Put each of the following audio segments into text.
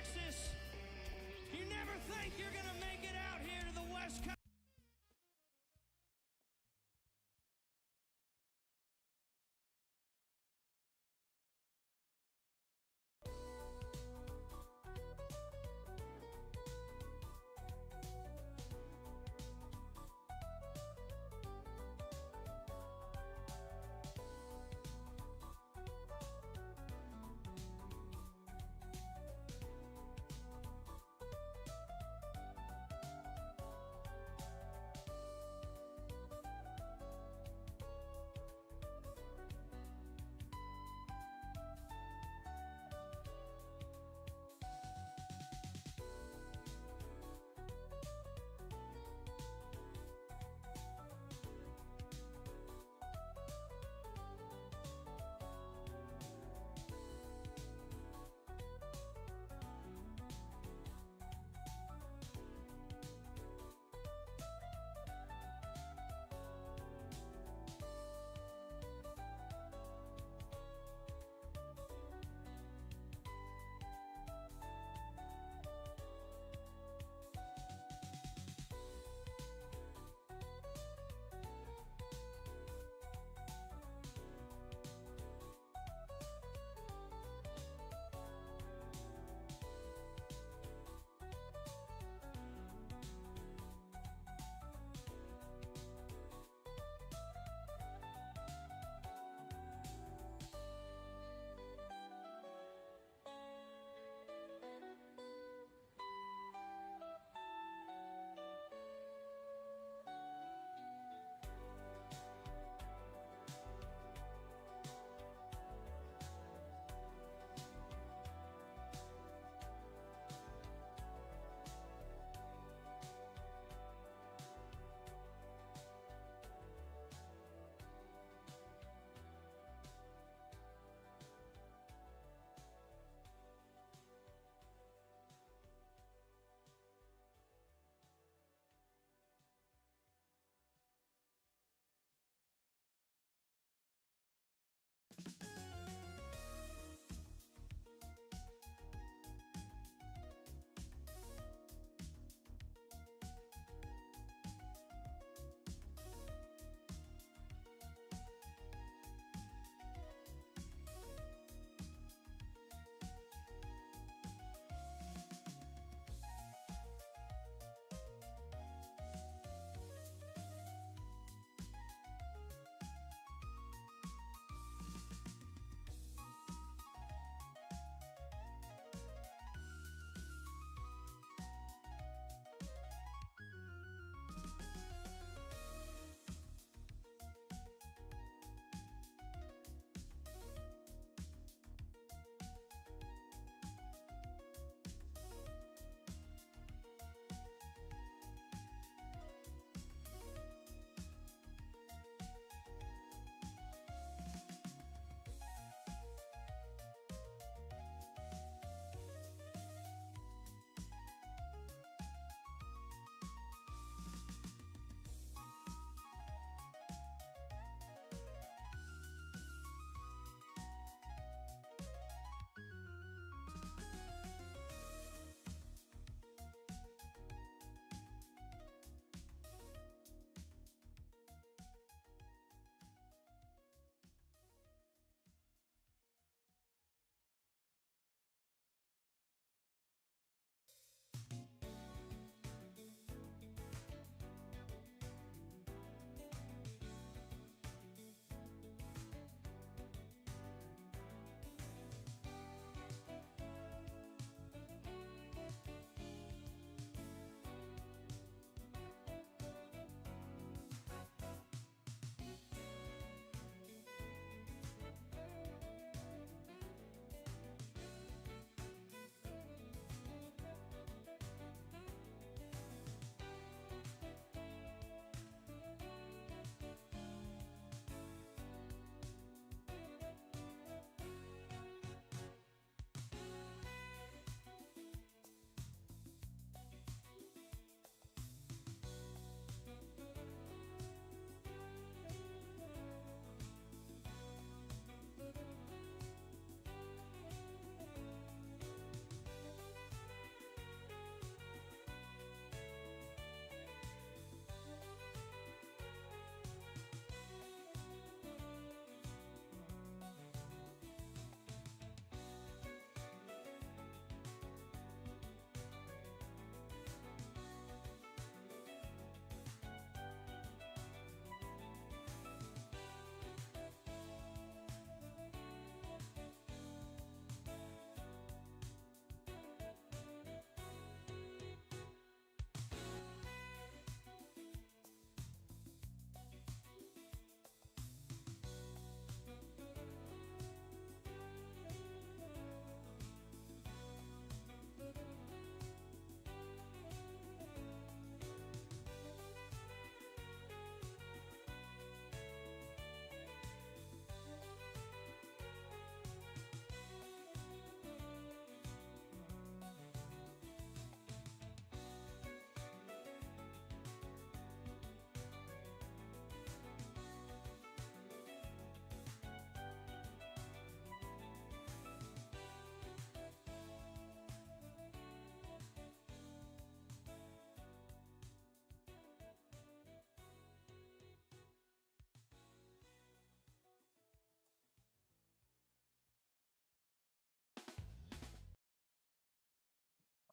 Texas. You never think you're gonna make it out here to the West Coast.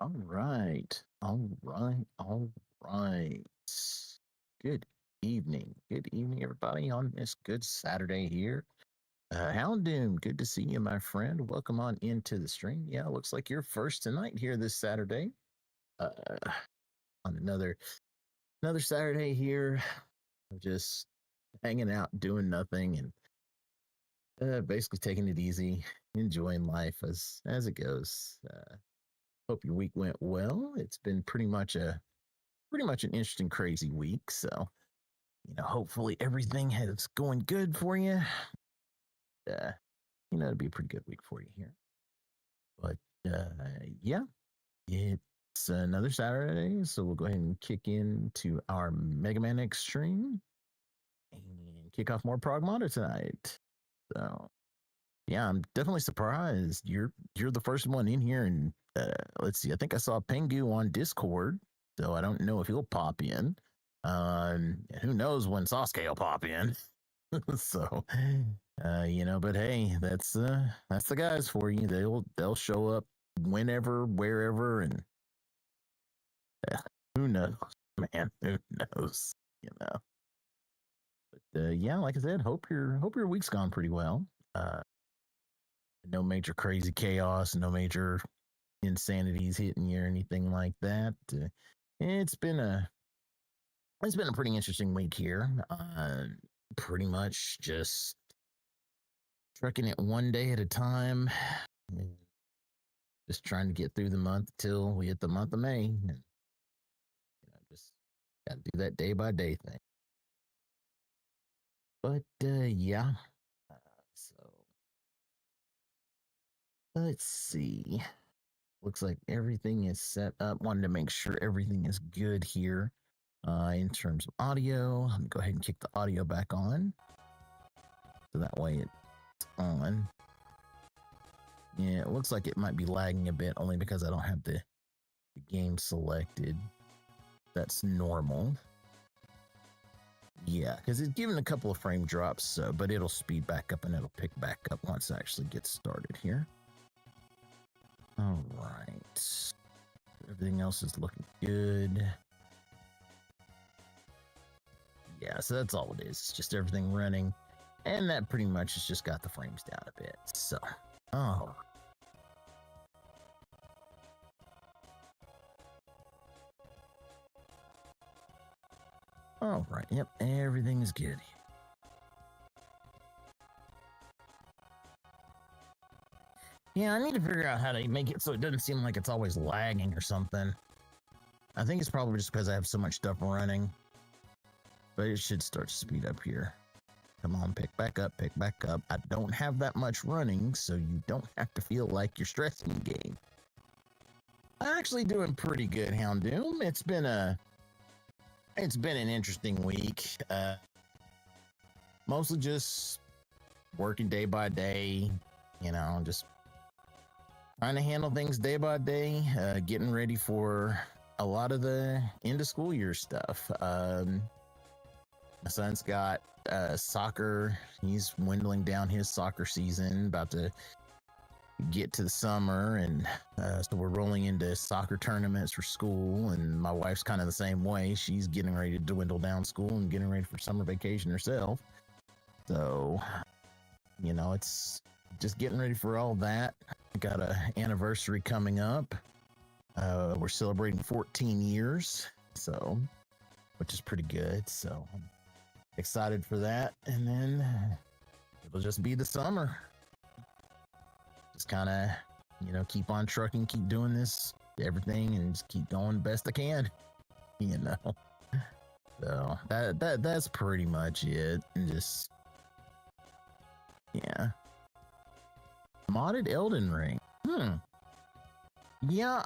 All right. All right. All right. Good evening. Good evening, everybody, on this good Saturday here. Houndoom, good to see you, my friend. Welcome on into the stream. Yeah, looks like you're first tonight here this Saturday. Uh, on another Saturday here, just hanging out, doing nothing, and basically taking it easy, enjoying life as it goes. Hope your week went well. It's been pretty much an interesting, crazy week. So, hopefully everything is going good for you. It'll be a pretty good week for you here. But yeah, it's another Saturday, so we'll go ahead and kick into our Megaman Extreme and kick off more Pragmata tonight. So yeah, I'm definitely surprised you're the first one in here, and let's see, I think I saw Pengu on Discord, so I don't know if he'll pop in. Who knows when Sasuke will pop in? So, but hey, that's the guys for you. They'll show up whenever, wherever, and who knows, man? Who knows? You know. But yeah, like I said, hope your week's gone pretty well. No major crazy chaos, no major insanities hitting you or anything like that. It's been a pretty interesting week here. Pretty much just trucking it one day at a time, just trying to get through the month till we hit the month of May, and just got to do that day by day thing. But yeah, so let's see. Looks like everything is set up. Wanted to make sure everything is good here in terms of audio. Let me go ahead and kick the audio back on, so that way it's on. Yeah, it looks like it might be lagging a bit, only because I don't have the game selected. That's normal. Yeah, because it's given a couple of frame drops, so but it'll speed back up and it'll pick back up once it actually gets started here. All right. Everything else is looking good. Yeah, so that's all it is. It's just everything running. And that pretty much has just got the frames down a bit. So, oh. All right. Yep, everything is good. Yeah, I need to figure out how to make it so it doesn't seem like it's always lagging or something. I think it's probably just because I have so much stuff running. But it should start to speed up here. Come on, pick back up, pick back up. I don't have that much running, so you don't have to feel like you're stressing the game. I'm actually doing pretty good, Houndoom. It's been an interesting week. Mostly just working day by day, just trying to handle things day by day, getting ready for a lot of the end of school year stuff. My son's got soccer. He's dwindling down his soccer season, about to get to the summer, and so we're rolling into soccer tournaments for school, and my wife's kind of the same way. She's getting ready to dwindle down school and getting ready for summer vacation herself. So, it's just getting ready for all that. We got an anniversary coming up. We're celebrating 14 years, so, which is pretty good. So I'm excited for that. And then it'll just be the summer. Just kind of, keep on trucking, keep doing this, everything, and just keep going best I can, So that's pretty much it. And just, yeah. Modded Elden Ring. Yeah,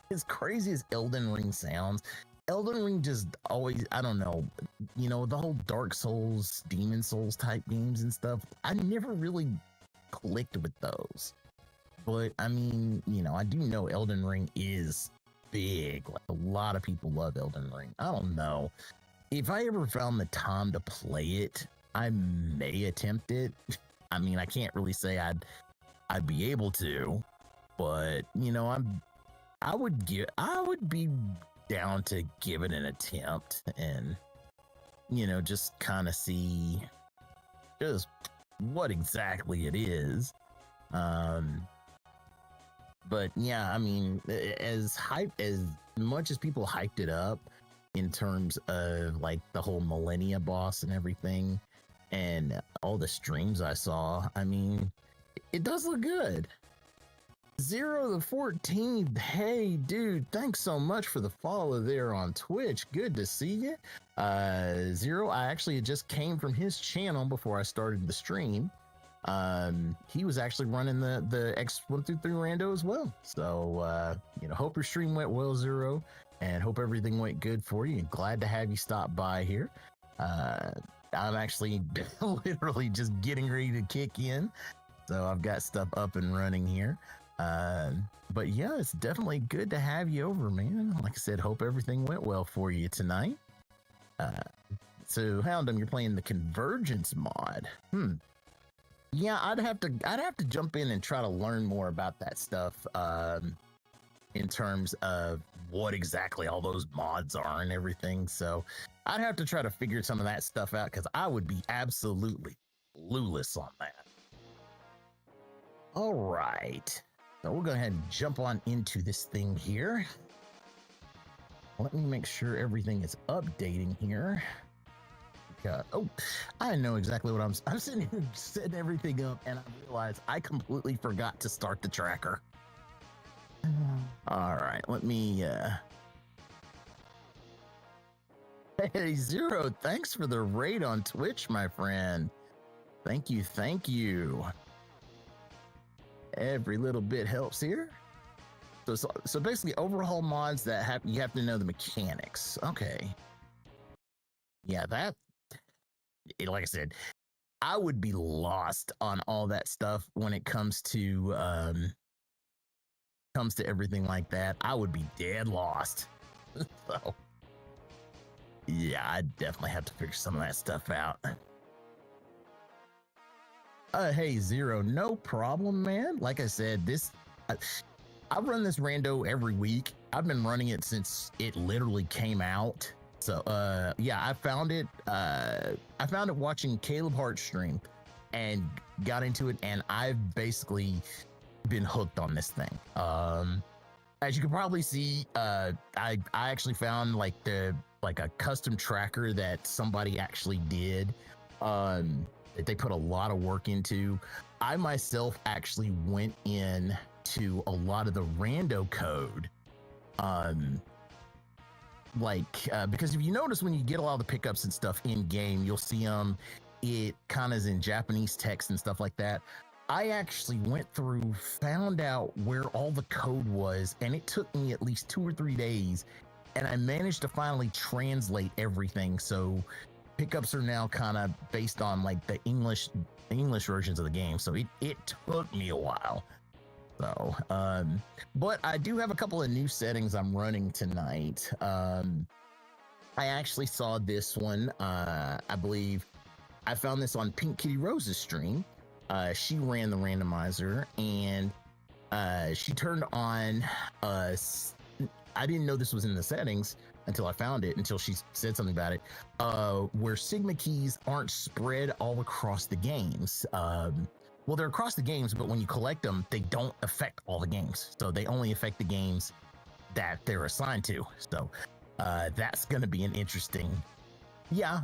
as crazy as Elden Ring sounds, Elden Ring just always, I don't know, the whole Dark Souls, Demon Souls type games and stuff, I never really clicked with those. But I mean, I do know Elden Ring is big. Like, a lot of people love Elden Ring. I don't know. If I ever found the time to play it, I may attempt it. I mean, I can't really say I'd be able to, but I would be down to give it an attempt and just kind of see just what exactly it is. But yeah, I mean, as much as people hyped it up in terms of like the whole Millennia boss and everything, and all the streams I saw, I mean, it does look good. Zero the 14th. Hey, dude, thanks so much for the follow there on Twitch. Good to see you. Zero, I actually just came from his channel before I started the stream. He was actually running the X1-3 Rando as well. So, hope your stream went well, Zero, and hope everything went good for you. Glad to have you stop by here. I'm actually literally just getting ready to kick in. So I've got stuff up and running here. But yeah, it's definitely good to have you over, man. Like I said, hope everything went well for you tonight. So Houndum, you're playing the Convergence mod. Yeah, I'd have to jump in and try to learn more about that stuff in terms of what exactly all those mods are and everything. So I'd have to try to figure some of that stuff out because I would be absolutely clueless on that. All right, so we'll go ahead and jump on into this thing here. Let me make sure everything is updating here. Oh, I know exactly what I'm sitting here setting everything up, and I realized I completely forgot to start the tracker. All right, let me. Hey, Zero, thanks for the raid on Twitch, my friend. Thank you, thank you. Every little bit helps here. So basically, overhaul mods that you have to know the mechanics. Okay. Yeah, like I said, I would be lost on all that stuff when it comes to everything like that. I would be dead lost. So yeah, I definitely have to figure some of that stuff out. Hey, Zero, no problem, man. Like I said, I run this rando every week. I've been running it since it literally came out. So yeah, I found it watching Caleb Hart stream and got into it, and I've basically been hooked on this thing. As you can probably see, I actually found like a custom tracker that somebody actually did that they put a lot of work into. I myself actually went in to a lot of the rando code. Because if you notice when you get a lot of the pickups and stuff in game, you'll see it kind of is in Japanese text and stuff like that. I actually went through, found out where all the code was, and it took me at least 2 or 3 days, and I managed to finally translate everything. So pickups are now kind of based on like the English versions of the game. So it took me a while. So, but I do have a couple of new settings I'm running tonight. I actually saw this one. I believe I found this on Pink Kitty Rose's stream. She ran the randomizer, and she turned on. I didn't know this was in the settings until I found it, until she said something about it, where Sigma keys aren't spread all across the games. Well, they're across the games, but when you collect them, they don't affect all the games. So they only affect the games that they're assigned to. So that's going to be an interesting. Yeah,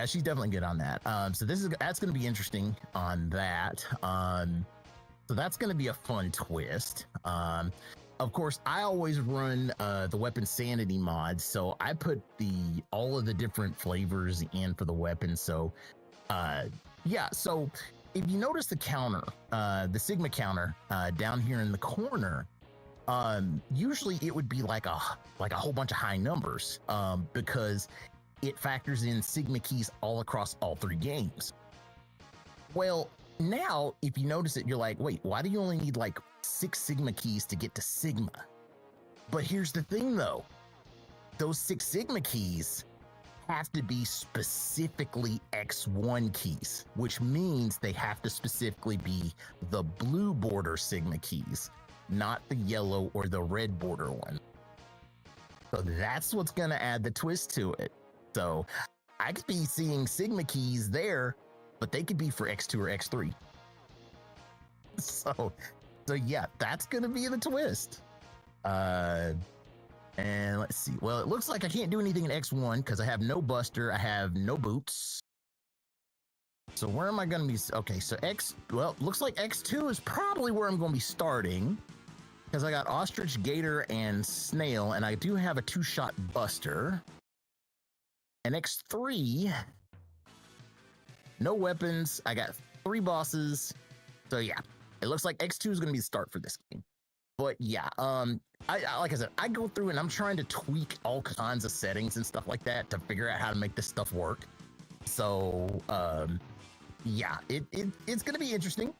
she's definitely good on that. So that's going to be interesting on that. So that's going to be a fun twist. Of course, I always run the weapon sanity mod, so I put all of the different flavors in for the weapons. So yeah, so if you notice the counter, the Sigma counter down here in the corner, usually it would be like a whole bunch of high numbers because it factors in Sigma keys all across all 3 games. Well, now if you notice it, you're like, wait, why do you only need like 6 Sigma keys to get to Sigma? But here's the thing though, those 6 Sigma keys have to be specifically X1 keys, which means they have to specifically be the blue border Sigma keys. not the yellow or the red border one. So that's what's going to add the twist to it. So I could be seeing Sigma keys there, but they could be for X2 or X3. So yeah, that's going to be the twist. And let's see. Well, it looks like I can't do anything in X1 because I have no buster. I have no boots. So where am I going to be? Okay, so looks like X2 is probably where I'm going to be starting because I got Ostrich, Gator, and Snail, and I do have a 2-shot buster. And X3, no weapons. I got 3 bosses. So yeah, it looks like X2 is going to be the start for this game. But yeah, I like I said, I go through and I'm trying to tweak all kinds of settings and stuff like that to figure out how to make this stuff work. So yeah, it's gonna be interesting.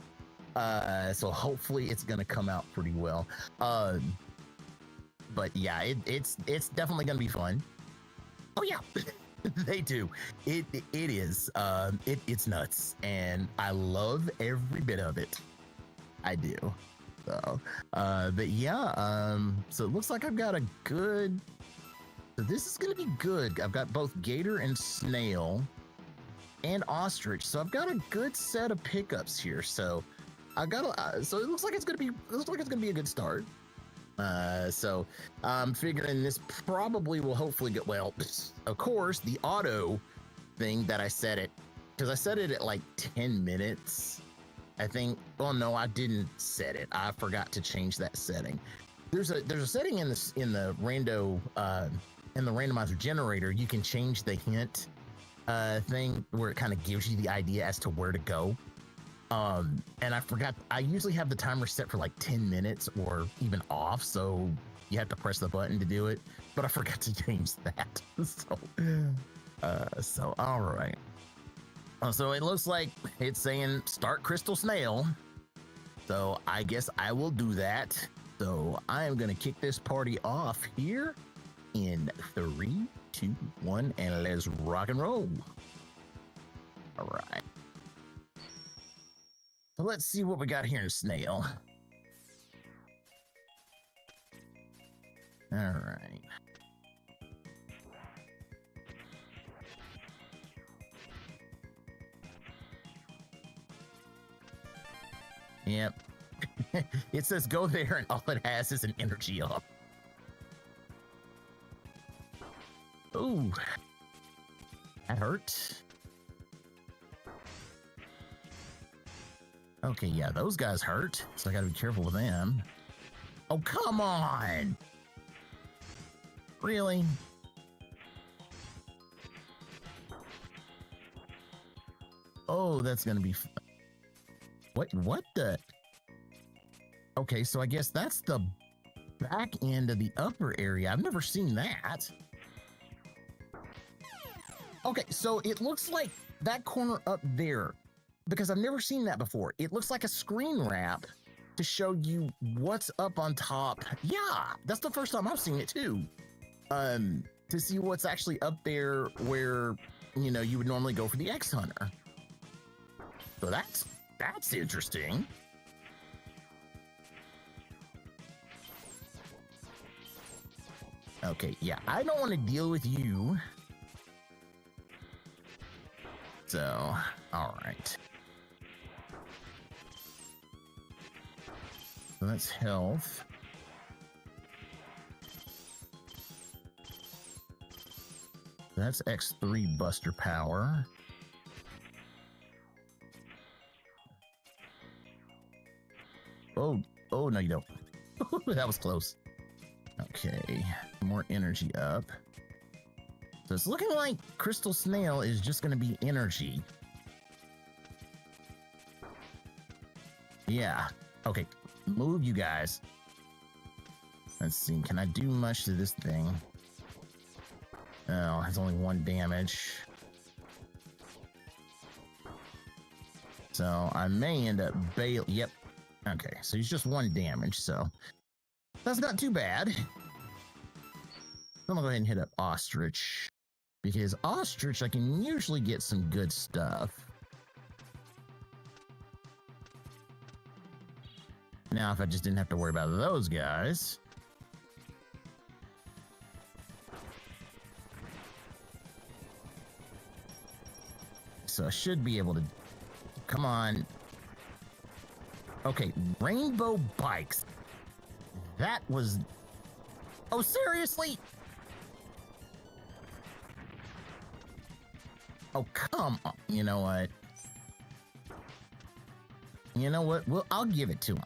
So hopefully it's gonna come out pretty well. But yeah, it's definitely gonna be fun. Oh yeah, they do. It is. It's nuts, and I love every bit of it. I do. So, but yeah, so it looks like I've got a good. So this is gonna be good. I've got both Gator and Snail. And Ostrich, so I've got a good set of pickups here. So I got so it looks like it's gonna be a good start. So I'm figuring this probably will hopefully get well. Of course, the auto thing that I set it because I set it at like 10 minutes. I think. Oh no, I didn't set it. I forgot to change that setting. There's a setting in the Rando in the randomizer generator. You can change the hint thing where it kind of gives you the idea as to where to go. And I forgot, I usually have the timer set for like 10 minutes or even off, so you have to press the button to do it, but I forgot to change that. So all right. So it looks like it's saying start Crystal Snail. So I guess I will do that. So I am going to kick this party off here in 3, 2, 1, and let's rock and roll. All right. So let's see what we got here in Snail. All right. Yep. It says go there, and all it has is an energy up. Ooh, that hurt. Okay, yeah, those guys hurt, so I gotta be careful with them. Oh, come on! Really? Oh, that's gonna be fun. What the? Okay, so I guess that's the back end of the upper area. I've never seen that. Okay, so it looks like that corner up there, because I've never seen that before. It looks like a screen wrap to show you what's up on top. Yeah, that's the first time I've seen it too. To see what's actually up there where, you know, you would normally go for the X Hunter. So that's interesting. Okay, yeah, I don't want to deal with you. So, all right. So that's health. That's X3 Buster Power. Oh, no, you don't. That was close. Okay, more energy up. So it's looking like Crystal Snail is just going to be energy. Yeah. Okay, move you guys. Let's see, can I do much to this thing? Oh, it's only 1 damage. So I may end up bail. Yep. Okay, so he's just 1 damage, so that's not too bad. I'm gonna go ahead and hit up Ostrich, because Ostrich I can usually get some good stuff. Now, if I just didn't have to worry about those guys. So I should be able to... Come on. Okay, rainbow bikes. That was... Oh, seriously? Oh, come on. You know what? You know what? Well, I'll give it to him.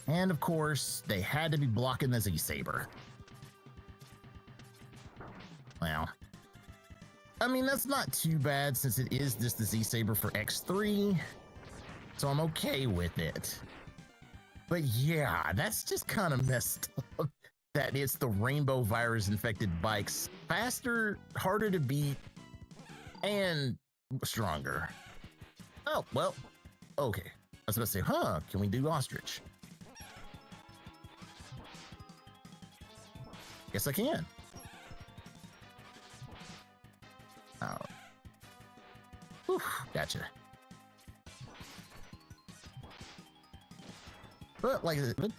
And of course, they had to be blocking the Z-Saber. Well, I mean, that's not too bad since it is just the Z-Saber for X3. So I'm okay with it. But yeah, that's just kind of messed up. That it's the rainbow virus infected bikes. Faster, harder to beat, and stronger. Oh, well, okay. I was about to say, can we do ostrich? Guess I can. Oh. Whew, gotcha. But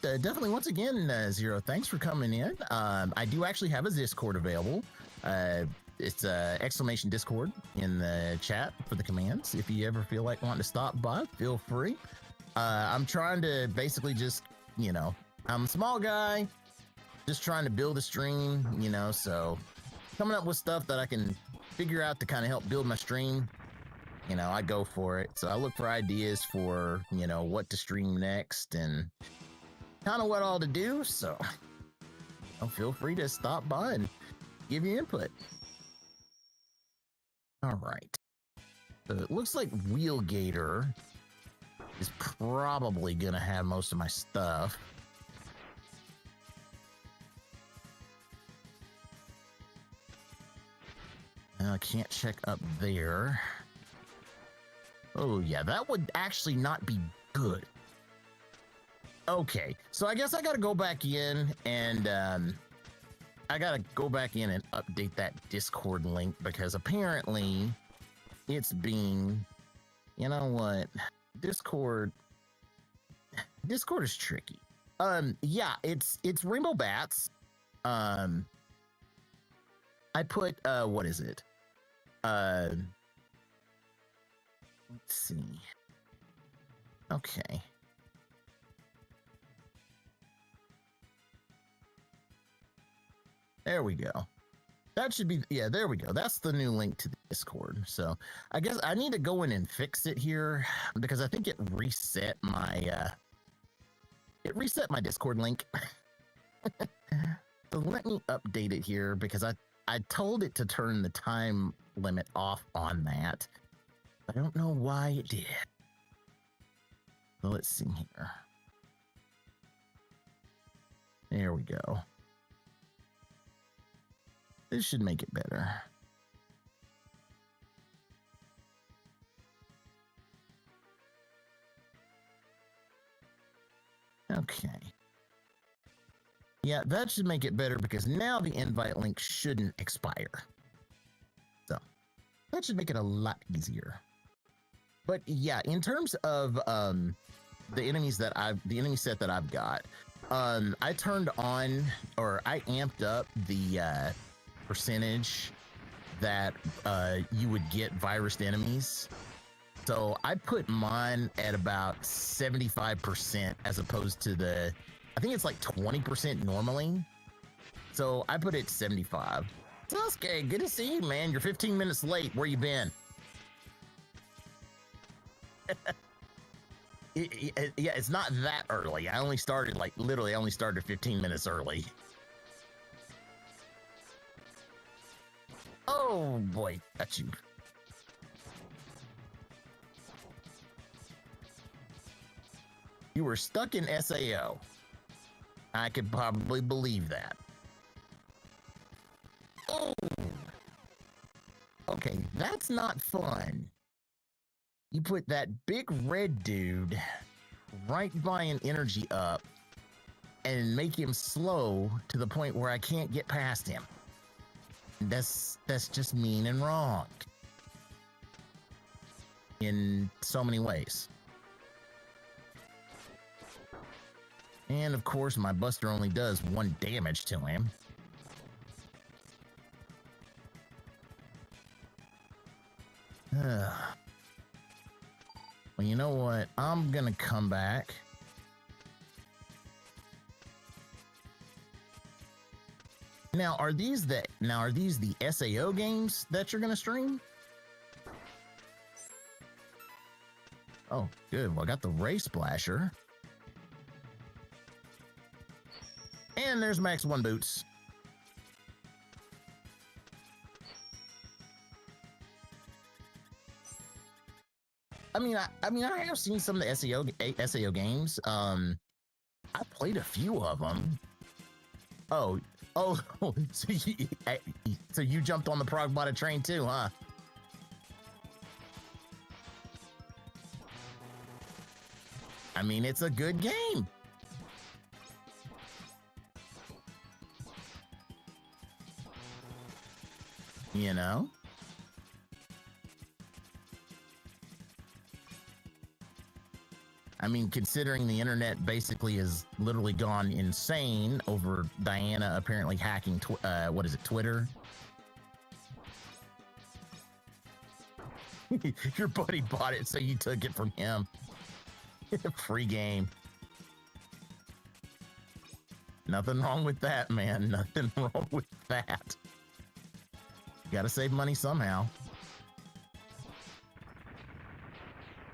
definitely, once again, Zero, thanks for coming in. I do actually have a Discord available. It's exclamation Discord in the chat for the commands. If you ever feel like wanting to stop by, feel free. I'm trying to basically just, I'm a small guy, just trying to build a stream, so coming up with stuff that I can figure out to kind of help build my stream. I go for it. So I look for ideas for, what to stream next and kind of what all to do. So feel free to stop by and give your input. All right. So it looks like Wheelgator is probably going to have most of my stuff. I can't check up there. Oh, yeah, that would actually not be good. Okay, so I guess I got to go back in and I got to go back in and update that Discord link because apparently it's being, you know what, Discord is tricky. Yeah, it's Rainbow Bats. I put, what is it? Let's see. Okay. There we go. That should be, yeah, there we go. That's the new link to the Discord. So I guess I need to go in and fix it here because I think it reset my Discord link. So let me update it here because I told it to turn the time limit off on that. I don't know why it did. So let's see here. There we go. This should make it better. Okay. Yeah, that should make it better because now the invite link shouldn't expire. So that should make it a lot easier. But yeah, in terms of the enemy set that I've got, I turned on, or I amped up the percentage that you would get virused enemies. So I put mine at about 75% as opposed to the, I think it's like 20% normally. So I put it 75. Sasuke, good to see you, man. You're 15 minutes late. Where you been? Yeah, it's not that early. I only started literally 15 minutes early. Oh boy, got you. You were stuck in SAO. I could probably believe that. Oh. Okay, that's not fun. You put that big red dude right by an energy up and make him slow to the point where I can't get past him. That's just mean and wrong. in so many ways. And of course, my Buster only does 1 damage to him. Well, you know what? I'm gonna come back. Now, are these the SAO games that you're gonna stream? Oh, good. Well, I got the Ray Splasher. And there's my X1 boots. I mean, I have seen some of the SAO games. I played a few of them. Oh, so you jumped on the Pragmata train too, huh? I mean, it's a good game. You know? I mean, considering the internet basically has literally gone insane over Diana apparently hacking, Twitter? Your buddy bought it, so you took it from him. Free game. Nothing wrong with that, man. Nothing wrong with that. You gotta save money somehow.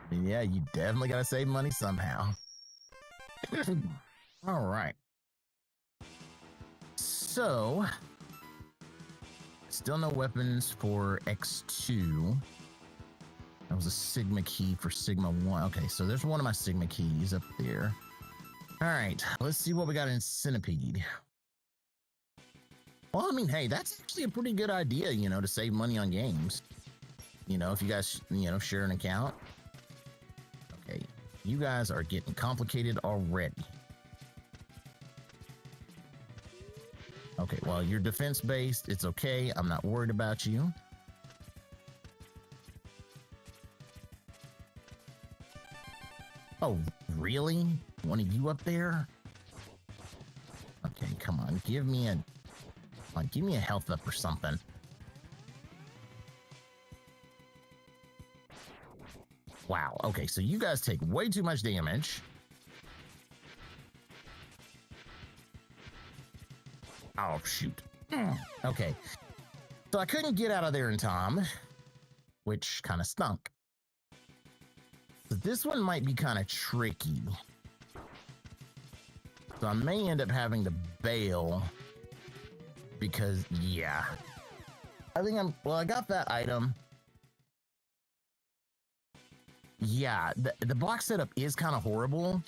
Yeah, you definitely gotta save money somehow. All right. So, still no weapons for X2. That was a Sigma key for Sigma 1. Okay, so there's one of my Sigma keys up there. All right, let's see what we got in Centipede. Well, I mean, hey, that's actually a pretty good idea, you know, to save money on games. You know, if you guys, you know, share an account. Okay, you guys are getting complicated already. Okay, well, you're defense-based. It's okay. I'm not worried about you. Oh, really? One of you up there? Okay, come on. Give me a health up or something. Wow. Okay, so you guys take way too much damage. Oh, shoot. Okay. So I couldn't get out of there in time, which kind of stunk. So this one might be kind of tricky. So I may end up having to bail because, yeah. I think I got that item. Yeah, the box setup is kind of horrible.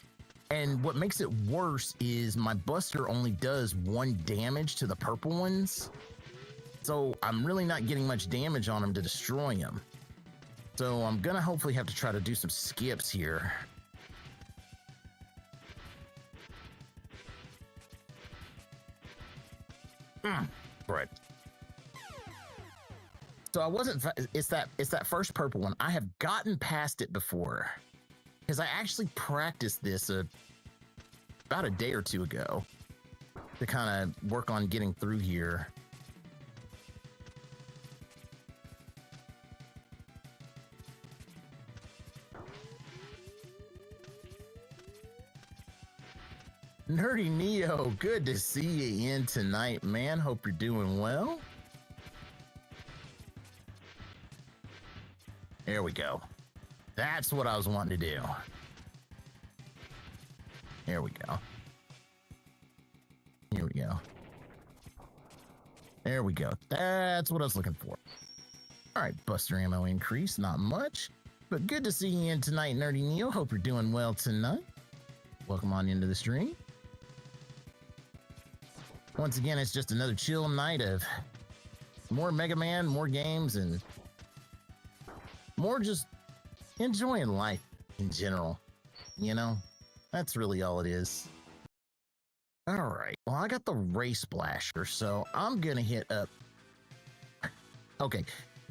And what makes it worse is my Buster only does 1 damage to the purple ones. So I'm really not getting much damage on him to destroy him. So I'm gonna hopefully have to try to do some skips here. Right. So I wasn't. It's that first purple one. I have gotten past it before because I actually practiced this about a day or two ago to kind of work on getting through here. Nerdy Neo, good to see you in tonight, man. Hope you're doing well. There we go. That's what I was wanting to do. There we go. Here we go. There we go. That's what I was looking for. All right, Buster ammo increase, not much, but good to see you in tonight, Nerdy Neo. Hope you're doing well tonight. Welcome on into the stream. Once again, it's just another chill night of more Megaman, more games, and more just enjoying life in general. You know, that's really all it is. All right. Well, I got the Ray Splasher, so I'm going to hit up. Okay.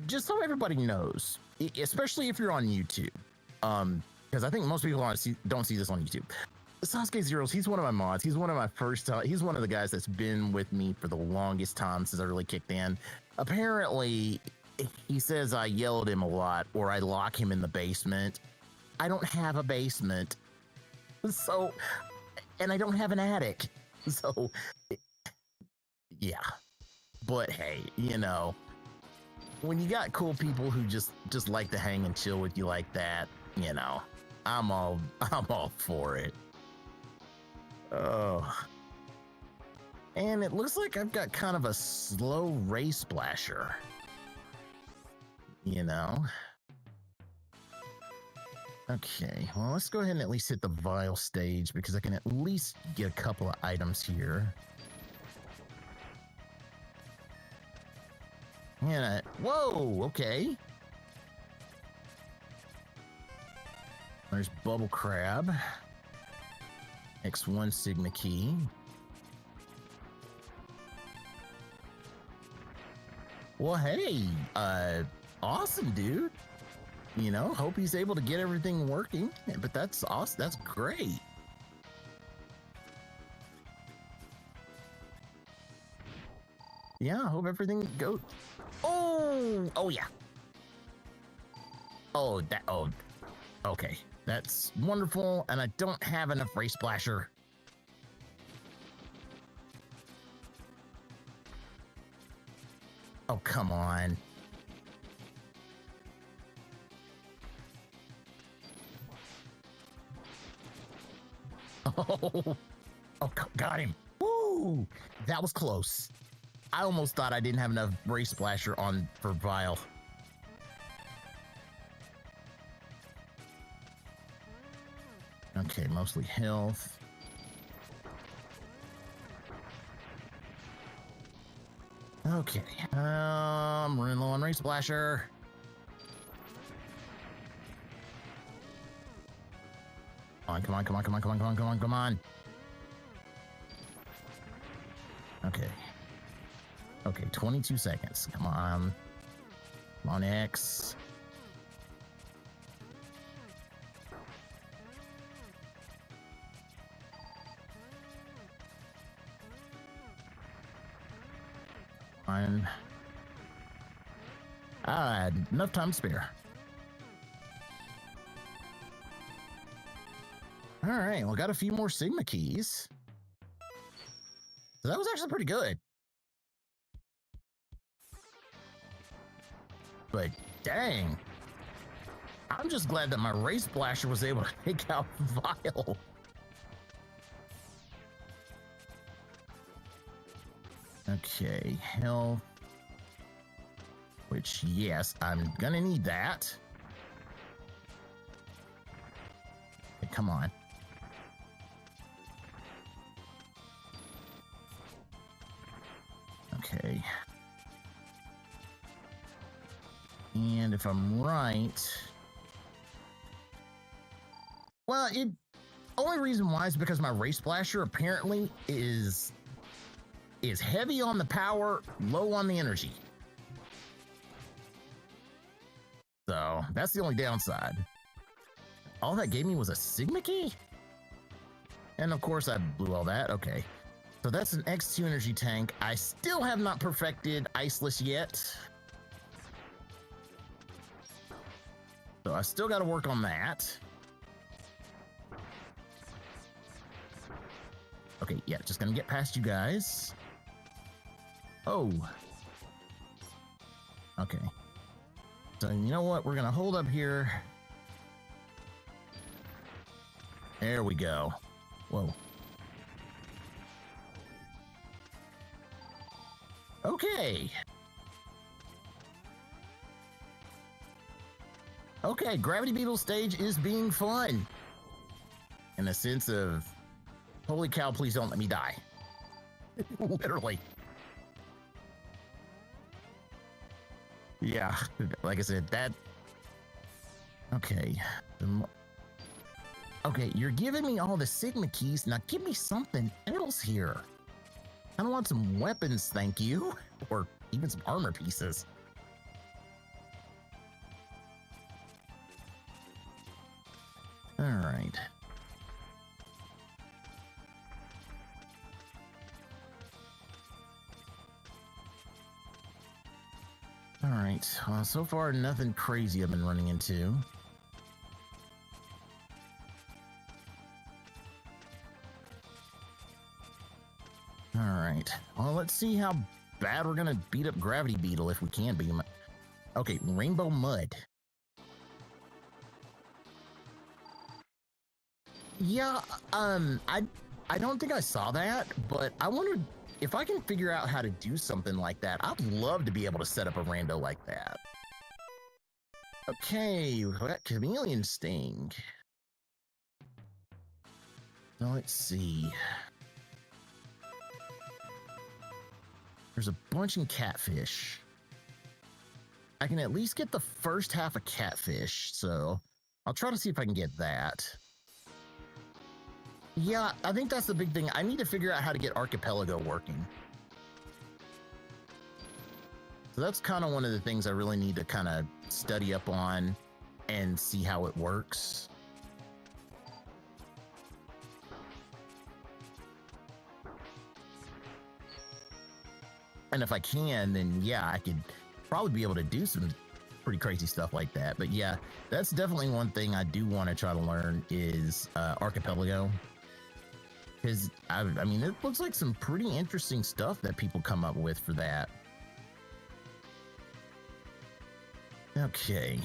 Just so everybody knows, especially if you're on YouTube. Because I think most people don't see this on YouTube. Sasuke Zeros, he's one of my mods. He's one of my first. He's one of the guys that's been with me for the longest time since I really kicked in. Apparently, he says I yell at him a lot or I lock him in the basement. I don't have a basement, so, and I don't have an attic, so, yeah. But hey, you know, when you got cool people who just like to hang and chill with you like that, you know, I'm all for it. Oh. And it looks like I've got kind of a slow ray splasher. You know? Okay, well, let's go ahead and at least hit the vial stage because I can at least get a couple of items here. And whoa, okay. There's Bubble Crab. X1 Sigma Key. Well, hey, awesome, dude. You know, hope he's able to get everything working, but that's awesome. That's great. Yeah, I hope everything goes. Oh yeah. Oh, okay. That's wonderful, and I don't have enough ray splasher. Oh, come on. Oh, got him. Woo! That was close. I almost thought I didn't have enough ray splasher on for Vile. Okay, mostly health. Okay, running low on ray splasher. Come on. Okay. Okay, 22 seconds. Come on. Come on, X. Fine. I had enough time to spare. All right, well, got a few more Sigma keys. So that was actually pretty good. But dang, I'm just glad that my ray splasher was able to take out Vile. Okay, health. Which, yes, I'm gonna need that. Okay, come on. Okay. And if I'm right... Well, only reason why is because my ray splasher apparently is heavy on the power, low on the energy. So that's the only downside. All that gave me was a Sigma key? And of course I blew all that. Okay. So that's an X2 energy tank. I still have not perfected Iceless yet. So I still got to work on that. Okay, yeah, just gonna get past you guys. Oh. Okay. So you know what? We're gonna hold up here. There we go. Whoa. Okay. Okay, Gravity Beetle stage is being fun. In a sense of, holy cow, please don't let me die. Literally. Yeah, like I said, that... Okay. Okay, you're giving me all the Sigma keys. Now give me something else here. I don't want some weapons, thank you. Or even some armor pieces. All right. All right. Well, so far, nothing crazy I've been running into. All right. Well, let's see how bad we're gonna beat up Gravity Beetle if we can beat him. Okay, Rainbow Mud. Yeah, I don't think I saw that, but I wondered if I can figure out how to do something like that. I'd love to be able to set up a rando like that. Okay, we got Chameleon Sting. Now let's see. There's a bunch in Catfish. I can at least get the first half of Catfish, so I'll try to see if I can get that. Yeah, I think that's the big thing. I need to figure out how to get Archipelago working. So that's kind of one of the things I really need to kind of study up on and see how it works. And if I can, then yeah, I could probably be able to do some pretty crazy stuff like that. But yeah, that's definitely one thing I do want to try to learn is Archipelago. Because, I mean, it looks like some pretty interesting stuff that people come up with for that. Okay.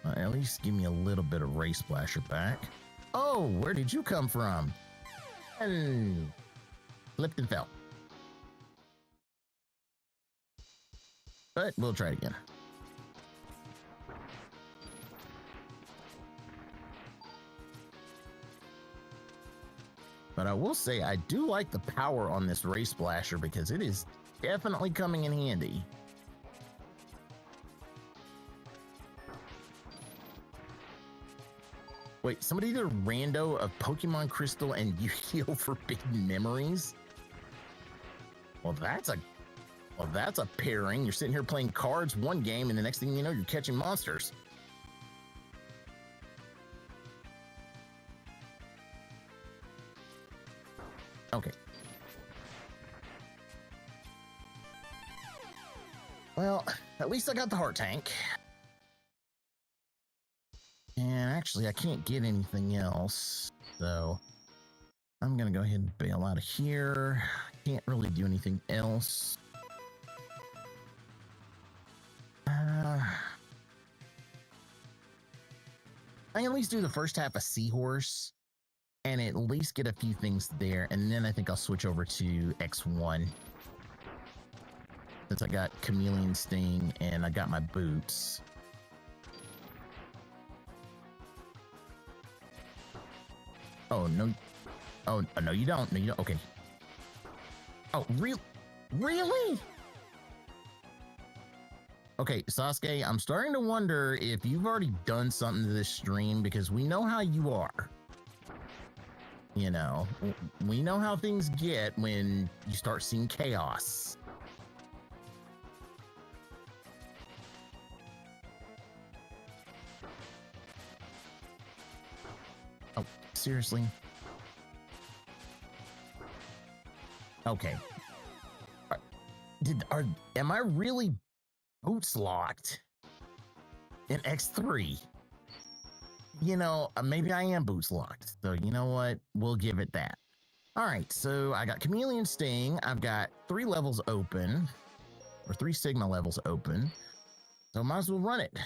At least give me a little bit of Ray Splasher back. Oh, where did you come from? And slipped and fell. But we'll try it again. But I will say I do like the power on this Ray Splasher because it is definitely coming in handy. Wait, somebody did a rando of Pokemon Crystal and Yu-Gi-Oh! Forbidden Memories? Well, that's a pairing. You're sitting here playing cards one game, and the next thing you know, you're catching monsters. Okay. Well, at least I got the heart tank. And actually, I can't get anything else. So I'm going to go ahead and bail out of here. Can't really do anything else. I can at least do the first half of Seahorse and at least get a few things there. And then I think I'll switch over to X1. Since I got Chameleon Sting and I got my boots. Oh, no. Oh, no, you don't. No, you don't. Okay. Oh, really? Okay, Sasuke, I'm starting to wonder if you've already done something to this stream because we know how you are. You know, we know how things get when you start seeing chaos. Oh, seriously? Okay. Am I really boots locked in X3? You know, maybe I am boots locked. So you know what? We'll give it that. All right, so I got Chameleon Sting. I've got 3 levels open, or 3 Sigma levels open. So might as well run it.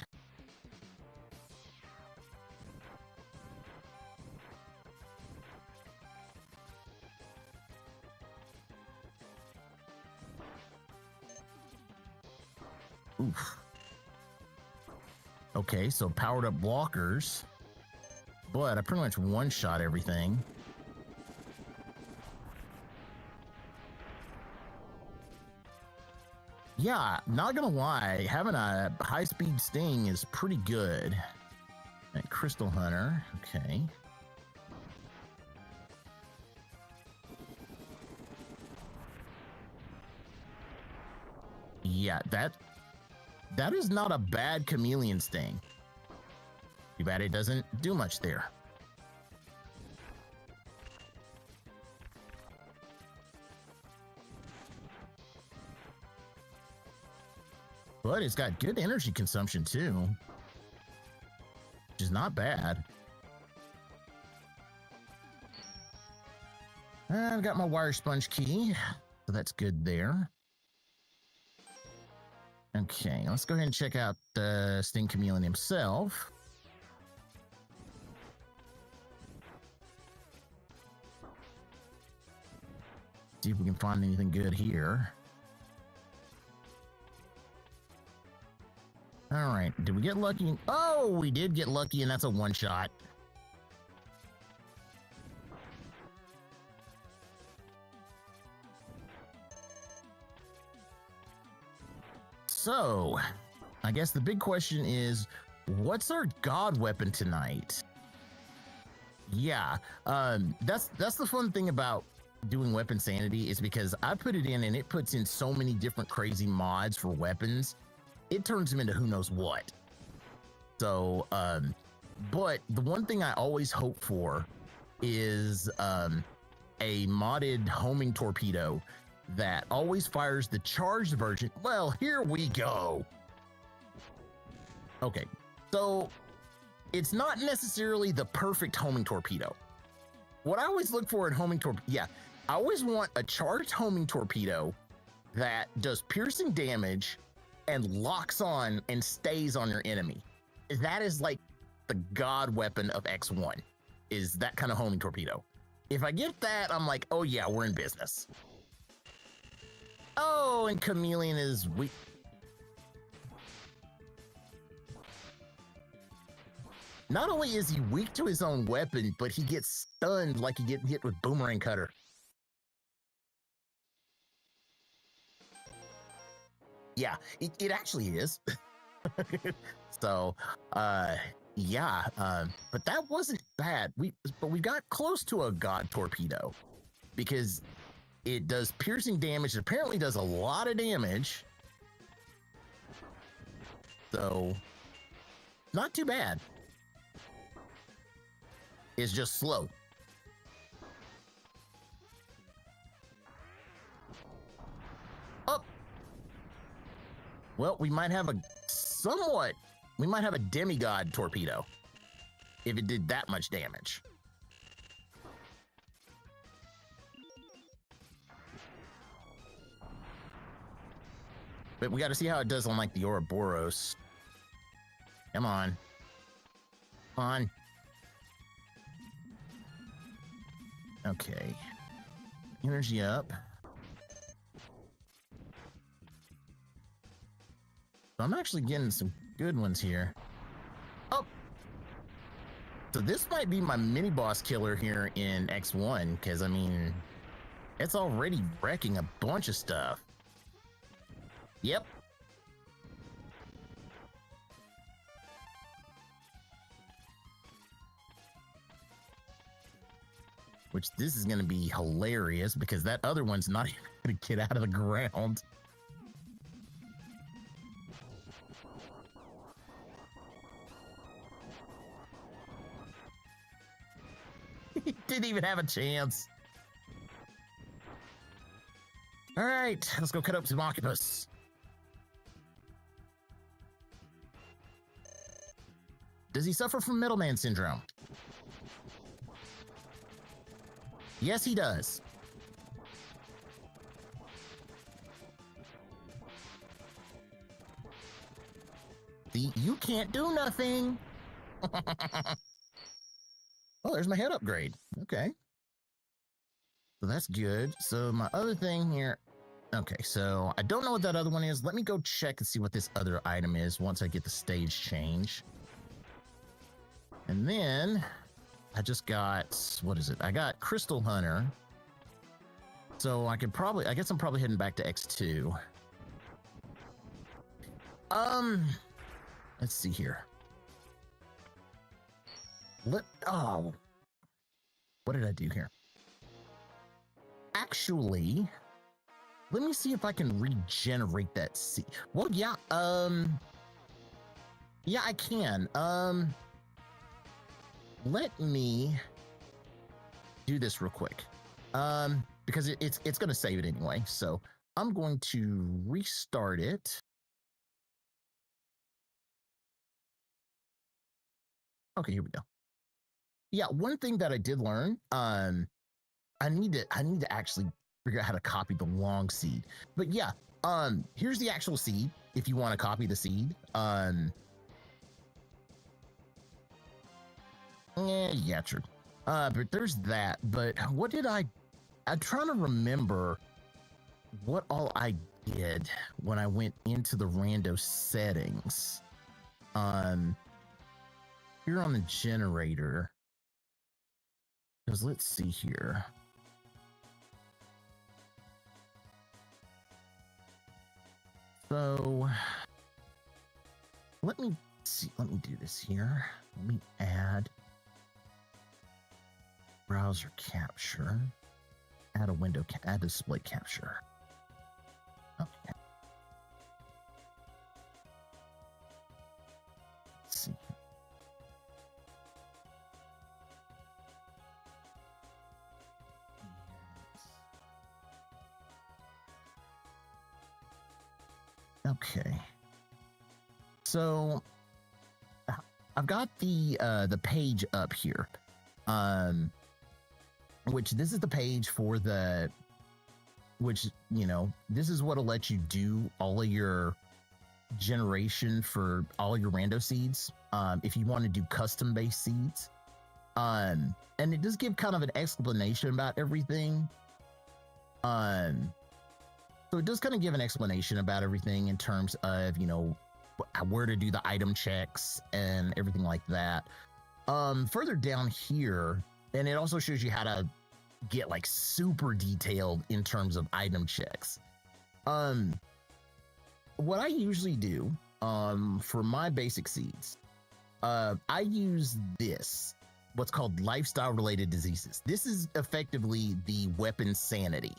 Oof. Okay, so powered up blockers, but I pretty much one-shot everything. Yeah, not gonna lie, having a high-speed Sting is pretty good. And Crystal Hunter, okay. Yeah, that is not a bad Chameleon Sting. Too bad it doesn't do much there. but it's got good energy consumption too, which is not bad. I've got my wire sponge key, so that's good there. Okay, let's go ahead and check out Sting Chameleon himself. See if we can find anything good here. All right, did we get lucky? Oh, we did get lucky, and that's a one-shot. So, I guess the big question is, what's our god weapon tonight? Yeah, that's the fun thing about doing weapon sanity is because I put it in and it puts in so many different crazy mods for weapons. It turns them into who knows what. So, but the one thing I always hope for is a modded homing torpedo that always fires the charged version. Well, here we go. Okay, so it's not necessarily the perfect homing torpedo. What I always look for in homing torpedo, yeah, I always want a charged homing torpedo that does piercing damage and locks on and stays on your enemy. That is like the god weapon of X1, is that kind of homing torpedo. If I get that, I'm like, oh yeah, we're in business. Oh, and Chameleon is weak. Not only is he weak to his own weapon, but he gets stunned like he gets hit with boomerang cutter. Yeah, it actually is. So, yeah, but that wasn't bad. But we got close to a god torpedo because it does piercing damage. It apparently does a lot of damage. So, not too bad. It's just slow. Oh! Well, we might have a demigod torpedo if it did that much damage. But we got to see how it does on like the Ouroboros. Come on. Come on. Okay. Energy up. So I'm actually getting some good ones here. Oh! So this might be my mini boss killer here in X1, because I mean, it's already wrecking a bunch of stuff. Yep. Which this is going to be hilarious because that other one's not even going to get out of the ground. He didn't even have a chance. All right, let's go cut up some octopus. Does he suffer from middleman syndrome? Yes, he does. See, you can't do nothing. Oh, there's my head upgrade. Okay. So that's good. So my other thing here. Okay, so I don't know what that other one is. Let me go check and see what this other item is once I get the stage change. And then I just got, what is it? I got Crystal Hunter. So I guess I'm probably heading back to X2. Let's see here. Oh, what did I do here? Actually, let me see if I can regenerate that seed. Well, yeah, yeah, I can. Let me do this real quick. Because it's going to save it anyway. So I'm going to restart it. Okay, here we go. Yeah, one thing that I did learn, I need to actually figure out how to copy the long seed. But yeah, here's the actual seed if you want to copy the seed. Yeah, true. But there's that. But what did I'm trying to remember what all I did when I went into the rando settings. Here on the generator. Because let's see here. So let me see. Let me do this here. Let me add browser capture. Add a window. Add display capture. Okay. Let's see. Okay. So I've got the page up here. Which this is the page for which, you know, this is what'll let you do all of your generation for all your rando seeds. If you want to do custom based seeds. And it does give kind of an explanation about everything. So it does kind of give an explanation about everything in terms of, you know, where to do the item checks and everything like that. Further down here, and it also shows you how to get like super detailed in terms of item checks. What I usually do, for my basic seeds, I use what's called lifestyle related diseases. This is effectively the weapon sanity,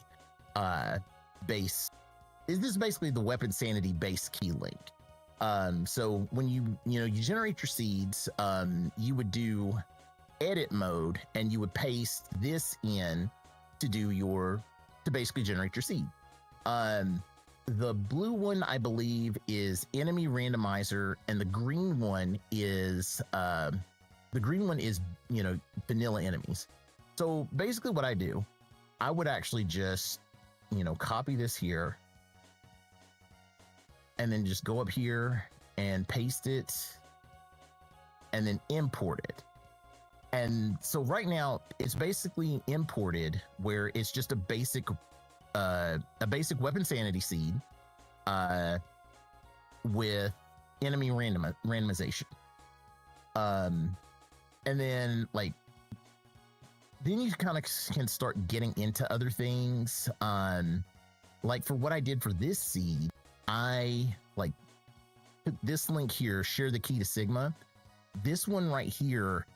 base. This is basically the weapon sanity base key link. So when you generate your seeds, you would do edit mode and you would paste this in to basically generate your seed. The blue one, I believe, is enemy randomizer, and the green one is vanilla enemies. So basically what I do, I would actually just, copy this here and then just go up here and paste it and then import it. And so right now it's basically imported where it's just a basic weapon sanity seed with enemy randomization. And then then you kind of can start getting into other things. Like for what I did for this seed, I put this link here, share the key to Sigma. This one right here,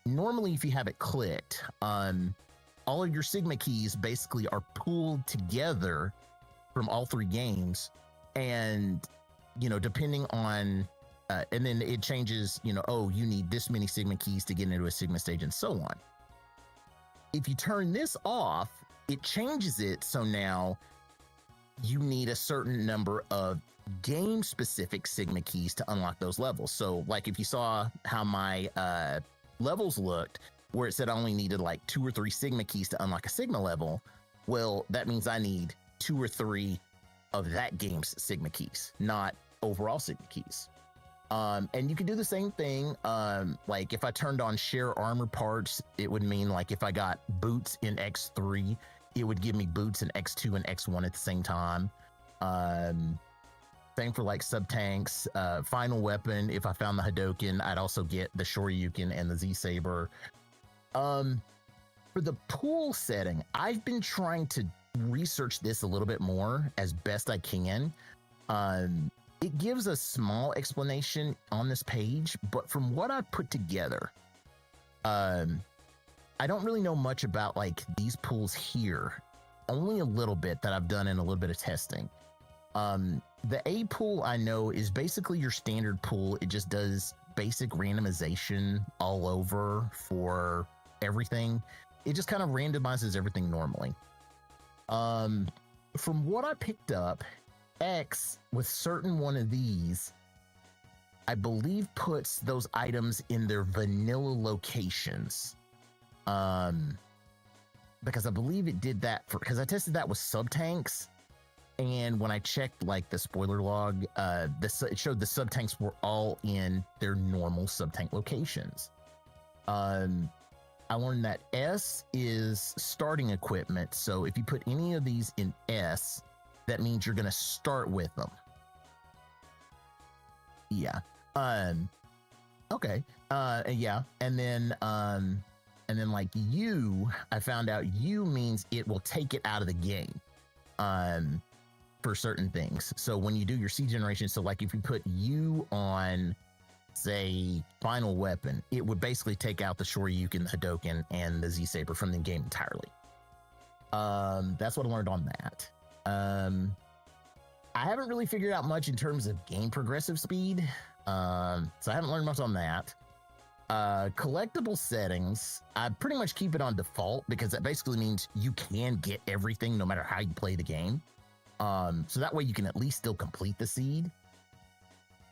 normally if you have it clicked, all of your Sigma keys basically are pooled together from all three games. And, depending on, and then it changes, oh, you need this many Sigma keys to get into a Sigma stage and so on. If you turn this off, it changes it. So now you need a certain number of game specific Sigma keys to unlock those levels. So like if you saw how my levels looked, where it said I only needed 2 or 3 Sigma keys to unlock a Sigma level, well, that means I need 2 or 3 of that game's Sigma keys, not overall Sigma keys. And you can do the same thing. Like if I turned on share armor parts, it would mean if I got boots in X3, it would give me boots in X2 and X1 at the same time. Same for sub tanks, final weapon. If I found the Hadoken, I'd also get the Shoryuken and the Z-Saber. For the pool setting, I've been trying to research this a little bit more as best I can. It gives a small explanation on this page, but from what I've put together, I don't really know much about these pools here. Only a little bit that I've done in a little bit of testing. The A pool I know is basically your standard pool. It just does basic randomization all over for everything. It just kind of randomizes everything normally. From what I picked up, X with certain one of these I believe puts those items in their vanilla locations. Because I believe it did that because I tested that with sub tanks, and when I checked like the spoiler log, it showed the sub tanks were all in their normal sub tank locations. I learned that S is starting equipment, so if you put any of these in S, that means you're going to start with them. Yeah. Okay. Yeah. And then like U, I found out U means it will take it out of the game. For certain things. So when you do your C generation, so like if you put U on, say, final weapon, it would basically take out the Shoryuken, the Hadoken, and the Z Saber from the game entirely. That's what I learned on that. I haven't really figured out much in terms of game progressive speed. So I haven't learned much on that. Collectible settings, I pretty much keep it on default because that basically means you can get everything no matter how you play the game. So that way you can at least still complete the seed.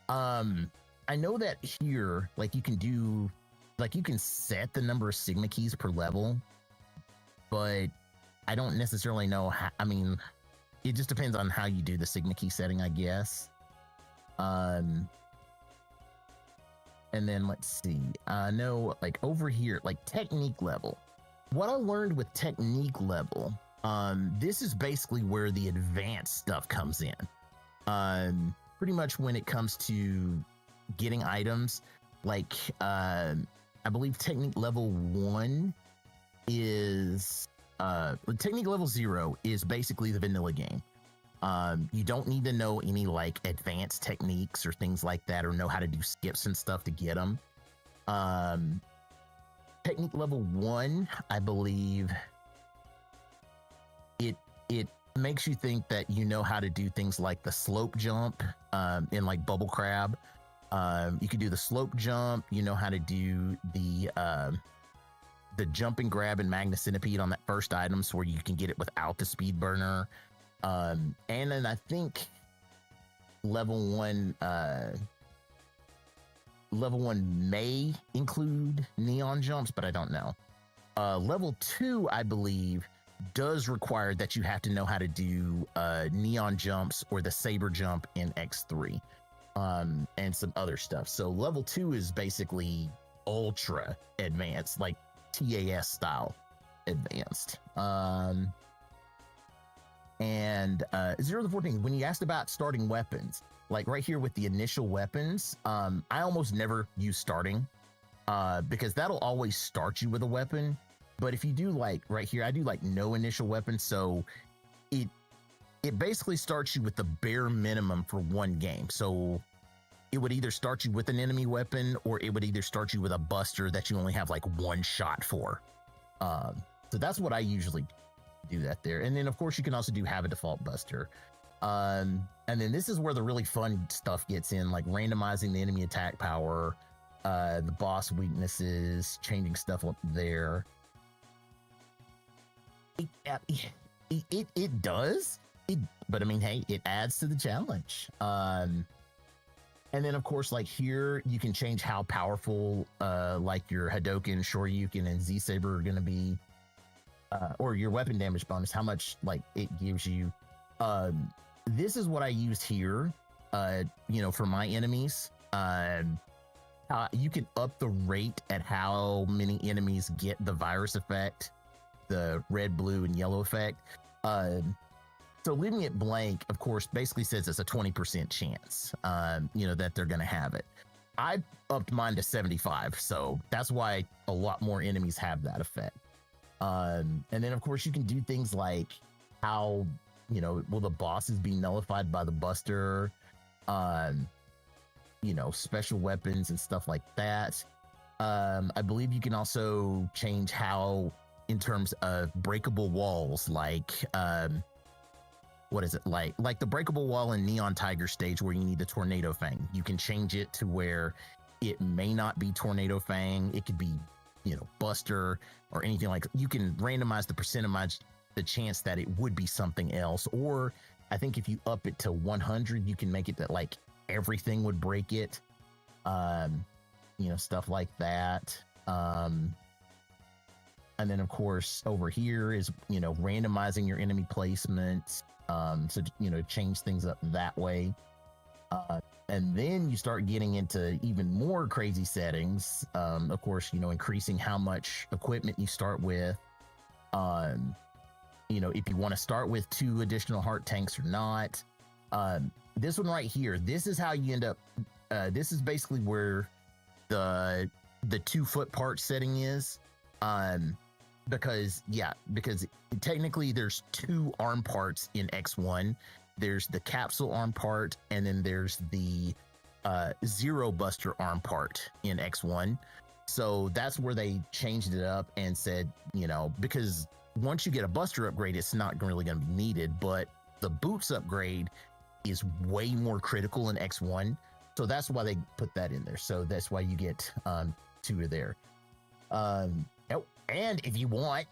I know that here, like you can set the number of Sigma keys per level, but I don't necessarily know how, I mean, it just depends on how you do the Sigma key setting, I guess. And then let's see, I know like over here, like technique level, what I learned with technique level, this is basically where the advanced stuff comes in. Pretty much when it comes to getting items, like I believe technique level 1 is technique level 0 is basically the vanilla game. You don't need to know any like advanced techniques or things like that, or know how to do skips and stuff to get them. Technique level 1, I believe it makes you think that you know how to do things like the slope jump in like Bubble Crab. You can do the slope jump, you know how to do the jump and grab and Magna Centipede on that first item, so where you can get it without the speed burner. And then I think level 1 may include neon jumps, but I don't know. Level 2, I believe, does require that you have to know how to do neon jumps or the saber jump in X3, and some other stuff. So level 2 is basically ultra advanced, like TAS style advanced. And 0 to 14, when you asked about starting weapons, like right here with the initial weapons, I almost never use starting, because that'll always start you with a weapon. But if you do like right here, I do like no initial weapon. So it basically starts you with the bare minimum for one game. So it would either start you with an enemy weapon, or it would either start you with a buster that you only have like one shot for. So that's what I usually do that there. And then of course you can also do have a default buster. And then this is where the really fun stuff gets in, like randomizing the enemy attack power, the boss weaknesses, changing stuff up there. It does, but I mean, hey, it adds to the challenge. And then of course, like here, you can change how powerful, like your Hadoken, Shoryuken, and Z Saber are going to be, or your weapon damage bonus, how much like it gives you. This is what I used here, for my enemies. You can up the rate at how many enemies get the virus effect, the red, blue, and yellow effect. So leaving it blank, of course, basically says it's a 20% chance, that they're going to have it. I upped mine to 75, so that's why a lot more enemies have that effect. And then, of course, you can do things like how, will the bosses be nullified by the buster, special weapons and stuff like that. I believe you can also change how, in terms of breakable walls, like what is it like the breakable wall in Neon Tiger stage where you need the Tornado Fang. You can change it to where it may not be Tornado Fang. It could be, Buster or anything like. You can randomize the chance that it would be something else. Or I think if you up it to 100, you can make it that like everything would break it. Stuff like that. And then of course over here is, randomizing your enemy placements. So, change things up that way. And then you start getting into even more crazy settings. Of course, increasing how much equipment you start with. If you want to start with 2 additional heart tanks or not. This one right here, this is how you end up. This is basically where the 2-foot part setting is. Because technically there's 2 arm parts in X1. There's the capsule arm part, and then there's the Zero Buster arm part in X1. So that's where they changed it up and said, because once you get a Buster upgrade, it's not really going to be needed, but the boots upgrade is way more critical in X1. So that's why they put that in there. So that's why you get 2 of there. And if you want,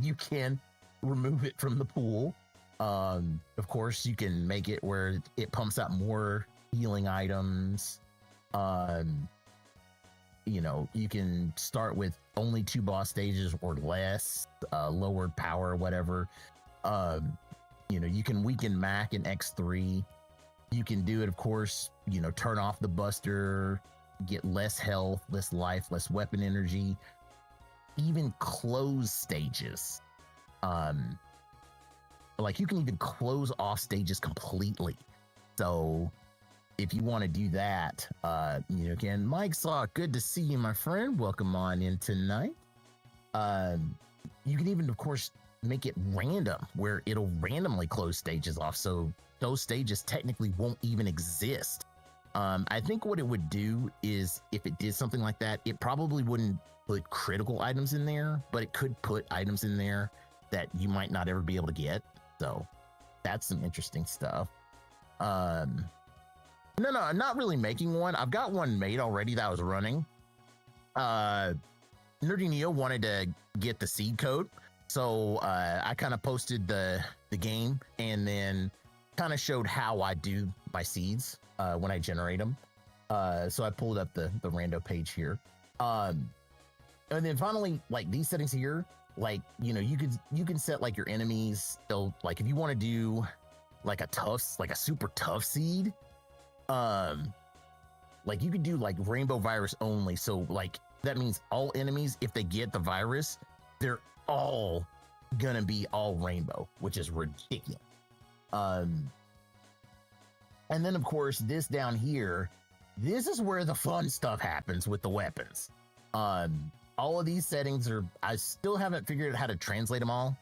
you can remove it from the pool. Of course, you can make it where it pumps out more healing items. You can start with only 2 boss stages or less, lower power, whatever. You can weaken Mac in X3. You can do it, of course, turn off the Buster, get less health, less life, less weapon energy, even close stages. Like you can even close off stages completely. So if you want to do that, again, Mike Saw, good to see you, my friend. Welcome on in tonight. You can even, of course, make it random where it'll randomly close stages off. So those stages technically won't even exist. I think what it would do is if it did something like that, it probably wouldn't put critical items in there, but it could put items in there that you might not ever be able to get. So that's some interesting stuff. No, I'm not really making one. I've got one made already that I was running. Nerdy Neo wanted to get the seed code. So I kind of posted the game and then kind of showed how I do my seeds when I generate them. So I pulled up the Rando page here. And then finally, like these settings here, like, you can set like your enemies. So like if you want to do like a super tough seed, like you could do like rainbow virus only. So like that means all enemies, if they get the virus, they're all gonna be all rainbow, which is ridiculous. And then of course this down here, this is where the fun stuff happens with the weapons. All of these settings I still haven't figured out how to translate them all,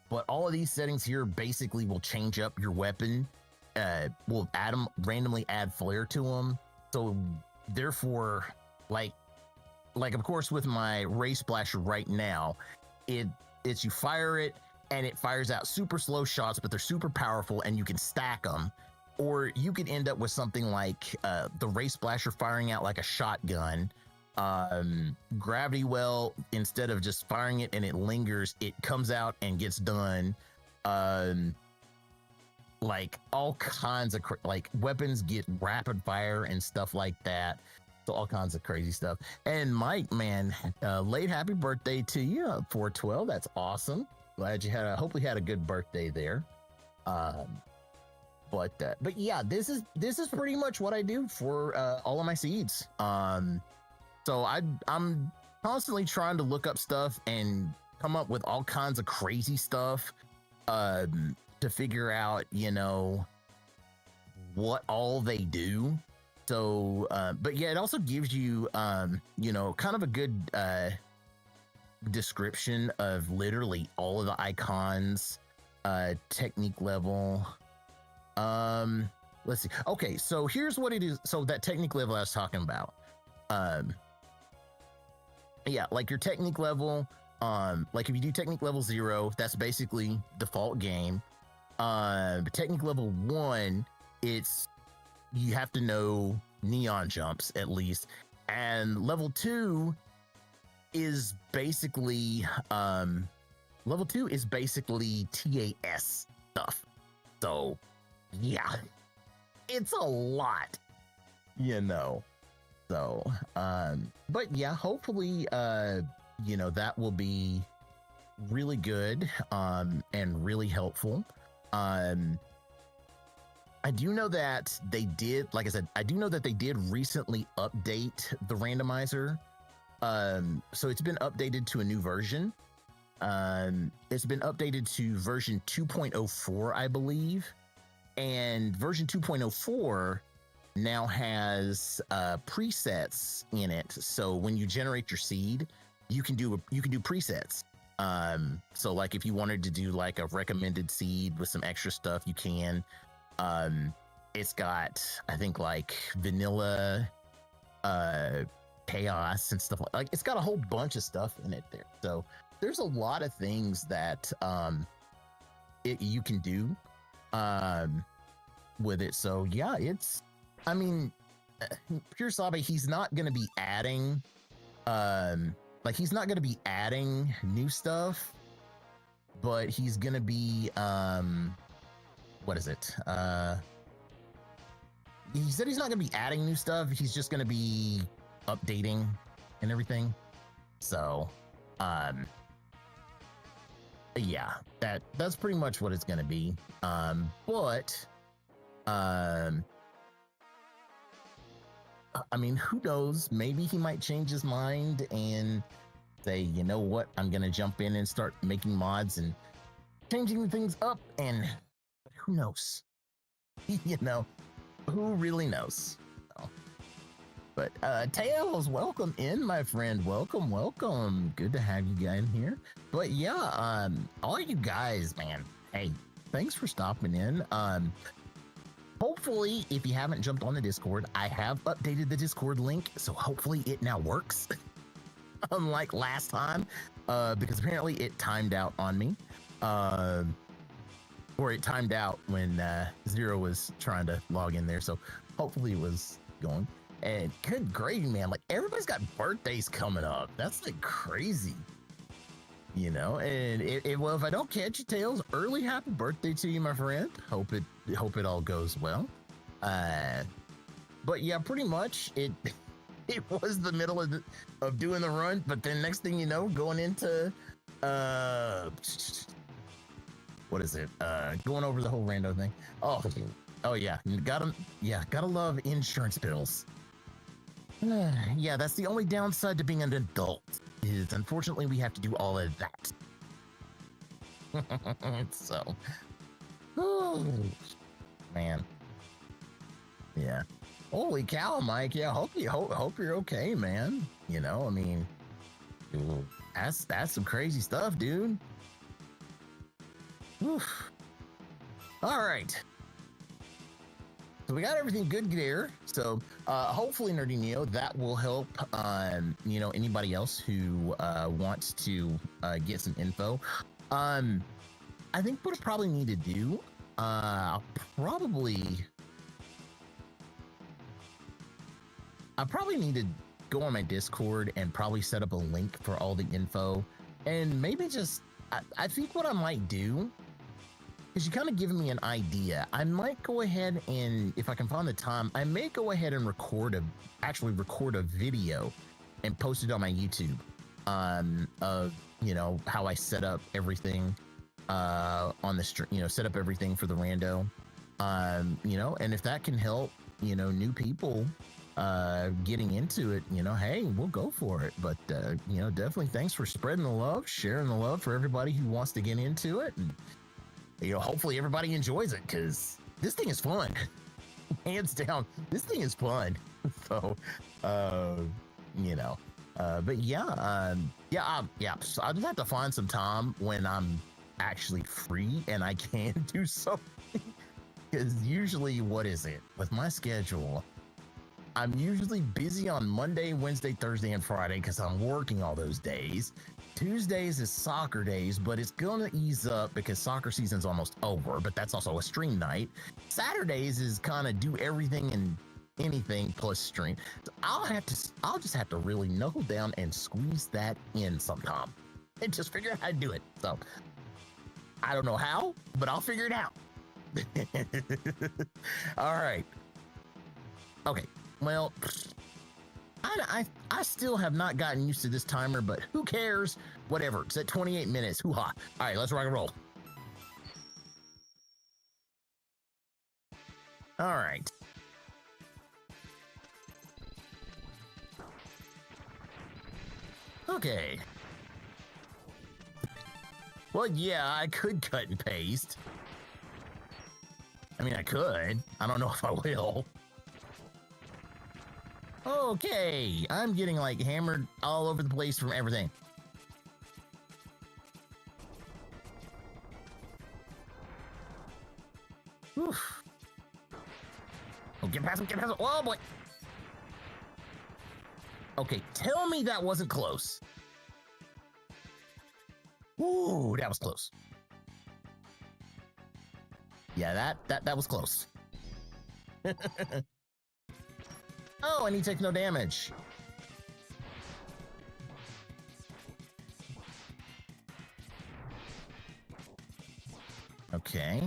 but all of these settings here basically will change up your weapon. We'll randomly add flare to them. So therefore, like of course with my ray splasher right now, it's you fire it and it fires out super slow shots, but they're super powerful and you can stack them. Or you could end up with something like the ray splasher firing out like a shotgun. Gravity well, instead of just firing it and it lingers, it comes out and gets done. Like all kinds of like weapons get rapid fire and stuff like that. So all kinds of crazy stuff. And Mike, man, late happy birthday to you, 412. That's awesome. Glad you hopefully had a good birthday there. But yeah, this is pretty much what I do for all of my seeds. So I'm constantly trying to look up stuff and come up with all kinds of crazy stuff to figure out, what all they do. So, but yeah, it also gives you, kind of a good description of literally all of the icons, technique level. Let's see. Okay, so here's what it is. So that technique level I was talking about. Yeah, like your technique level, like if you do technique level 0, that's basically default game. Technique level 1, you have to know neon jumps at least, and level 2 is basically TAS stuff. So yeah, it's a lot, So, but yeah, hopefully, that will be really good, and really helpful. I do know that they did, like I said, I do know that they did recently update the randomizer. So it's been updated to a new version. It's been updated to version 2.04, I believe. And version 2.04 now has presets in it. So when you generate your seed, you can do presets. So like if you wanted to do like a recommended seed with some extra stuff, you can. It's got, I think, like vanilla, chaos and stuff like it's got a whole bunch of stuff in it there. So there's a lot of things that you can do with it. So yeah, it's, I mean, Pure Sabe, he's not going to be adding he's not going to be adding new stuff, but he's going to be what is it? He said he's not going to be adding new stuff. He's just going to be updating and everything. So, yeah, that's pretty much what it's going to be. But, I mean, who knows? Maybe he might change his mind and say, you know what? I'm going to jump in and start making mods and changing things up. And who knows? You know, who really knows? So, but Tails, welcome in, my friend. Welcome. Good to have you guys here. But yeah, all you guys, man, hey, thanks for stopping in. Hopefully, if you haven't jumped on the Discord, I have updated the Discord link, so hopefully it now works. Unlike last time, because apparently it timed out on me. Or it timed out when Zero was trying to log in there. So hopefully it was going. And good gravy, man. Like, everybody's got birthdays coming up. That's like crazy. You know, and well, if I don't catch you, Tails, early happy birthday to you, my friend. Hope it all goes well. But yeah, pretty much it was the middle of doing the run, but then next thing you know, going into what is it? Going over the whole Rando thing. Oh yeah, gotta love insurance bills. Yeah, that's the only downside to being an adult, is unfortunately we have to do all of that. So, oh, man, yeah. Holy cow, Mike. Yeah, hope you're okay, man. You know, I mean, that's some crazy stuff, dude. Oof. All right. So we got everything good there. So hopefully, Nerdy Neo, that will help, anybody else who wants to get some info. I think what I probably need to do, I probably need to go on my Discord and probably set up a link for all the info, and maybe just, I think what I might do, because you kind of given me an idea, I might go ahead and, if I can find the time, I may go ahead and record a video and post it on my YouTube, of, how I set up everything on the stream, set up everything for the Rando, and if that can help, new people getting into it, hey, we'll go for it. But definitely thanks for spreading the love, sharing the love for everybody who wants to get into it, and hopefully everybody enjoys it, because this thing is fun. Hands down, this thing is fun. So but so I'll just have to find some time when I'm actually free and I can do something, because usually, what is it with my schedule, I'm usually busy on Monday, Wednesday, Thursday, and Friday because I'm working all those days. Tuesdays is soccer days, but it's gonna ease up because soccer season's almost over, but that's also a stream night. Saturdays is kind of do everything and anything plus stream. So I'll just have to really knuckle down and squeeze that in sometime and just figure out how to do it. So I don't know how, but I'll figure it out. All right. Okay. Well, I still have not gotten used to this timer, but who cares? Whatever. It's at 28 minutes. Hoo-ha. All right, let's rock and roll. All right. Okay. Well, yeah, I could cut and paste. I mean, I could. I don't know if I will. Okay, I'm getting like hammered all over the place from everything. Oof. Oh, get past him, get past him. Oh boy. Okay, tell me that wasn't close. Ooh, that was close. Yeah, that was close. Oh, and he takes no damage. Okay.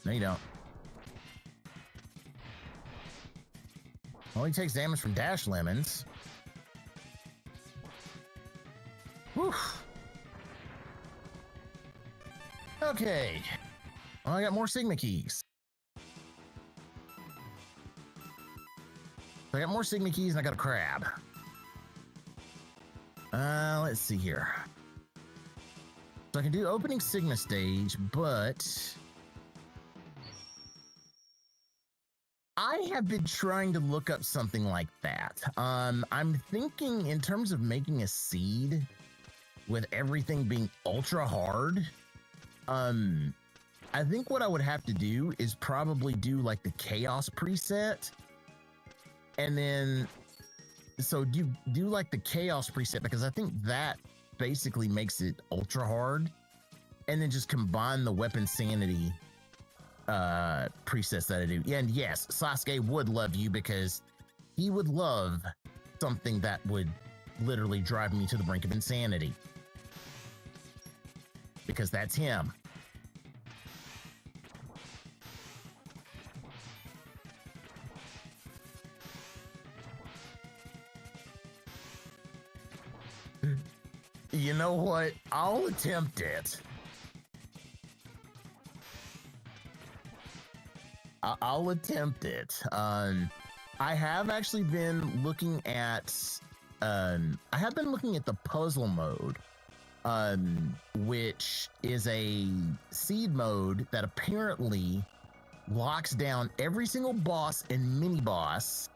No, you don't. Well, he takes damage from dash lemons. Whew. Okay. Well, I got more Sigma keys. I got more Sigma keys and I got a crab. Let's see here. So I can do opening Sigma stage, but I have been trying to look up something like that. I'm thinking in terms of making a seed with everything being ultra hard. I think what I would have to do is probably do like the chaos preset, and then so do like the chaos preset, because I think that basically makes it ultra hard, and then just combine the weapon sanity presets that I do. And yes, Sasuke would love you, because he would love something that would literally drive me to the brink of insanity, because that's him. You know what? I'll attempt it. I'll attempt it. I have actually been looking at the puzzle mode, which is a seed mode that apparently locks down every single boss and mini boss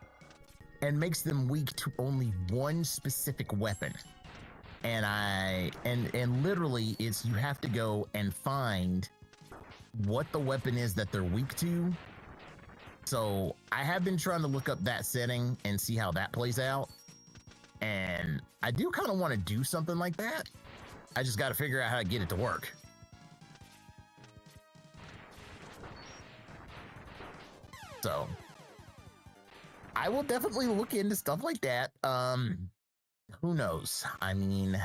and makes them weak to only one specific weapon. And literally it's, you have to go and find what the weapon is that they're weak to. So I have been trying to look up that setting and see how that plays out. And I do kind of want to do something like that. I just got to figure out how to get it to work. So I will definitely look into stuff like that. Who knows? I mean,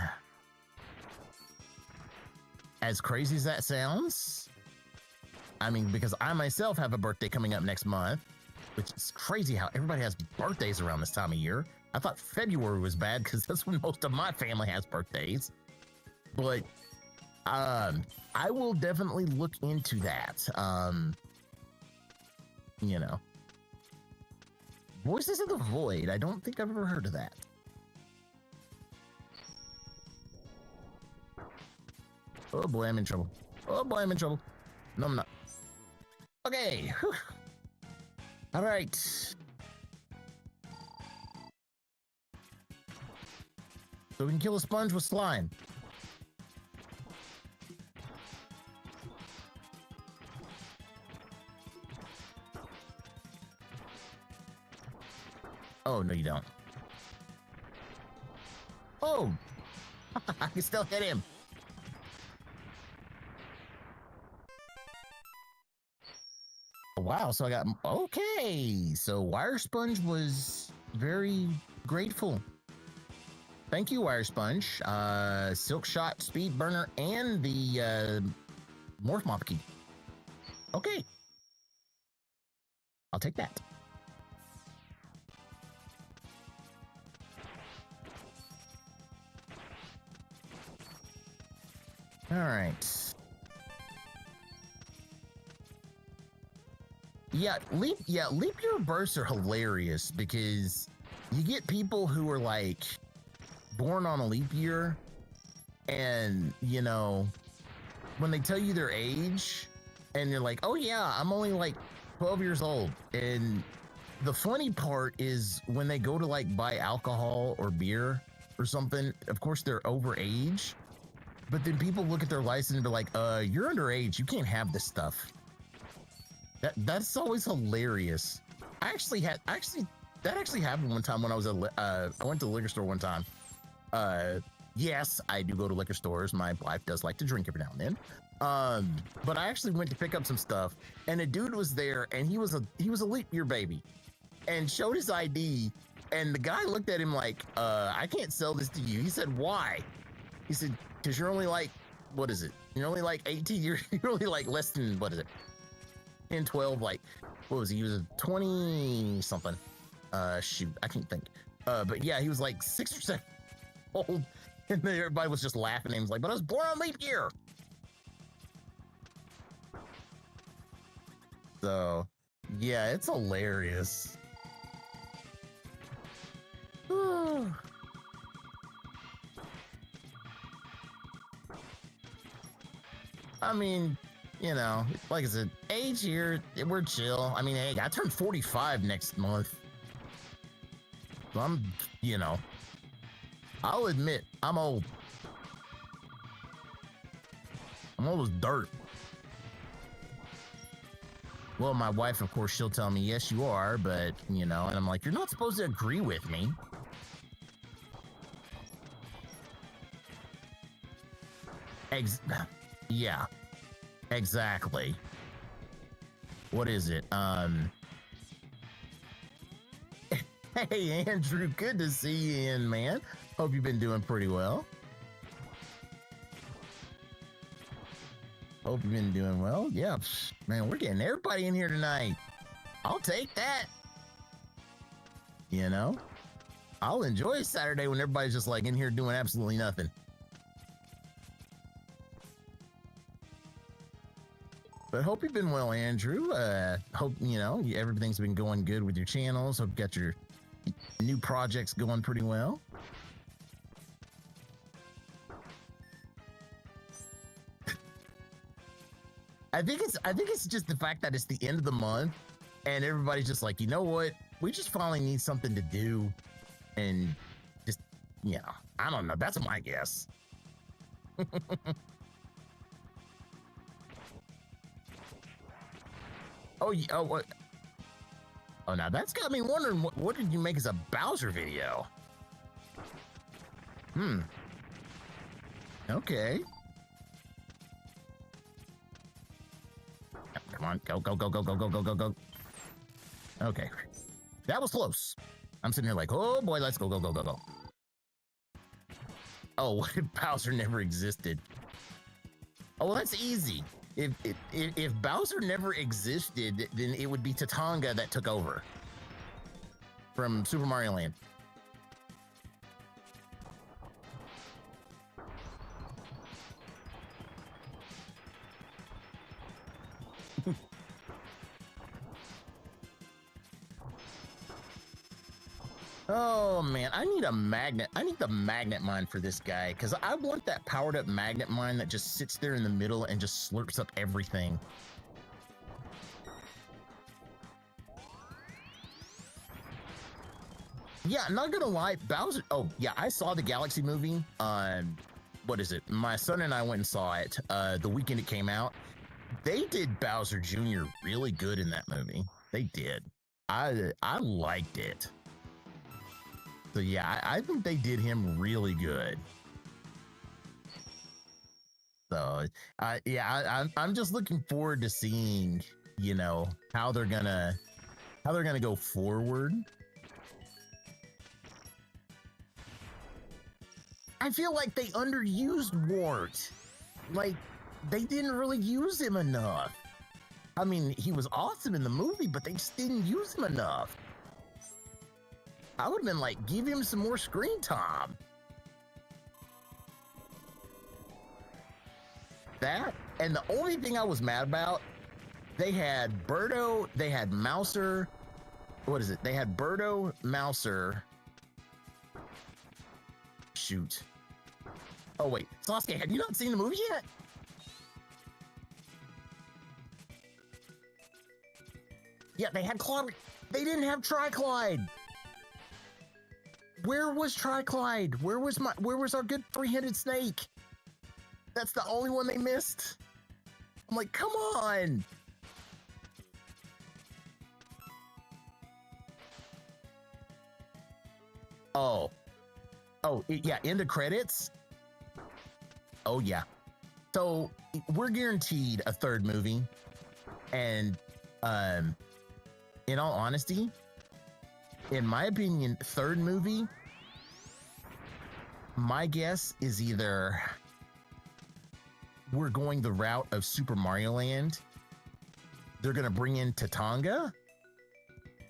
as crazy as that sounds, I mean, because I myself have a birthday coming up next month, which is crazy how everybody has birthdays around this time of year. I thought February was bad because that's when most of my family has birthdays. But I will definitely look into that. You know, Voices of the Void. I don't think I've ever heard of that. Oh boy, I'm in trouble. Oh boy, I'm in trouble. No, I'm not. Okay. Whew. All right. So we can kill a sponge with slime. Oh, no, you don't. Oh! I can still hit him. Wow, so I got... Okay, so Wire Sponge was very grateful. Thank you, Wire Sponge. Silk Shot, Speed Burner, and the Morph Mop Key. Okay. I'll take that. All right. Yeah, leap year bursts are hilarious because you get people who are like born on a leap year, and you know, when they tell you their age and you're like, oh yeah, I'm only like 12 years old. And the funny part is when they go to like buy alcohol or beer or something, of course they're over age, but then people look at their license and be like, you're underage, you can't have this stuff. That's always hilarious. That actually happened one time when I was I went to the liquor store one time. Yes, I do go to liquor stores. My wife does like to drink every now and then. But I actually went to pick up some stuff, and a dude was there, and he was a leap year baby, and showed his ID, and the guy looked at him like, I can't sell this to you. He said, why? He said, because you're only like, what is it? You're only like 18. You're only like less than, what is it? 10, 12, like, what was he? He was a 20 something. Shoot, I can't think. But yeah, he was like 6 or 7 old, and then everybody was just laughing. And he was like, but I was born on leap year. So, yeah, it's hilarious. I mean, you know, like I said, age here, we're chill. I mean, hey, I turned 45 next month. So I'm, you know, I'll admit, I'm old. I'm old as dirt. Well, my wife, of course, she'll tell me, yes, you are, but, you know, and I'm like, you're not supposed to agree with me. Yeah, exactly. What is it? Hey, Andrew, good to see you in, man. Hope you've been doing pretty well. Hope you've been doing well. Yeah, man, we're getting everybody in here tonight. I'll take that. You know, I'll enjoy Saturday when everybody's just like in here doing absolutely nothing. But hope you've been well, Andrew. Hope, you know, everything's been going good with your channels. Hope you got your new projects going pretty well. I think it's just the fact that it's the end of the month and everybody's just like, you know what? We just finally need something to do, and just, you know, I don't know. That's my guess. Oh, yeah. Oh, what? Oh, now that's got me wondering, what did you make as a Bowser video? Okay. Come on, go, go, go, go, go, go, go, go, go. Okay. That was close. I'm sitting here like, oh boy, let's go, go, go, go, go. Oh, what if Bowser never existed? Oh, well, that's easy. If Bowser never existed, then it would be Tatanga that took over from Super Mario Land. Oh man, I need a magnet. I need the magnet mine for this guy because I want that powered up magnet mine that just sits there in the middle and just slurps up everything. Yeah, not gonna lie, Bowser. Oh yeah, I saw the Galaxy movie. What is it? My son and I went and saw it the weekend it came out. They did Bowser Jr. really good in that movie. They did. I liked it. So yeah, I think they did him really good. So yeah, I'm just looking forward to seeing, you know, how they're gonna go forward. I feel like they underused Wart. Like, they didn't really use him enough. I mean, he was awesome in the movie, but they just didn't use him enough. I would have been like, give him some more screen time. That, and the only thing I was mad about, they had Birdo, they had Mouser. What is it? They had Birdo, Mouser. Shoot. Oh, wait. Sasuke, have you not seen the movie yet? Yeah, they had Clyde. They didn't have Tri-Clyde. Where was Tri-Clyde? Where was our good three-headed snake? That's the only one they missed. I'm like, come on. Oh. Oh, yeah, end of credits. Oh, yeah. So we're guaranteed a third movie. And in all honesty, in my opinion, third movie, my guess is either we're going the route of Super Mario Land, they're going to bring in Tatanga,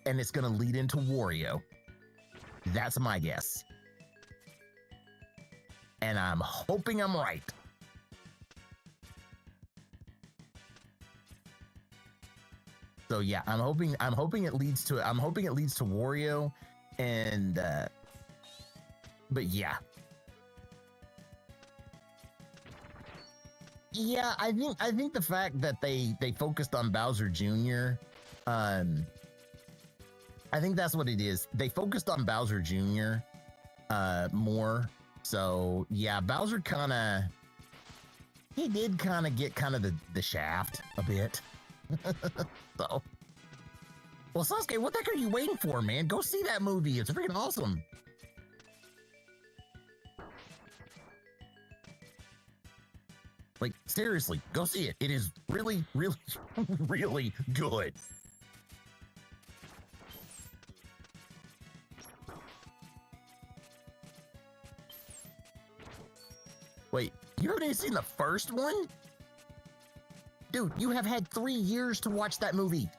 and it's going to lead into Wario. That's my guess. And I'm hoping I'm right. So yeah, I'm hoping it leads to Wario, and but yeah. Yeah, I think the fact that they focused on Bowser Jr. I think that's what it is. They focused on Bowser Jr. More. So yeah, Bowser did kind of get the shaft a bit. So, well, Sasuke, what the heck are you waiting for, man? Go see that movie. It's freaking awesome. Like, seriously, go see it. It is really, really, really good. Wait, you haven't even seen the first one? Dude, you have had 3 years to watch that movie.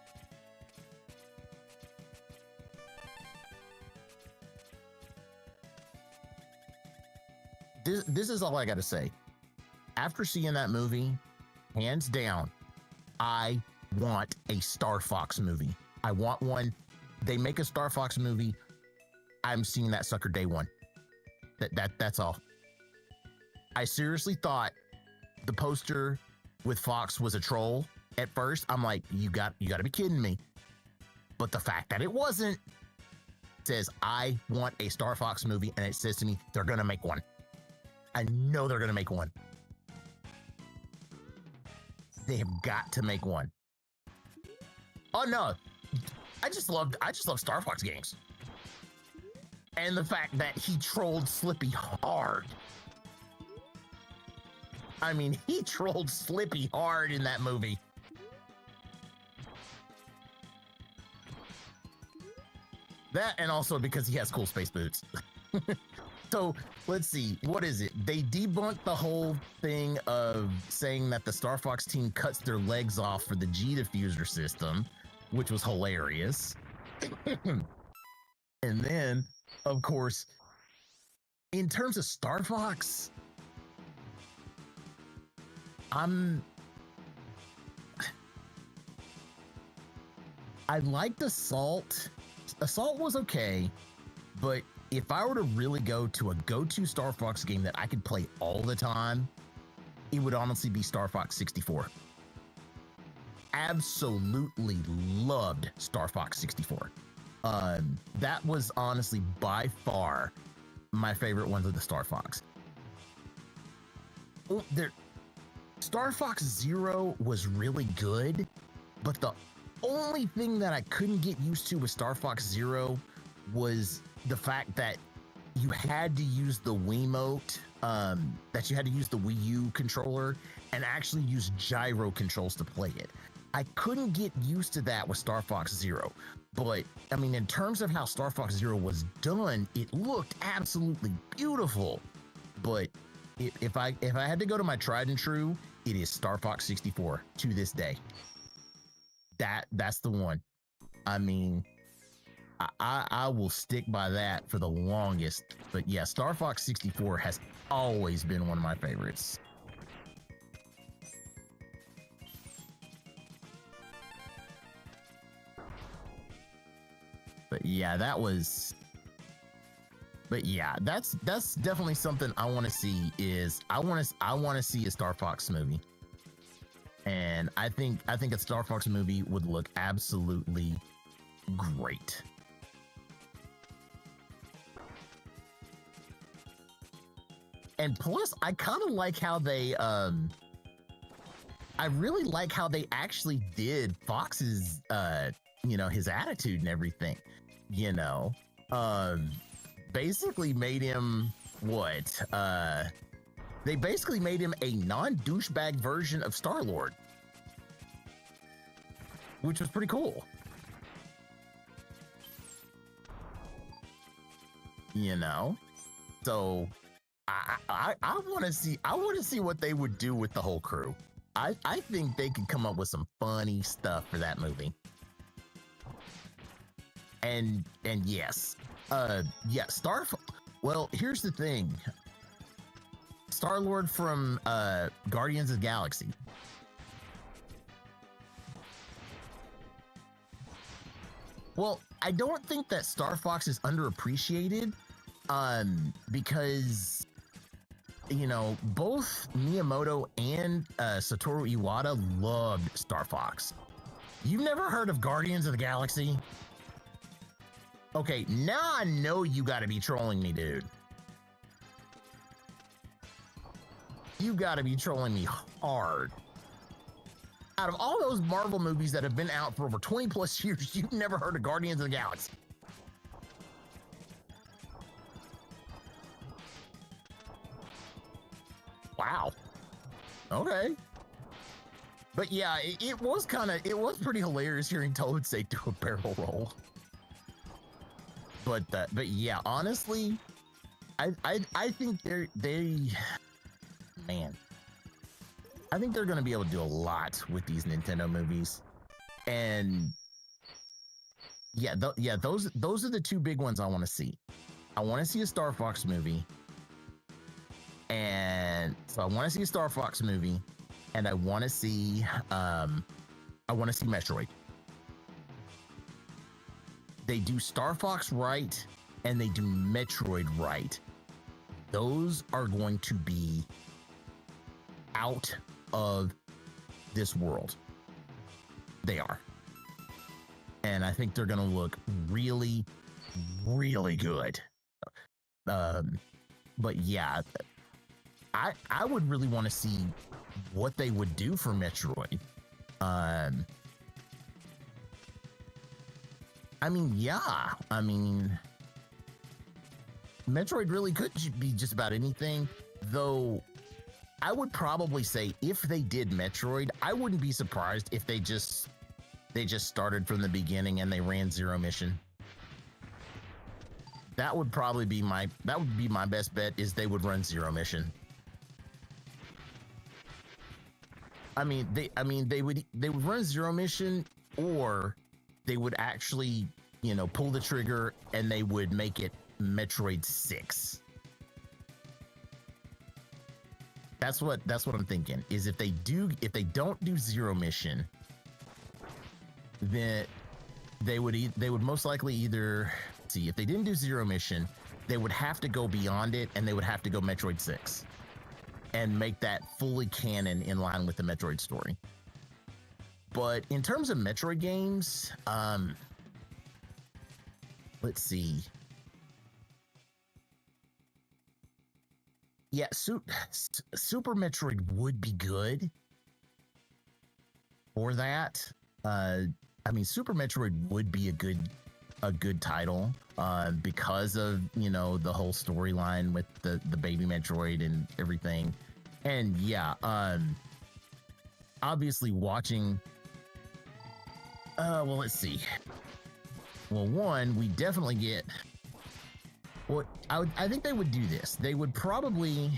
This is all I gotta say. After seeing that movie, hands down, I want a Star Fox movie. I want one. They make a Star Fox movie, I'm seeing that sucker day one. That's all. I seriously thought the poster with Fox was a troll at first. I'm like, you got to be kidding me. But the fact that it wasn't says I want a Star Fox movie, and it says to me they're gonna make one. I know they're gonna make one. They have got to make one. Oh no, I just love Star Fox games, and the fact that he trolled Slippy hard. I mean, he trolled Slippy hard in that movie. That, and also because he has cool space boots. So let's see, what is it? They debunked the whole thing of saying that the Star Fox team cuts their legs off for the G diffuser system, which was hilarious. And then, of course, in terms of Star Fox, I liked Assault. Assault was okay, but if I were to really go to a go-to Star Fox game that I could play all the time, it would honestly be Star Fox 64. Absolutely loved Star Fox 64. That was honestly by far my favorite one of the Star Fox. Star Fox Zero was really good, but the only thing that I couldn't get used to with Star Fox Zero was the fact that you had to use the Wiimote, that you had to use the Wii U controller and actually use gyro controls to play it. I couldn't get used to that with Star Fox Zero, but I mean, in terms of how Star Fox Zero was done, it looked absolutely beautiful. But if I had to go to my tried and true, it is Star Fox 64 to this day. That's the one. I mean, I will stick by that for the longest. But yeah, Star Fox 64 has always been one of my favorites. But yeah, that's definitely something I want to see. Is I want to see a Star Fox movie, and I think a Star Fox movie would look absolutely great. And plus, I kind of like how they I really like how they actually did Fox's his attitude and everything. Basically made him what? They basically made him a non-douchebag version of Star-Lord, which was pretty cool. So I want to see what they would do with the whole crew. I think they could come up with some funny stuff for that movie. And yes, well, here's the thing. Star-Lord from Guardians of the Galaxy. Well, I don't think that Star Fox is underappreciated, because both Miyamoto and Satoru Iwata loved Star Fox. You've never heard of Guardians of the Galaxy? Okay, now I know you gotta be trolling me, dude. You gotta be trolling me hard. Out of all those Marvel movies that have been out for over 20 plus years, you've never heard of Guardians of the Galaxy. Wow. Okay. But yeah, it was pretty hilarious hearing Toad say do a barrel roll. But yeah, honestly, I think I think they're going to be able to do a lot with these Nintendo movies. And yeah, those are the two big ones I want to see. I want to see a Star Fox movie. And so I want to see a Star Fox movie, and I want to see Metroid. They do Star Fox right, and they do Metroid right. Those are going to be out of this world. They are. And I think they're going to look really, really good. But yeah, I would really want to see what they would do for Metroid. Metroid really could be just about anything, though. I would probably say if they did Metroid, I wouldn't be surprised if they just started from the beginning and they ran Zero Mission. That would be my best bet, is they would run Zero Mission. They would run Zero Mission, or they would actually, pull the trigger and they would make it Metroid 6. That's what I'm thinking, is if they don't do Zero Mission, then they would most likely either see, if they didn't do Zero Mission, they would have to go beyond it, and they would have to go Metroid 6 and make that fully canon in line with the Metroid story. But in terms of Metroid games, let's see. Yeah, Super Metroid would be good for that. Super Metroid would be a good title, because of the whole storyline with the baby Metroid and everything. And yeah, obviously watching. Well, let's see. Well, one, we definitely get. Well, I think they would do this. They would probably.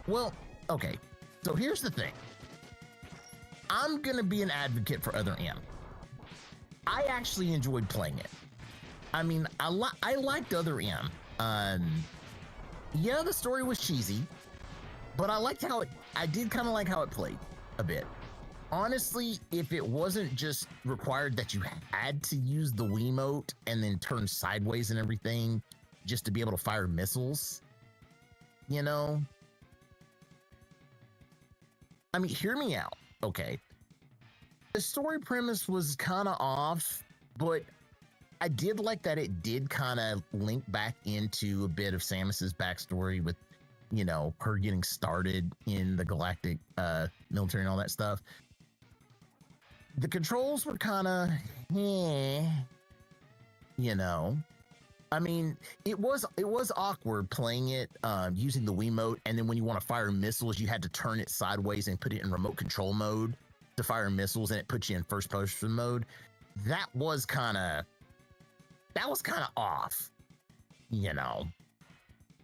Well, okay. So here's the thing. I'm gonna be an advocate for Other M. I actually enjoyed playing it. I mean, I liked Other M. Yeah, the story was cheesy, but I did kind of like how it played a bit. Honestly, if it wasn't just required that you had to use the Wiimote and then turn sideways and everything just to be able to fire missiles, you know? I mean, hear me out, okay? The story premise was kind of off, but I did like that it did kind of link back into a bit of Samus's backstory with, you know, her getting started in the galactic military and all that stuff. The controls were kind of, you know. I mean, it was awkward playing it using the Wiimote, and then when you want to fire missiles, you had to turn it sideways and put it in remote control mode to fire missiles, and it puts you in first person mode. That was kind of off, you know.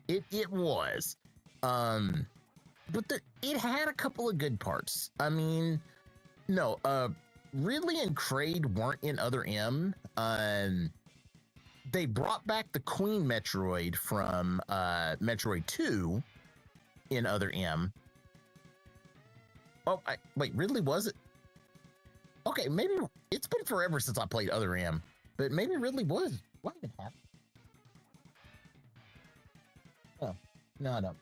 It was, but it had a couple of good parts. I mean, no, Ridley and Kraid weren't in Other M. They brought back the Queen Metroid from Metroid 2 in Other M. Oh, wait, Ridley was it? Okay, maybe it's been forever since I played Other M, but maybe Ridley was. What even happened? Oh, no, I don't.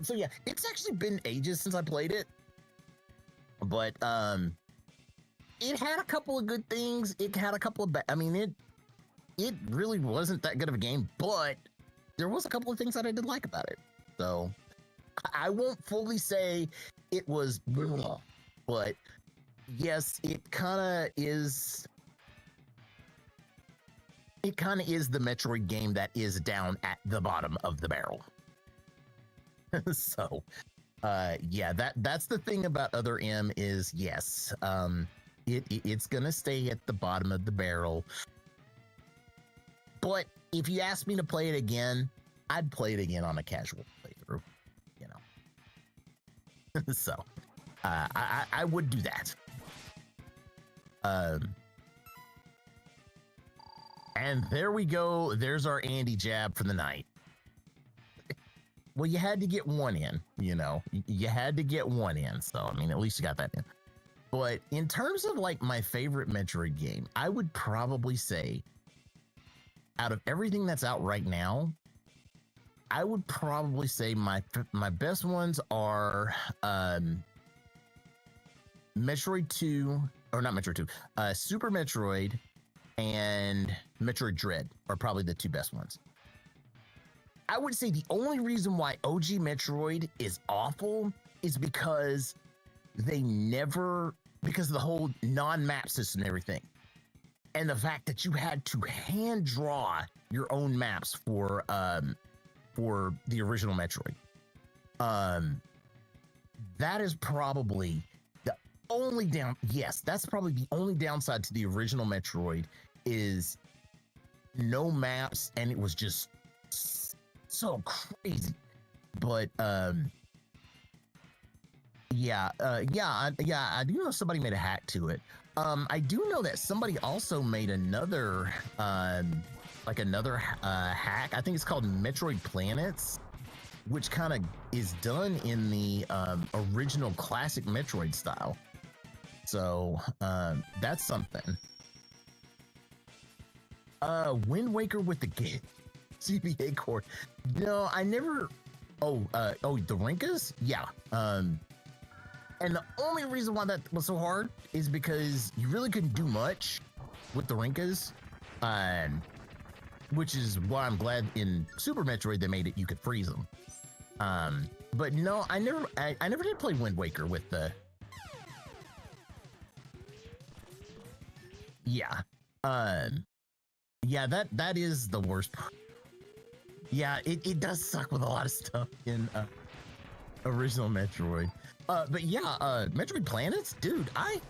So yeah, it's actually been ages since I played it, but it had a couple of good things. It had a couple of I mean, it really wasn't that good of a game, but there was a couple of things that I did like about it. So I won't fully say it was, but yes, it kind of is. It kind of is the Metroid game that is down at the bottom of the barrel. So, yeah, that's the thing about Other M is yes, it's gonna stay at the bottom of the barrel. But if you ask me to play it again, I'd play it again on a casual playthrough, you know. So, I would do that. And there we go. There's our Andy jab for the night. Well, you had to get one in, you know. You had to get one in. So, I mean, at least you got that in. But in terms of like my favorite Metroid game, I would probably say out of everything that's out right now, I would probably say my best ones are Metroid 2, or not Metroid 2, Super Metroid and Metroid Dread are probably the two best ones. I would say the only reason why OG Metroid is awful is because because of the whole non-map system and everything. And the fact that you had to hand draw your own maps for the original Metroid. That is probably the only that's probably the only downside to the original Metroid is no maps, and it was just so crazy. But I do know somebody made a hack to it. I do know that somebody also made another hack. I think it's called Metroid Planets, which kind of is done in the original classic Metroid style. So that's something. Wind Waker with the CBA core. No, I never. The Rinkas? Yeah. And the only reason why that was so hard is because you really couldn't do much with the Rinkas, which is why I'm glad in Super Metroid they made it you could freeze them. But no, I never did play Wind Waker with the. Yeah. Yeah, that is the worst part. Yeah, it does suck with a lot of stuff in original Metroid. But yeah, Metroid Planets, dude, I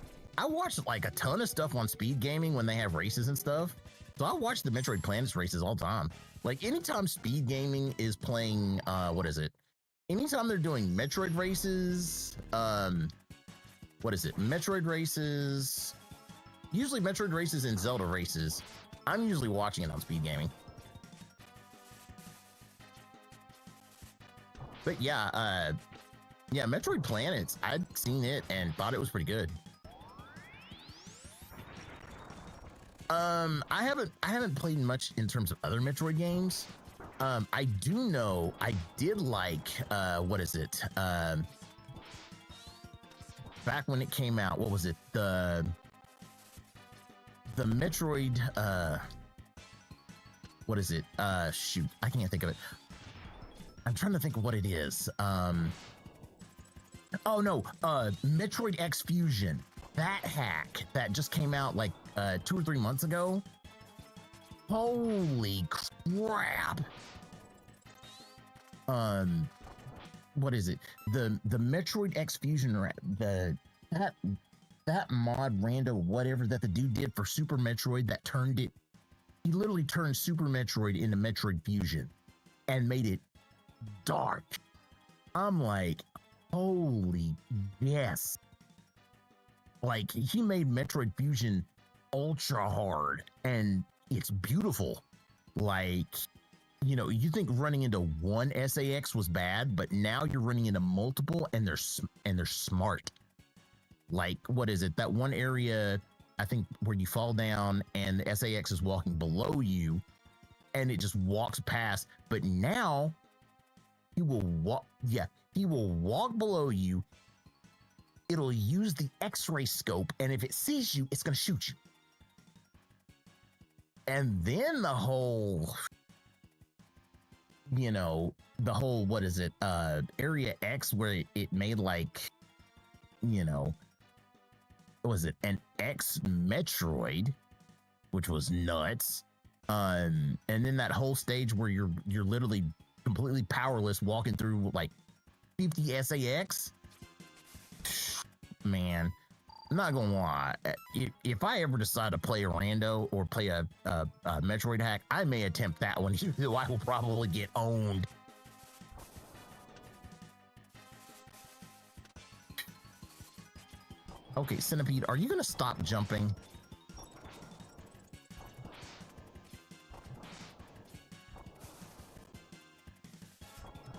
watched like a ton of stuff on Speed Gaming when they have races and stuff. So I watch the Metroid Planets races all the time. Like anytime Speed Gaming is playing, anytime they're doing Metroid races, what is it? Metroid races. Usually Metroid races and Zelda races. I'm usually watching it on Speed Gaming. But yeah, yeah, Metroid Planets. I'd seen it and thought it was pretty good. I haven't played much in terms of other Metroid games. I do know I did like what is it? Back when it came out, what was it? The Metroid what is it? Shoot, I can't think of it. I'm trying to think of what it is. Oh no, Metroid X Fusion. That hack that just came out like 2 or 3 months ago. Holy crap. What is it? The Metroid X Fusion, that mod Rando whatever that the dude did for Super Metroid that turned it, he literally turned Super Metroid into Metroid Fusion and made it dark. I'm like, holy yes. Like, he made Metroid Fusion ultra hard and it's beautiful. Like, you know, you think running into one SAX was bad, but now you're running into multiple and they're smart. Like, what is it? That one area, I think, where you fall down and the SAX is walking below you and it just walks past. But now he will walk. Yeah, he will walk below you. It'll use the X-ray scope, and if it sees you, it's going to shoot you. And then the whole, you know, the whole, what is it? Area X, where it made like, you know, what was it? An X Metroid, which was nuts. And then that whole stage where you're literally completely powerless walking through like 50 SAX. Man, I'm not gonna lie. If I ever decide to play a Rando or play a Metroid hack, I may attempt that one, even though I will probably get owned. Okay, Centipede, are you gonna stop jumping?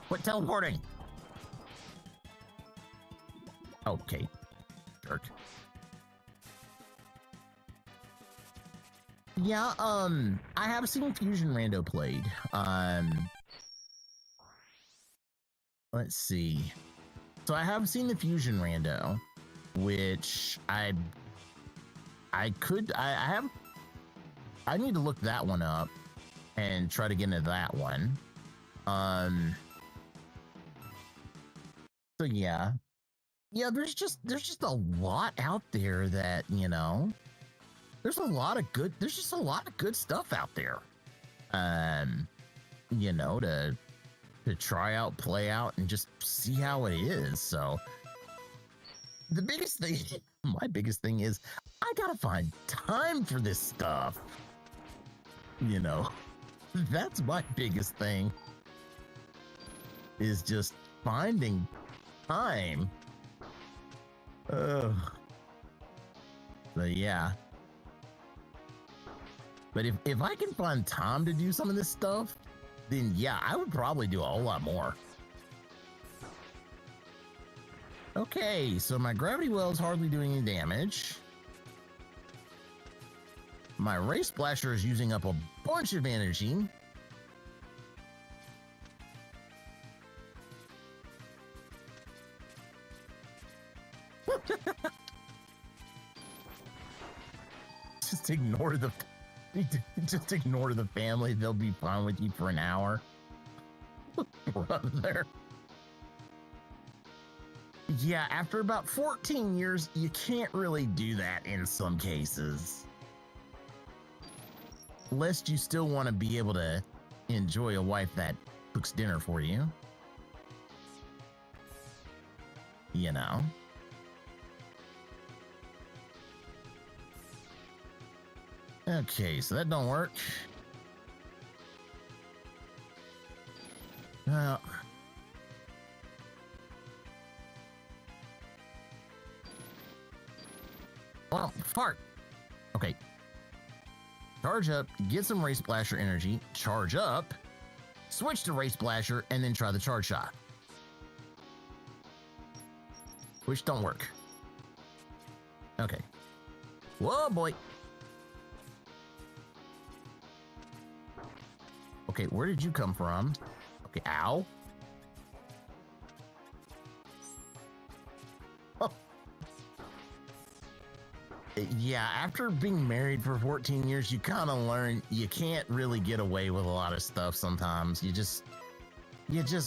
Quit teleporting. Okay. Jerk. Yeah, I have seen Fusion Rando played. Let's see. So I have seen the Fusion Rando, which I need to look that one up and try to get into that one. So yeah. Yeah, there's just a lot out there that, you know, there's just a lot of good stuff out there. You know, to try out, play out, and just see how it is. So the biggest thing, my biggest thing is I gotta find time for this stuff. You know, that's my biggest thing, is just finding time. But yeah. But if I can find time to do some of this stuff, then yeah, I would probably do a whole lot more. Okay, so my gravity well is hardly doing any damage. My ray splasher is using up a bunch of energy. Just ignore the family. They'll be fine with you for an hour. Brother. Yeah, after about 14 years, you can't really do that in some cases. Lest you still want to be able to enjoy a wife that cooks dinner for you. You know? Okay, so that don't work. Well, fart. Okay. Charge up, get some Race Splasher energy, charge up, switch to Race Splasher, and then try the charge shot. Which don't work. Okay. Whoa, boy. Okay, where did you come from? Okay, ow. Oh. Yeah, after being married for 14 years, you kind of learn you can't really get away with a lot of stuff sometimes. You just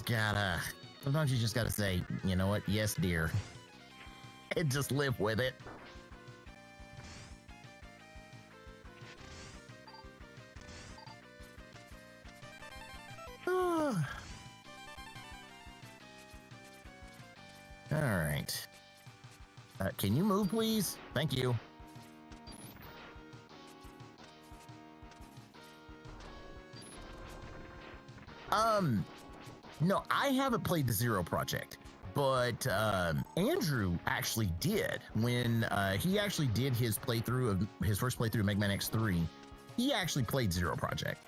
gotta, sometimes you just gotta say, you know what? Yes, dear. And just live with it. All right. Can you move, please? Thank you. No, I haven't played the Zero Project, but Andrew actually did. When he actually did his playthrough of his first playthrough of Megaman X3, he actually played Zero Project.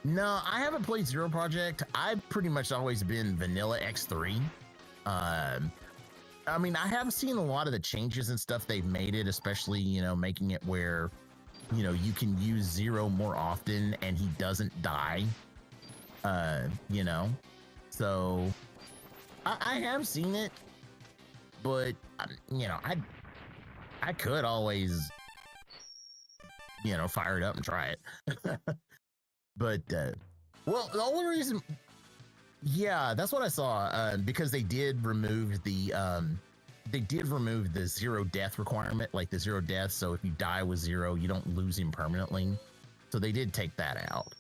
No, I haven't played Zero Project. I've pretty much always been vanilla X3. I mean, I have seen a lot of the changes and stuff they've made it, especially, you know, making it where, you know, you can use Zero more often and he doesn't die. You know, so I have seen it, but you know, I could always, you know, fire it up and try it. But well, the only reason, yeah, that's what I saw, because they did remove the zero death requirement, like the zero death. So if you die with Zero, you don't lose him permanently. So they did take that out,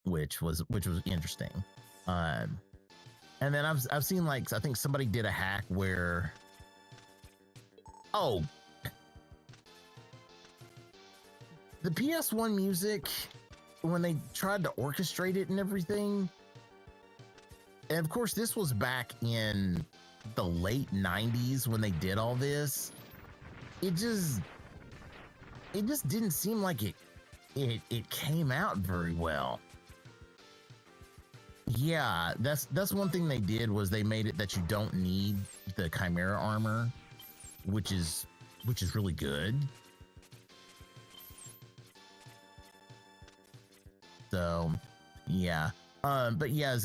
which was interesting. And then I've seen, like, I think somebody did a hack where, oh, the PS1 music, when they tried to orchestrate it and everything, and of course this was back in the late 90s when they did all this, it just didn't seem like it came out very well. Yeah, that's one thing they did, was they made it that you don't need the Chimera armor, which is really good. So, yeah. But yeah,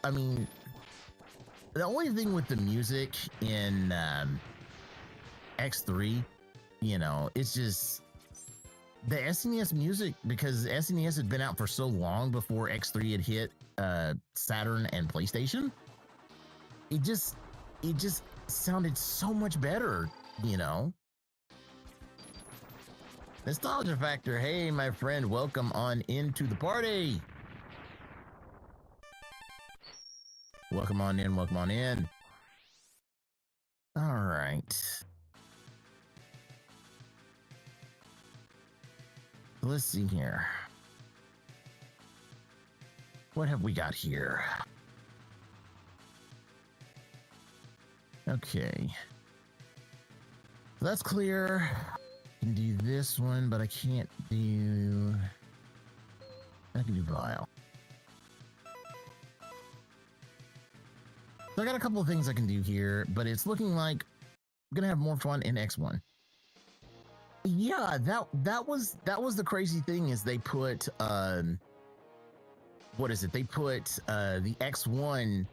I mean, the only thing with the music in X3, you know, it's just the SNES music, because SNES had been out for so long before X3 had hit Saturn and PlayStation. It just sounded so much better, you know. Nostalgia Factor, hey my friend, welcome on into the party. Welcome on in, welcome on in. All right. Let's see here. What have we got here? Okay. So that's clear. I can do this one, but I can't do... I can do Vile. So I got a couple of things I can do here, but it's looking like I'm gonna have more fun in X1. Yeah, that was the crazy thing, is they put what is it? They put the X1.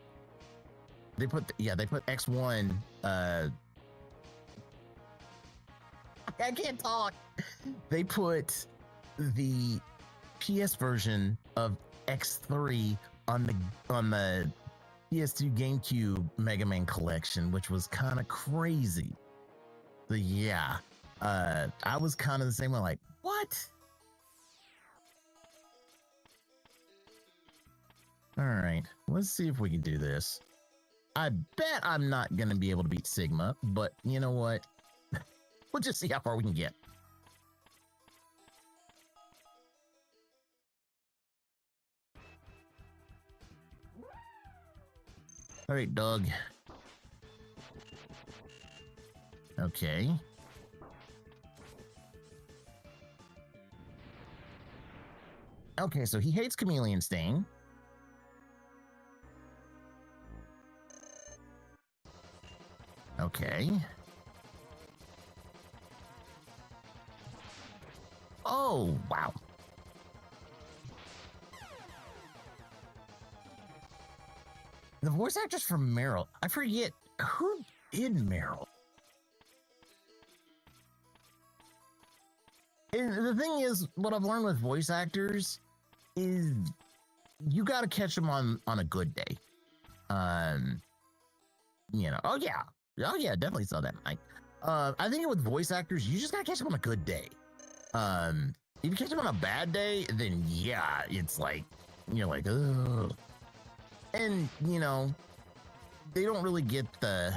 They put X1. I can't talk. They put the PS version of X3 on the PS2 GameCube Mega Man collection, which was kind of crazy. So yeah, I was kind of the same way, like, what? All right, let's see if we can do this. I bet I'm not gonna be able to beat Sigma, but you know what? We'll just see how far we can get. All right, Doug. Okay. Okay, so he hates Chameleon Stain. Okay. Oh, wow. The voice actress from Meryl. I forget who did Meryl. And the thing is, what I've learned with voice actors is you got to catch them on a good day. You know. Oh yeah, definitely saw that, Mike. I think with voice actors, you just gotta catch them on a good day. If you catch them on a bad day, then yeah, it's like you're like, ugh. And you know, they don't really get the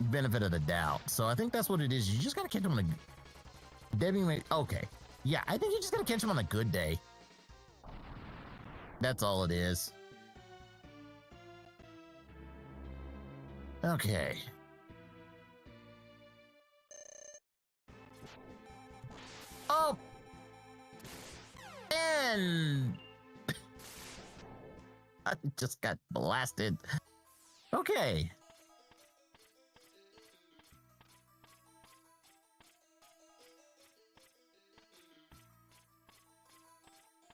benefit of the doubt. So I think that's what it is. You just gotta catch them on a Debbie. Okay, yeah, I think you just gotta catch them on a good day. That's all it is. Okay. Oh! And I just got blasted. Okay.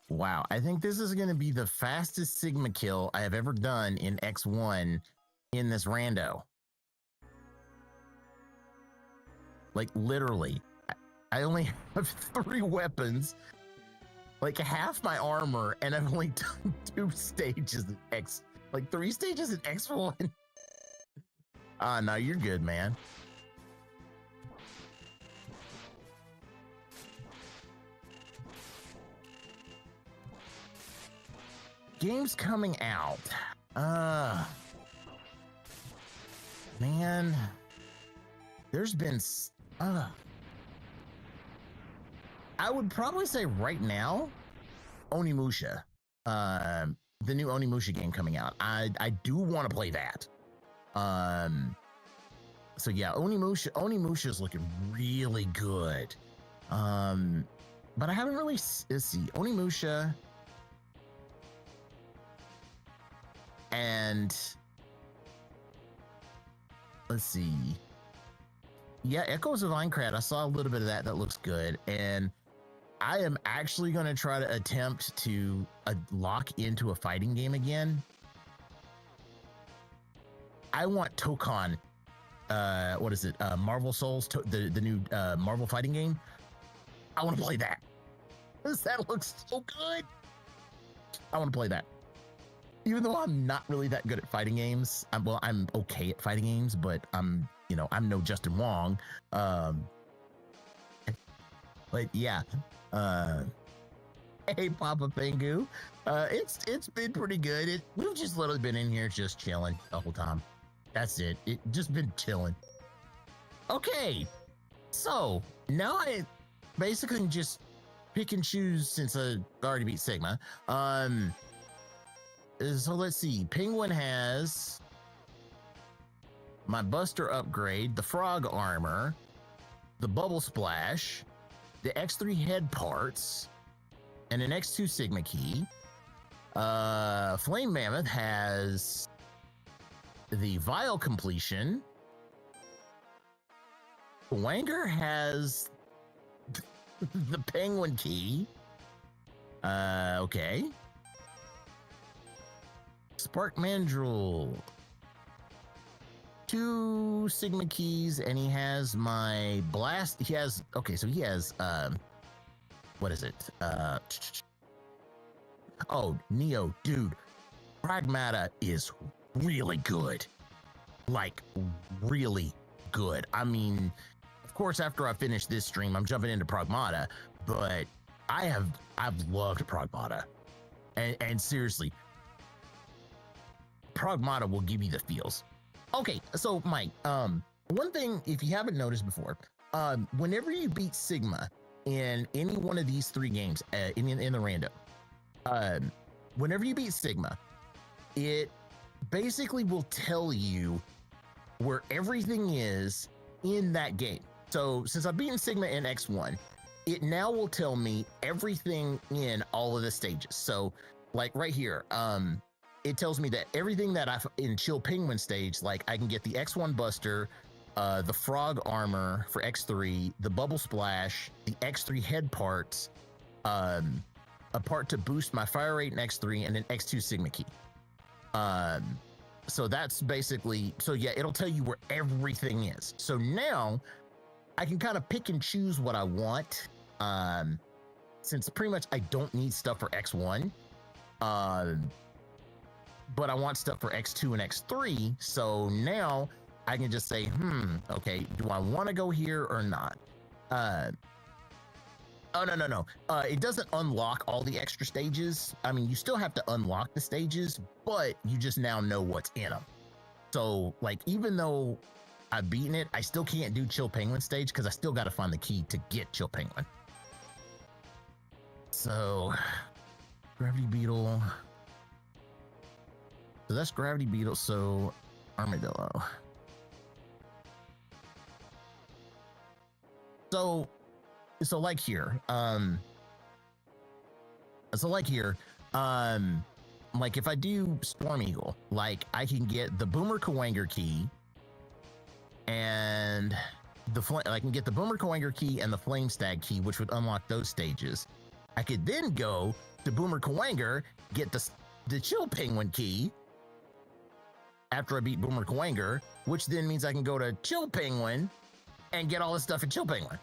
Wow, I think this is going to be the fastest Sigma kill I have ever done in X1 in this rando. Like, literally. I only have 3 weapons, like half my armor, and I've only done 2 stages in X, like 3 stages in X1. No, you're good, man. Games coming out. Man, there's been, I would probably say right now, Onimusha, the new Onimusha game coming out. I do want to play that. So yeah, Onimusha is looking really good. But I haven't really, let's see, Onimusha and let's see. Yeah, Echoes of Minecraft. I saw a little bit of that. That looks good. And I am actually going to try to attempt to lock into a fighting game again. I want Tokon. What is it? Marvel Souls, the new Marvel fighting game. I want to play that. That looks so good. I want to play that. Even though I'm not really that good at fighting games. I'm okay at fighting games, but I'm no Justin Wong. But yeah. Hey, Papa Pingu. It's been pretty good. We've just literally been in here just chilling the whole time. That's it. It just been chilling. Okay. So now I basically can just pick and choose since I already beat Sigma. So let's see. Penguin has my Buster upgrade, the Frog armor, the Bubble Splash, the X3 head parts, and an X2 Sigma key. Flame Mammoth has the Vial completion. Wanger has the Penguin key. Okay. Spark Mandrill. 2 Sigma keys, and he has my blast. He has, okay, so he has, what is it? Oh, Neo, dude. Pragmata is really good. Like, really good. I mean, of course, after I finish this stream, I'm jumping into Pragmata, but I've loved Pragmata. And seriously, Pragmata will give you the feels. Okay, so Mike, one thing, if you haven't noticed before, whenever you beat Sigma in any one of these 3 games, in the rando, whenever you beat Sigma, it basically will tell you where everything is in that game. So since I've beaten Sigma in X1, it now will tell me everything in all of the stages. So like right here, it tells me that everything that I've in Chill Penguin stage, like I can get the X1 Buster, the Frog Armor for X3, the Bubble Splash, the X3 head parts, a part to boost my fire rate in X3, and an X2 Sigma key. So that's basically, so yeah, it'll tell you where everything is. So now I can kind of pick and choose what I want. Since pretty much I don't need stuff for X1, but I want stuff for X2 and X3. So now I can just say, okay, do I want to go here or not? Oh, no. It doesn't unlock all the extra stages. I mean, you still have to unlock the stages, but you just now know what's in them. So like, even though I've beaten it, I still can't do Chill Penguin stage because I still got to find the key to get Chill Penguin. So Gravity Beetle. So that's Gravity Beetle. So Armadillo. So like here, like if I do Storm Eagle, like I can get the Boomer Kawanger key and I can get the Boomer Kawanger key and the Flame Stag key, which would unlock those stages. I could then go to Boomer Kawanger, get the Chill Penguin key after I beat Boomer Kawanger, which then means I can go to Chill Penguin and get all the stuff in Chill Penguin.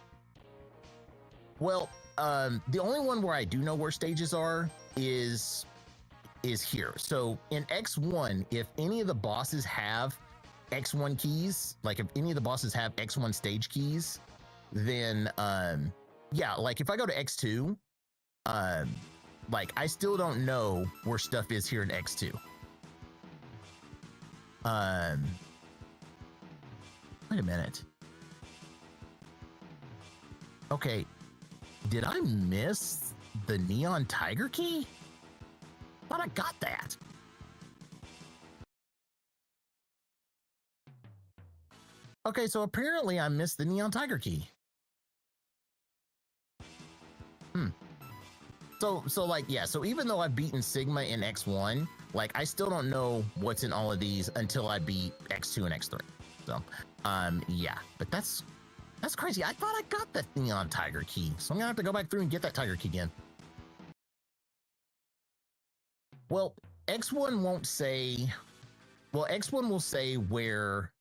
Well, the only one where I do know where stages are is here. So in X1, if any of the bosses have X1 keys, like if any of the bosses have X1 stage keys, then yeah, like if I go to X2, like I still don't know where stuff is here in X2. Wait a minute. Okay, did I miss the Neon Tiger key? Thought I got that. Okay, so apparently I missed the Neon Tiger key. So like, yeah, so even though I've beaten Sigma in X1, like I still don't know what's in all of these until I beat X2 and X3. So, yeah, but that's crazy. I thought I got the Neon Tiger key, so I'm gonna have to go back through and get that Tiger key again. Well, X1 won't say, well, X1 will say where,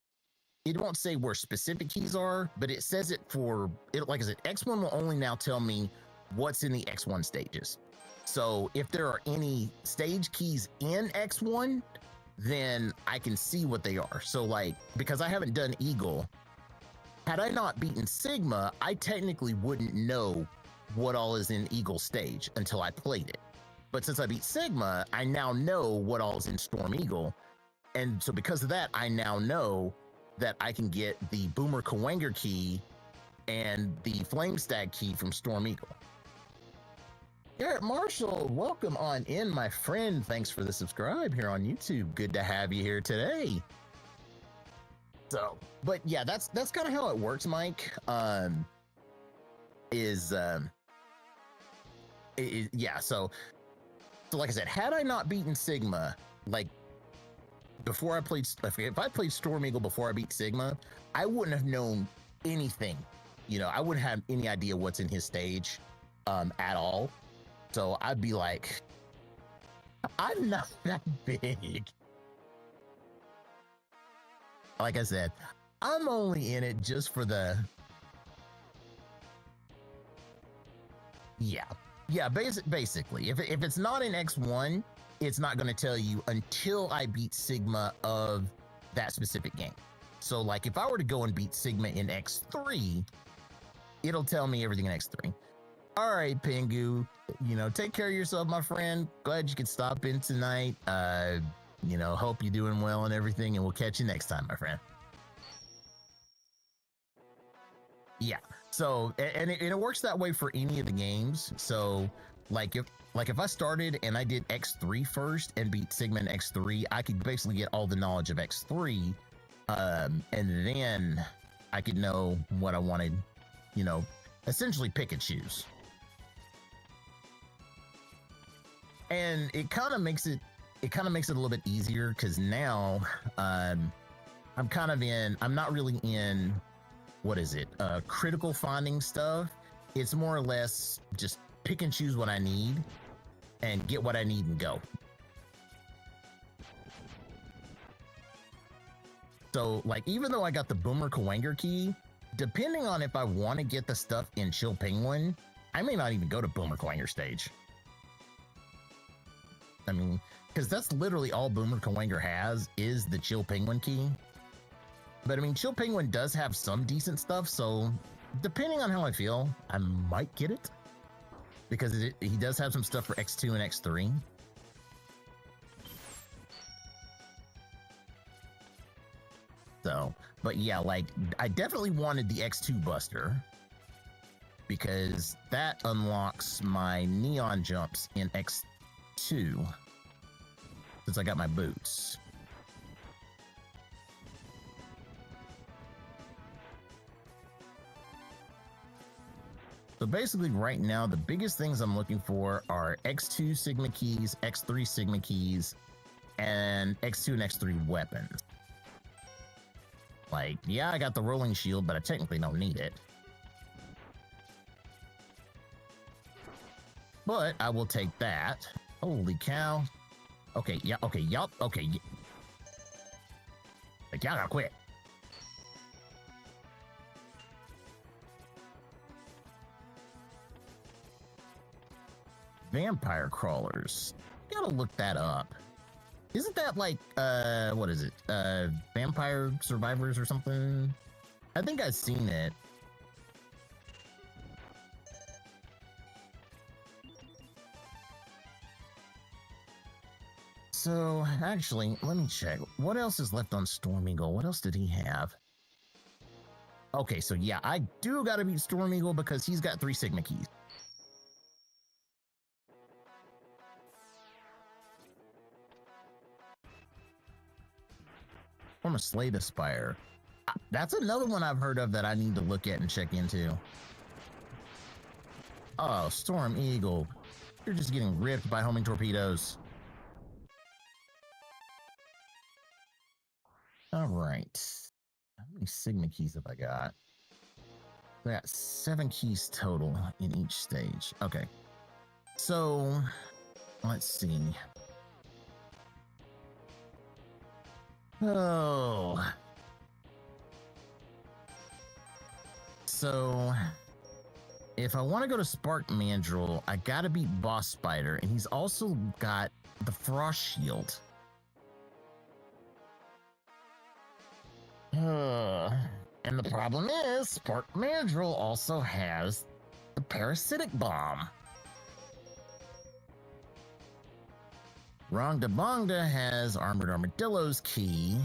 it won't say where specific keys are, but it says it for, like I said, X1 will only now tell me what's in the X1 stages. So if there are any stage keys in X1, then I can see what they are. So like, because I haven't done Eagle, had I not beaten Sigma, I technically wouldn't know what all is in Eagle stage until I played it. But since I beat Sigma, I now know what all is in Storm Eagle. And so because of that, I now know that I can get the Boomer Kawanger key and the Flame Stag key from Storm Eagle. Garrett Marshall, welcome on in, my friend. Thanks for the subscribe here on YouTube. Good to have you here today. So, but yeah, that's kind of how it works, Mike. Yeah, so like I said, had I not beaten Sigma, like before I played, if I played Storm Eagle before I beat Sigma, I wouldn't have known anything. You know, I wouldn't have any idea what's in his stage at all. So I'd be like, I'm not that big. Like I said, I'm only in it just for the, yeah, basically, if it's not in X1, it's not going to tell you until I beat Sigma of that specific game. So like if I were to go and beat Sigma in X3, it'll tell me everything in X3. All right, Pingu, you know, take care of yourself, my friend. Glad you could stop in tonight. You know, hope you're doing well and everything, and we'll catch you next time, my friend. Yeah. So, and it works that way for any of the games. So, like if I started and I did X3 first and beat Sigma in X3, I could basically get all the knowledge of X3, and then I could know what I wanted, you know, essentially pick and choose. And it kind of makes it a little bit easier because now I'm not really in, what is it, critical finding stuff. It's more or less just pick and choose what I need and get what I need and go. So, like, even though I got the Boomer Kawanger key, depending on if I want to get the stuff in Chill Penguin, I may not even go to Boomer Kawanger stage. I mean, because that's literally all Boomer Kawanger has is the Chill Penguin key. But I mean, Chill Penguin does have some decent stuff, so depending on how I feel, I might get it. Because he does have some stuff for X2 and X3. So, but yeah, like, I definitely wanted the X2 Buster. Because that unlocks my neon jumps in X2. Since I got my boots. So basically right now, the biggest things I'm looking for are X2 Sigma keys, X3 Sigma keys, and X2 and X3 weapons. Like, yeah, I got the rolling shield, but I technically don't need it. But I will take that. Holy cow. Okay, yeah, okay, yup, okay. Like, y'all gotta quit. Vampire crawlers. Gotta look that up. Isn't that like, what is it? Vampire Survivors or something? I think I've seen it. So, actually, let me check. What else is left on Storm Eagle? What else did he have? Okay, so yeah, I do gotta beat Storm Eagle because he's got 3 Sigma keys. Form a Slay the Spire. That's another one I've heard of that I need to look at and check into. Oh, Storm Eagle. You're just getting ripped by homing torpedoes. All right. How many Sigma keys have I got? I got 7 keys total in each stage. Okay. So, let's see. Oh. So, if I want to go to Spark Mandrill, I gotta beat Boss Spider, and he's also got the Frost Shield. And the problem is, Spark Mandrill also has the Parasitic Bomb. Rongda Bongda has Armored Armadillo's key.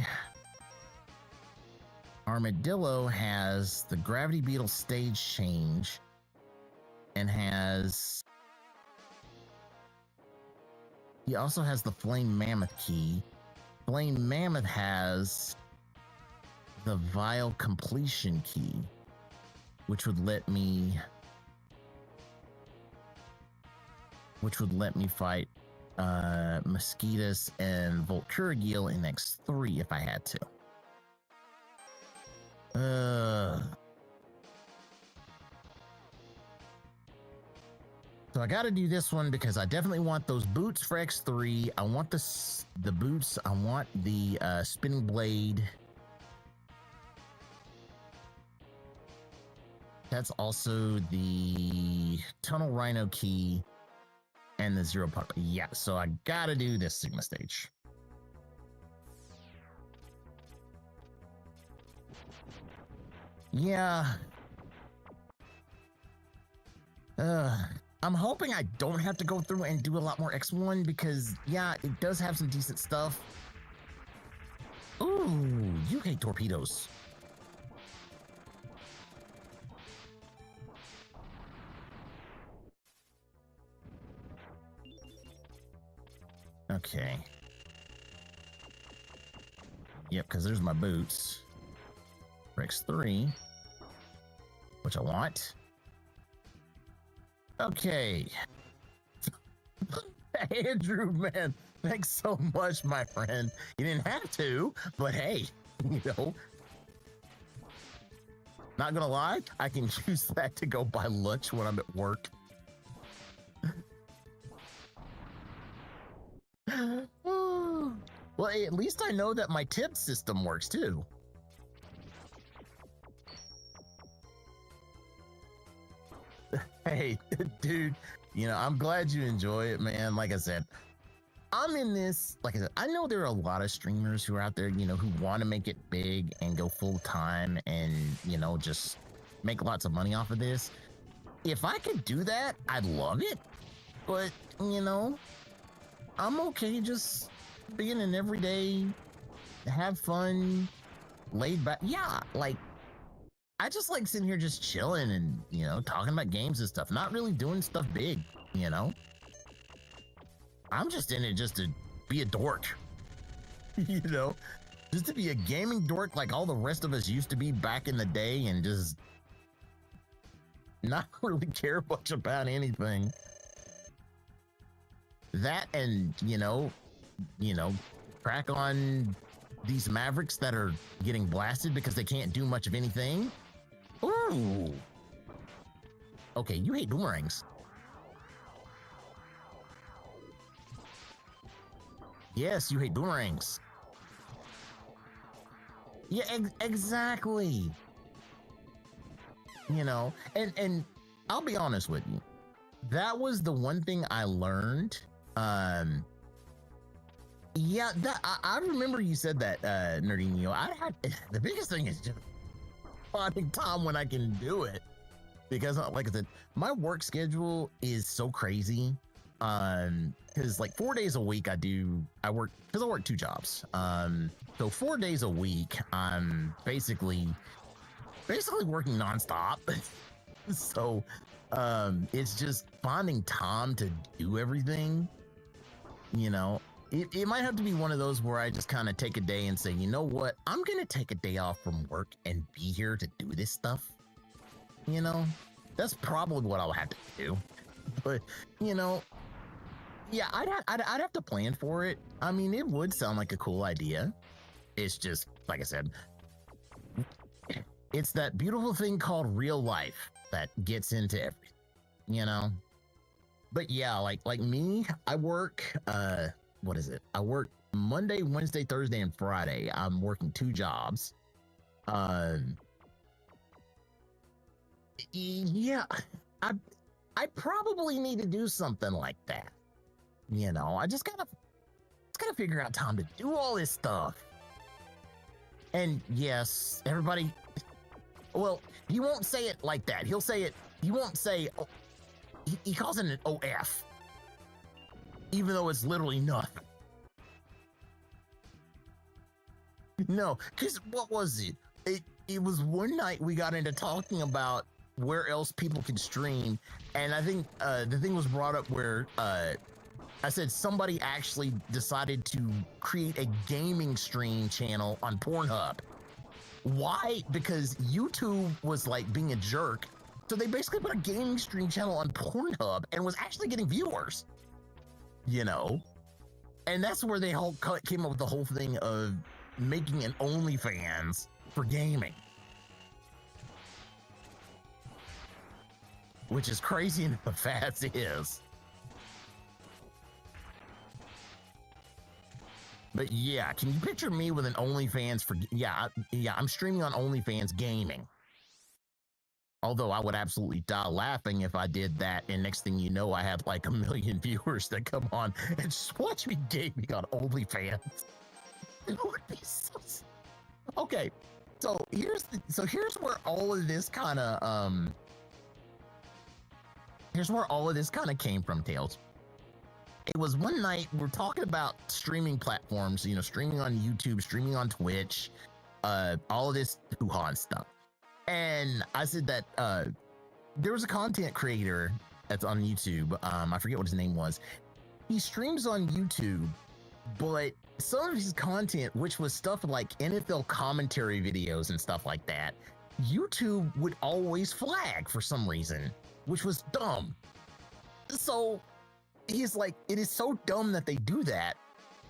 Armadillo has the Gravity Beetle stage change and he also has the Flame Mammoth key. Flame Mammoth has the Vile Completion key, which would let me fight Mosquitus and Volcurigil in X3 if I had to. So I gotta do this one because I definitely want those boots for X3. I want the boots. I want the spinning blade. That's also the Tunnel Rhino key and the Zero Puck. Yeah, so I gotta do this Sigma stage. Yeah. I'm hoping I don't have to go through and do a lot more X1 because, yeah, it does have some decent stuff. Ooh, you hate torpedoes. Okay. Yep, because there's my boots. for X3, which I want. Okay. Andrew, man, thanks so much, my friend. You didn't have to, but hey, you know, not gonna lie, I can use that to go buy lunch when I'm at work. Well, hey, at least I know that my tip system works too. Hey, dude, you know, I'm glad you enjoy it, man. Like I said, I'm in this, like I said, I know there are a lot of streamers who are out there, you know, who want to make it big and go full time and, you know, just make lots of money off of this. If I could do that, I'd love it. But, you know, I'm okay just being an everyday, have fun, laid back. Yeah, like, I just like sitting here just chilling and, you know, talking about games and stuff, not really doing stuff big, you know? I'm just in it just to be a dork, you know? Just to be a gaming dork like all the rest of us used to be back in the day and just not really care much about anything. That and, you know, crack on these Mavericks that are getting blasted because they can't do much of anything. Ooh. Okay, you hate boomerangs. Yes, you hate boomerangs. Yeah, exactly. You know, and I'll be honest with you. That was the one thing I learned. Yeah, that I remember you said that, Nerdinho. I had the biggest thing is just finding time when I can do it, because like I said, my work schedule is so crazy. Because like 4 days a week I work because I work 2 jobs. So 4 days a week I'm basically working nonstop. So it's just finding time to do everything, you know. It might have to be one of those where I just kind of take a day and say, you know what, I'm gonna take a day off from work and be here to do this stuff. You know, that's probably what I'll have to do. But you know, yeah, I'd have to plan for it. I mean, it would sound like a cool idea. It's just, like I said, it's that beautiful thing called real life that gets into everything, you know? But yeah, like me, I work, what is it? I work Monday, Wednesday, Thursday, and Friday. I'm working 2 jobs. Yeah, I probably need to do something like that. You know, I just gotta figure out time to do all this stuff. And yes, everybody, well, he won't say it like that. He'll say it, he won't say, oh, he calls it an OF, even though it's literally nothing. No, because what was it? It was one night we got into talking about where else people can stream, and I think the thing was brought up where I said somebody actually decided to create a gaming stream channel on Pornhub. Why? Because YouTube was like being a jerk. So they basically put a gaming stream channel on Pornhub and was actually getting viewers, you know? And that's where they all came up with the whole thing of making an OnlyFans for gaming. Which is crazy enough as is. But yeah, can you picture me with an OnlyFans for, yeah, I'm streaming on OnlyFans gaming. Although I would absolutely die laughing if I did that, and next thing you know, I have like 1 million viewers that come on and just watch me gaming on OnlyFans. It would be so... Okay, so here's where all of this kind of came from, Tails. It was one night we're talking about streaming platforms, you know, streaming on YouTube, streaming on Twitch, all of this hoo-ha and stuff. And I said that there was a content creator that's on YouTube. I forget what his name was. He streams on YouTube, but some of his content, which was stuff like NFL commentary videos and stuff like that, YouTube would always flag for some reason, which was dumb. So he's like, it is so dumb that they do that.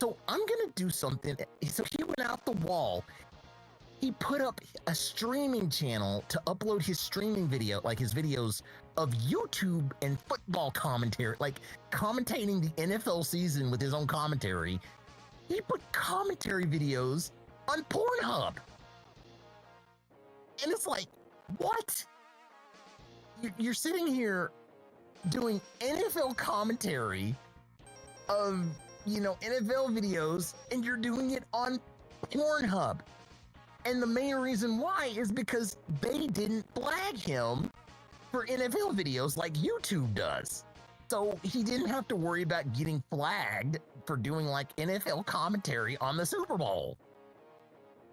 So I'm gonna do something. So he went out the wall. He put up a streaming channel to upload his streaming video, like his videos of YouTube and football commentary, like commentating the NFL season with his own commentary. He put commentary videos on Pornhub. And it's like, what? You're sitting here doing NFL commentary of, you know, NFL videos, and you're doing it on Pornhub. And the main reason why is because they didn't flag him for NFL videos like YouTube does. So he didn't have to worry about getting flagged for doing like NFL commentary on the Super Bowl.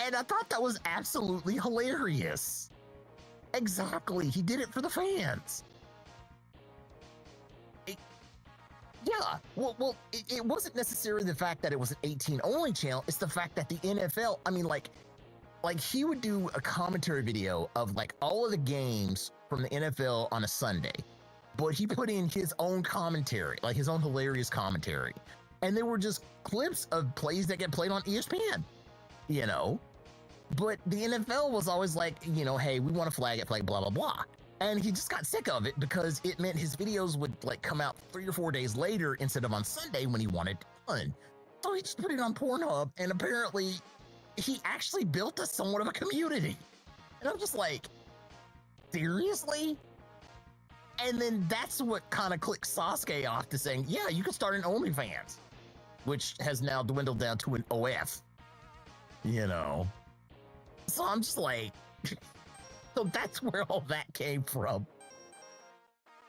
And I thought that was absolutely hilarious. Exactly. He did it for the fans. Yeah, well, it wasn't necessarily the fact that it was an 18 only channel. It's the fact that the NFL, I mean, like he would do a commentary video of like all of the games from the NFL on a Sunday, but he put in his own commentary, like his own hilarious commentary. And they were just clips of plays that get played on ESPN, you know? But the NFL was always like, you know, hey, we want to flag it, like blah, blah, blah. And he just got sick of it because it meant his videos would like come out 3 or 4 days later instead of on Sunday when he wanted done. So he just put it on Pornhub, and apparently he actually built a somewhat of a community. And I'm just like, seriously? And then that's what kind of clicked Sasuke off to saying, yeah, you can start an OnlyFans, which has now dwindled down to an OF, you know? So I'm just like, so that's where all that came from,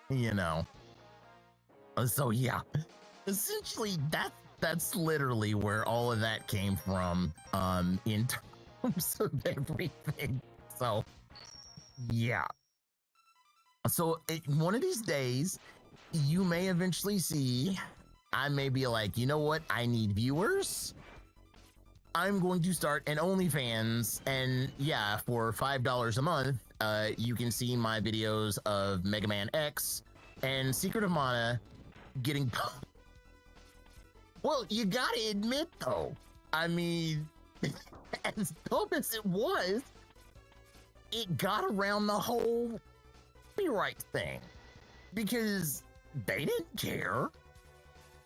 you know? So yeah, essentially that's literally where all of that came from, in terms of everything. So yeah. So one of these days, you may eventually see, I may be like, you know what? I need viewers. I'm going to start an OnlyFans, and yeah, for $5 a month, you can see my videos of Megaman X and Secret of Mana getting. Well, you gotta admit though, I mean, as dumb as it was, it got around the whole copyright thing because they didn't care,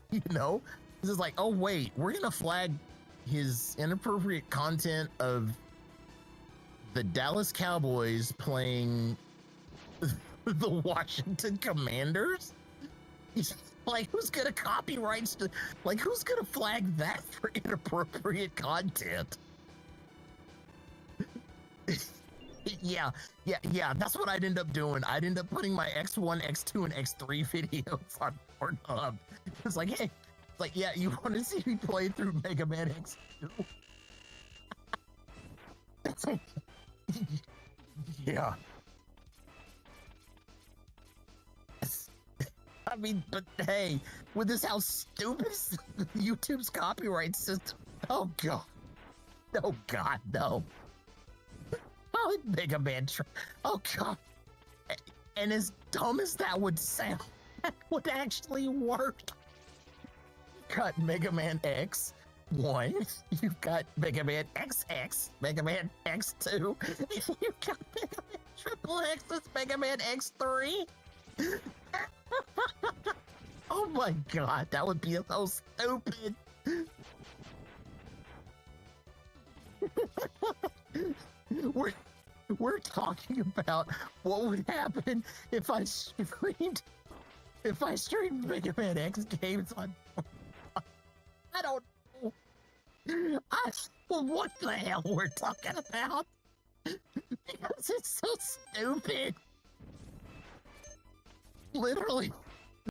you know. It's just like, oh wait, we're gonna flag his inappropriate content of the Dallas Cowboys playing the Washington Commanders. Like, who's gonna copyright? Like, who's gonna flag that for inappropriate content? Yeah. That's what I'd end up doing. I'd end up putting my X1, X2, and X3 videos on Pornhub. It's like, hey, it's like, yeah, you want to see me play through Mega Man X2? Yeah. I mean, but hey, with this how stupid YouTube's copyright system. Oh god. Oh god, no. Oh, Mega Man. Oh god. And as dumb as that would sound, that would actually work. You've got Mega Man X1, you've got Mega Man XX, Mega Man X2, you've got Mega Man Triple X's Mega Man X3. Oh my god, that would be so stupid. We're talking about what would happen if I streamed Mega Man X games on. I don't know. What the hell we're talking about? Because it's so stupid. Literally,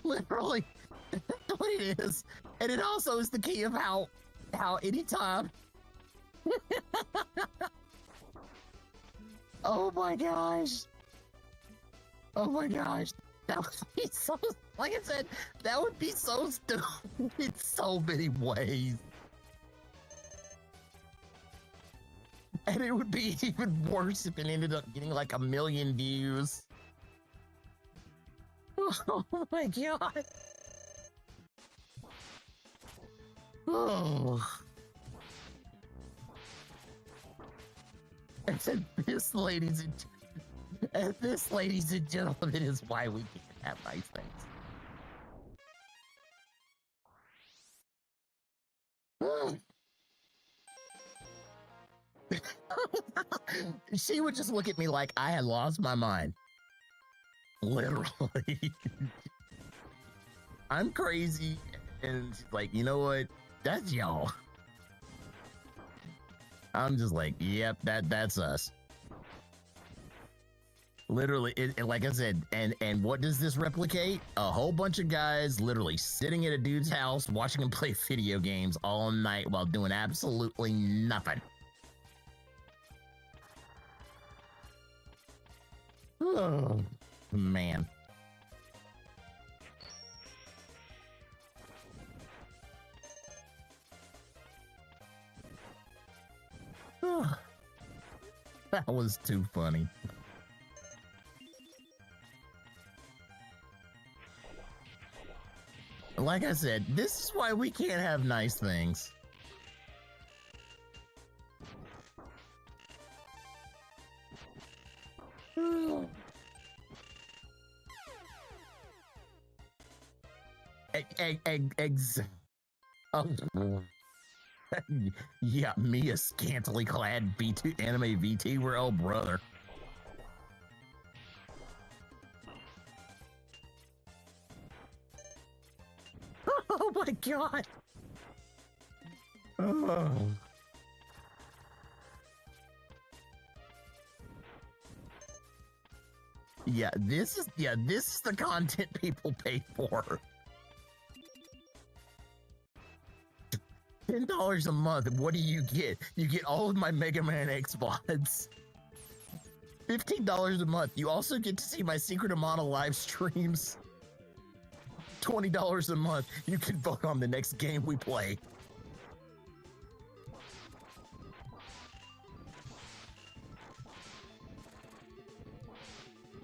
that's what it is. And it also is the key of how anytime. Oh my gosh. That would be so, like I said, that would be so stupid in so many ways. And it would be even worse if it ended up getting like 1 million views. Oh my god. Oh. And this, ladies and gentlemen, is why we can't have nice things. She would just look at me like I had lost my mind. Literally. I'm crazy. And she's like, you know what? That's y'all. I'm just like, yep, that's us. Literally, like I said, and what does this replicate? A whole bunch of guys literally sitting at a dude's house watching him play video games all night while doing absolutely nothing. Oh, man. Oh, that was too funny. Like I said, this is why we can't have nice things. Yeah, me a scantily clad VT anime VT. We're oh brother. Oh my god. Oh. Yeah, this is the content people pay for. $10 a month. What do you get? You get all of my Megaman X VODs. $15 a month. You also get to see my Secret Amana live streams. $20 a month. You can vote on the next game we play.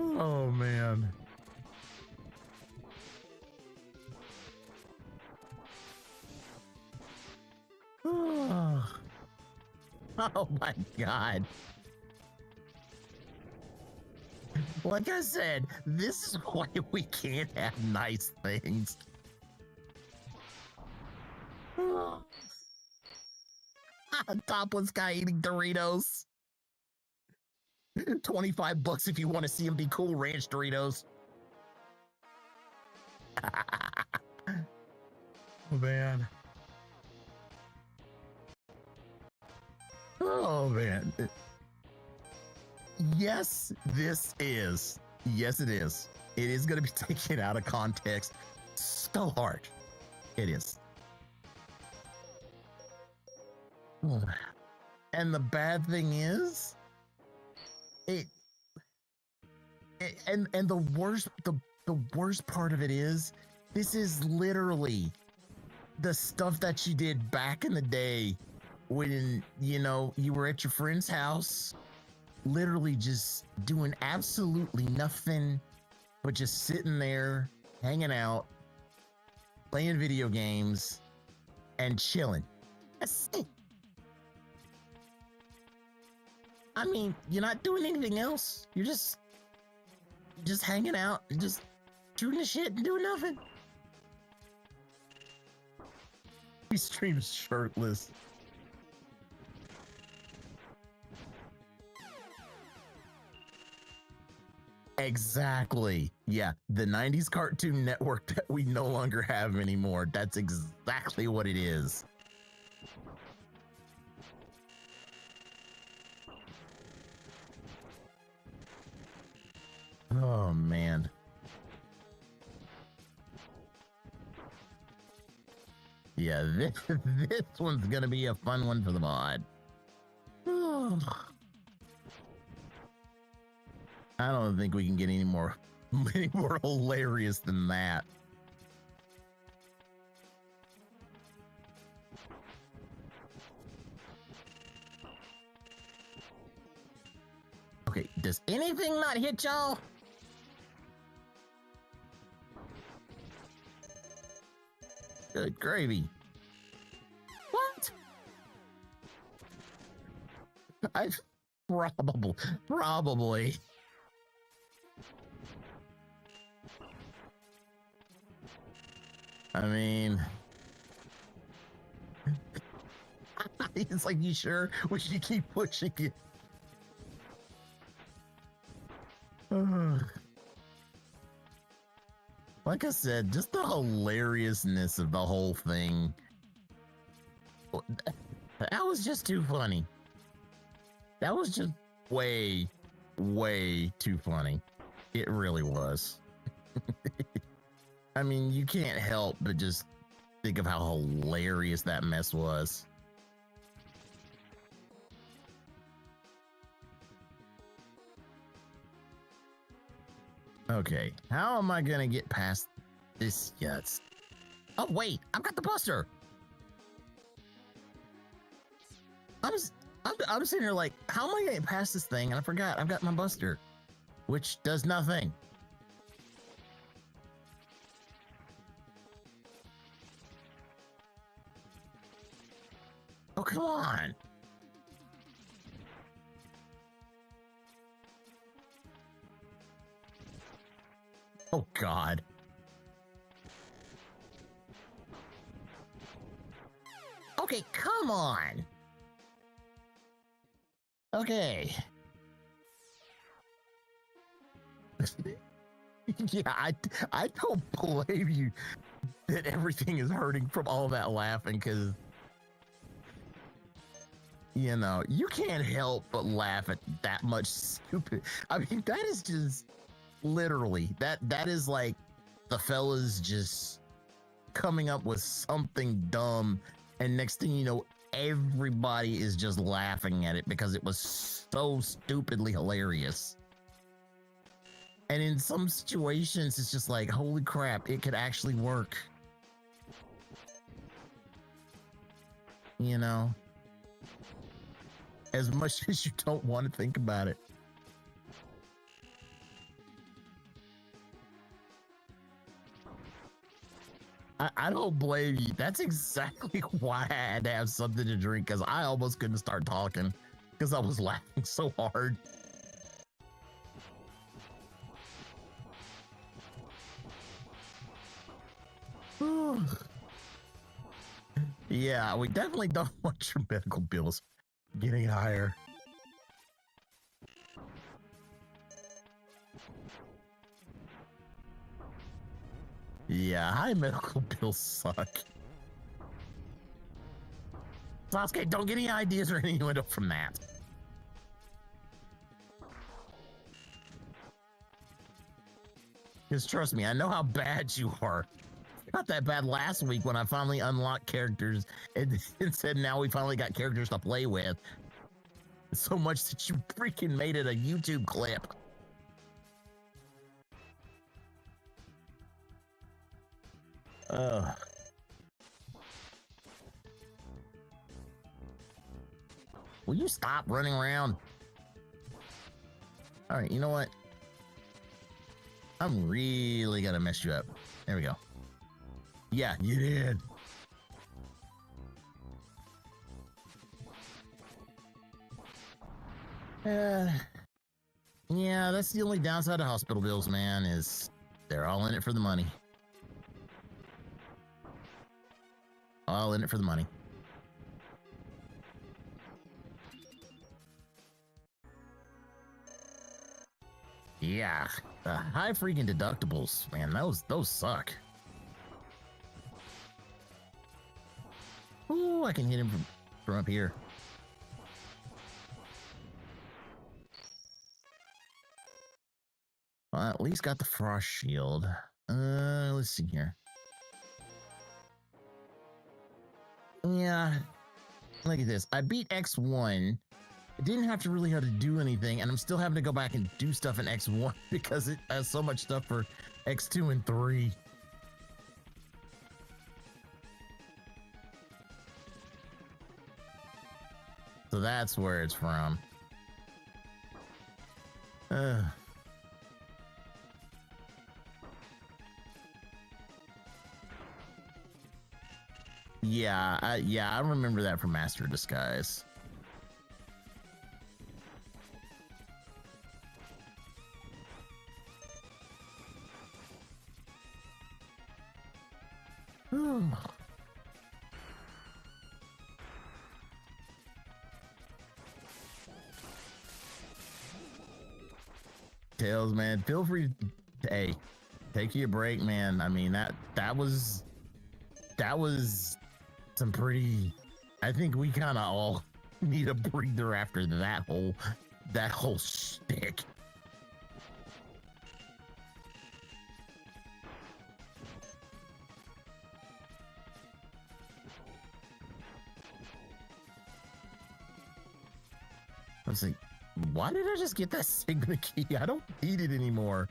Oh man. Oh, oh my god. Like I said, this is why we can't have nice things. Topless guy eating Doritos. $25 if you want to see him be cool, ranch Doritos. Oh man. Oh man. Yes, this is. Yes, it is. It is going to be taken out of context so hard. It is. And the bad thing is, and the worst part of it is, this is literally the stuff that you did back in the day when, you know, you were at your friend's house, literally just doing absolutely nothing but just sitting there, hanging out, playing video games, and chilling. That's it. I mean, you're not doing anything else. You're just hanging out and just shooting the shit and doing nothing. He streams shirtless. Exactly. Yeah, the 90s Cartoon Network that we no longer have anymore. That's exactly what it is. Oh, man. Yeah, this one's gonna be a fun one for the mod. I don't think we can get any more hilarious than that. Anything not hit y'all? Good gravy. What? I probably. I mean, it's like, you sure we should keep pushing it? Like I said, just the hilariousness of the whole thing. That was just too funny. That was just way, way too funny. It really was. I mean, you can't help but just think of how hilarious that mess was. Okay, how am I gonna get past this? Yes. Oh wait, I've got the buster. I'm sitting here like, how am I gonna get past this thing? And I forgot I've got my buster, which does nothing. Oh, come on. Oh, God. Okay, come on. Okay. Yeah, I don't blame you that everything is hurting from all that laughing, because, you know, you can't help but laugh at that much stupid. I mean, that is just literally, that is like the fellas just coming up with something dumb, and next thing you know, everybody is just laughing at it because it was so stupidly hilarious. And in some situations, it's just like, holy crap, it could actually work. You know? As much as you don't want to think about it. I don't blame you. That's exactly why I had to have something to drink, because I almost couldn't start talking because I was laughing so hard. Yeah, we definitely don't want your medical bills getting higher. Yeah, high medical bills suck. Sasuke, don't get any ideas or any innuendo from that. Because trust me, I know how bad you are. Not that bad last week when I finally unlocked characters and said now we finally got characters to play with. So much that you freaking made it a YouTube clip. Will you stop running around? All right, you know what? I'm really gonna mess you up. There we go. Yeah, you did. Yeah, that's the only downside of hospital bills, man, is they're all in it for the money. All in it for the money. Yeah, the high freaking deductibles, man, those suck. Ooh, I can hit him from up here. Well, at least got the frost shield. Let's see here. Yeah, look at this. I beat X1. I didn't have to really have to do anything, and I'm still having to go back and do stuff in X1 because it has so much stuff for X2 and 3. So that's where it's from. Uh, yeah, I remember that from Master of Disguise. Tails, man, feel free. Hey, take you a break, man. I mean that was some pretty. I think we kind of all need a breather after that whole shtick. I was like, why did I just get that Sigma key? I don't need it anymore.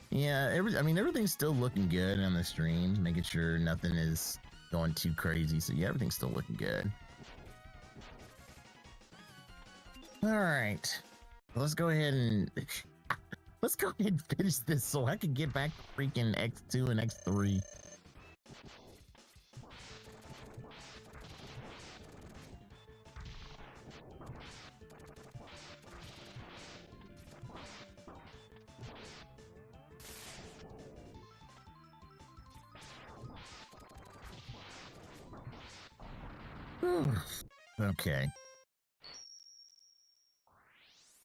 Yeah, I mean, everything's still looking good on the stream, making sure nothing is going too crazy. So yeah, everything's still looking good. All right, let's go ahead and finish this so I can get back to freaking X2 and X3. Okay.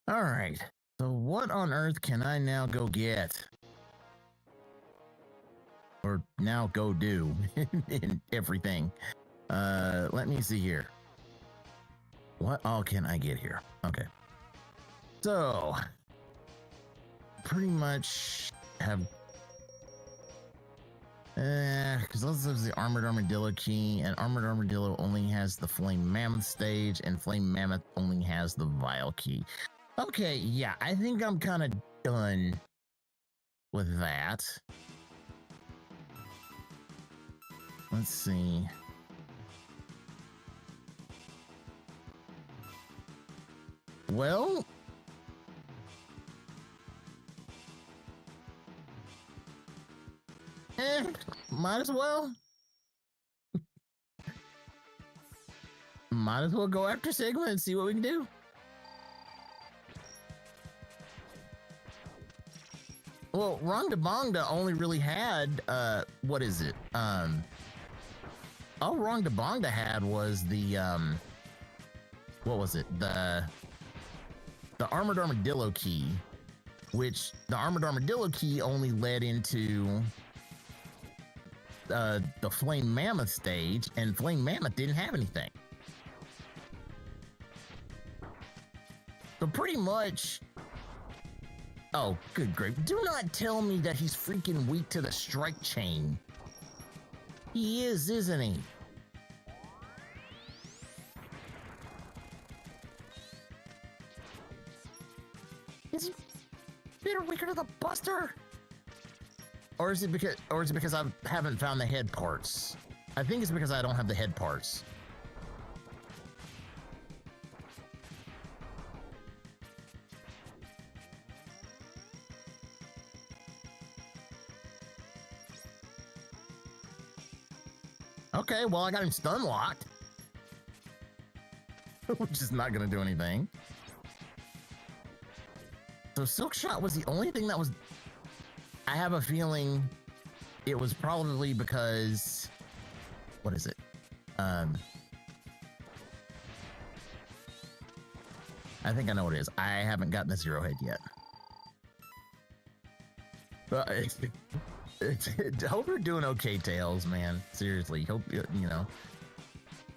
All right. So what on earth can I now go get? Or now go do in everything? Let me see here. What all can I get here? Okay. So pretty much have because this is the Armored Armadillo key, and Armored Armadillo only has the Flame Mammoth stage, and Flame Mammoth only has the Vial key. Okay, yeah, I think I'm kind of done with that. Let's see. Well, might as well. Might as well go after Sigma and see what we can do. Well, Randa Bonda only really had, what is it? All Randa Bonda had was the, what was it? The Armored Armadillo key, which the Armored Armadillo key only led into the Flame Mammoth stage, and Flame Mammoth didn't have anything. So pretty much, oh, good grief. Do not tell me that he's freaking weak to the strike chain. He is, isn't he? Is he bitter weaker to the Buster? Or is it because I haven't found the head parts? I think it's because I don't have the head parts. Okay, well, I got him stun locked. Which is not going to do anything. So Silk Shot was the only thing that was... I have a feeling it was probably because... What is it? I think I know what it is. I haven't gotten the Zero Head yet. But hope you're doing okay, Tails, man. Seriously, hope you know.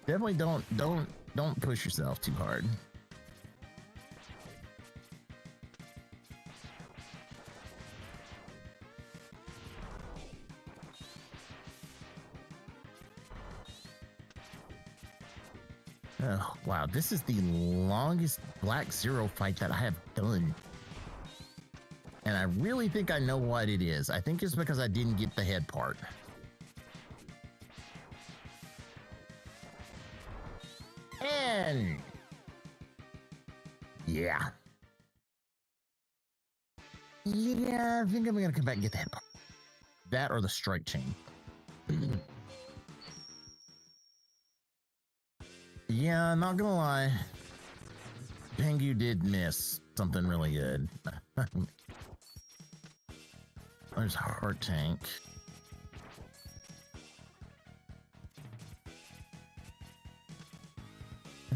Definitely don't push yourself too hard. Oh, wow, this is the longest Black Zero fight that I have done. And I really think I know what it is. I think it's because I didn't get the head part. again. Yeah. Yeah, I think I'm gonna come back and get that part. That or the strike chain. Yeah, not gonna lie. Pengu did miss something really good. There's Heart Tank.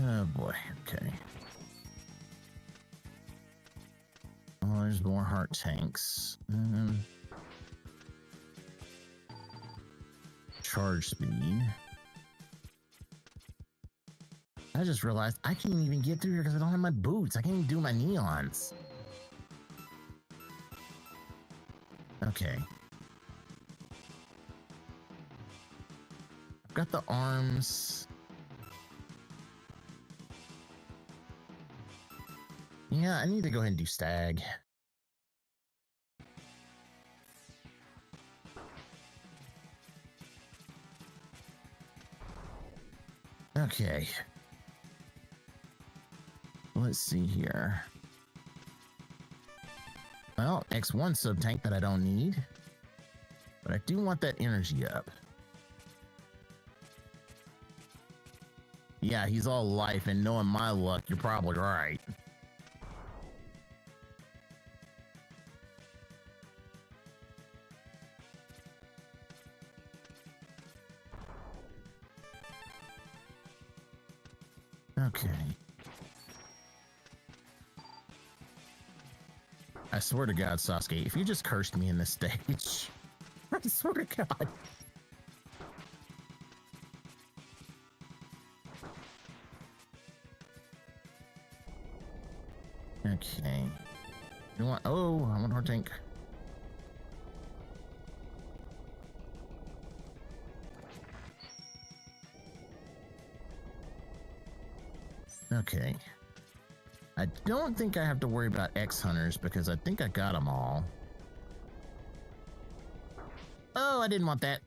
Oh boy, okay. Oh, there's more Heart Tanks. Charge speed. I just realized I can't even get through here because I don't have my boots. I can't even do my neons. Okay. I've got the arms. Yeah, I need to go ahead and do stag. Okay. Let's see here. Well, X1 sub tank that I don't need. But I do want that energy up. Yeah, he's all life, and knowing my luck, you're probably right. Okay. I swear to God, Sasuke, if you just cursed me in this stage, I swear to God. Okay. You want? Oh, I want Heart Tank. Okay. I don't think I have to worry about X Hunters because I think I got them all. Oh, I didn't want that.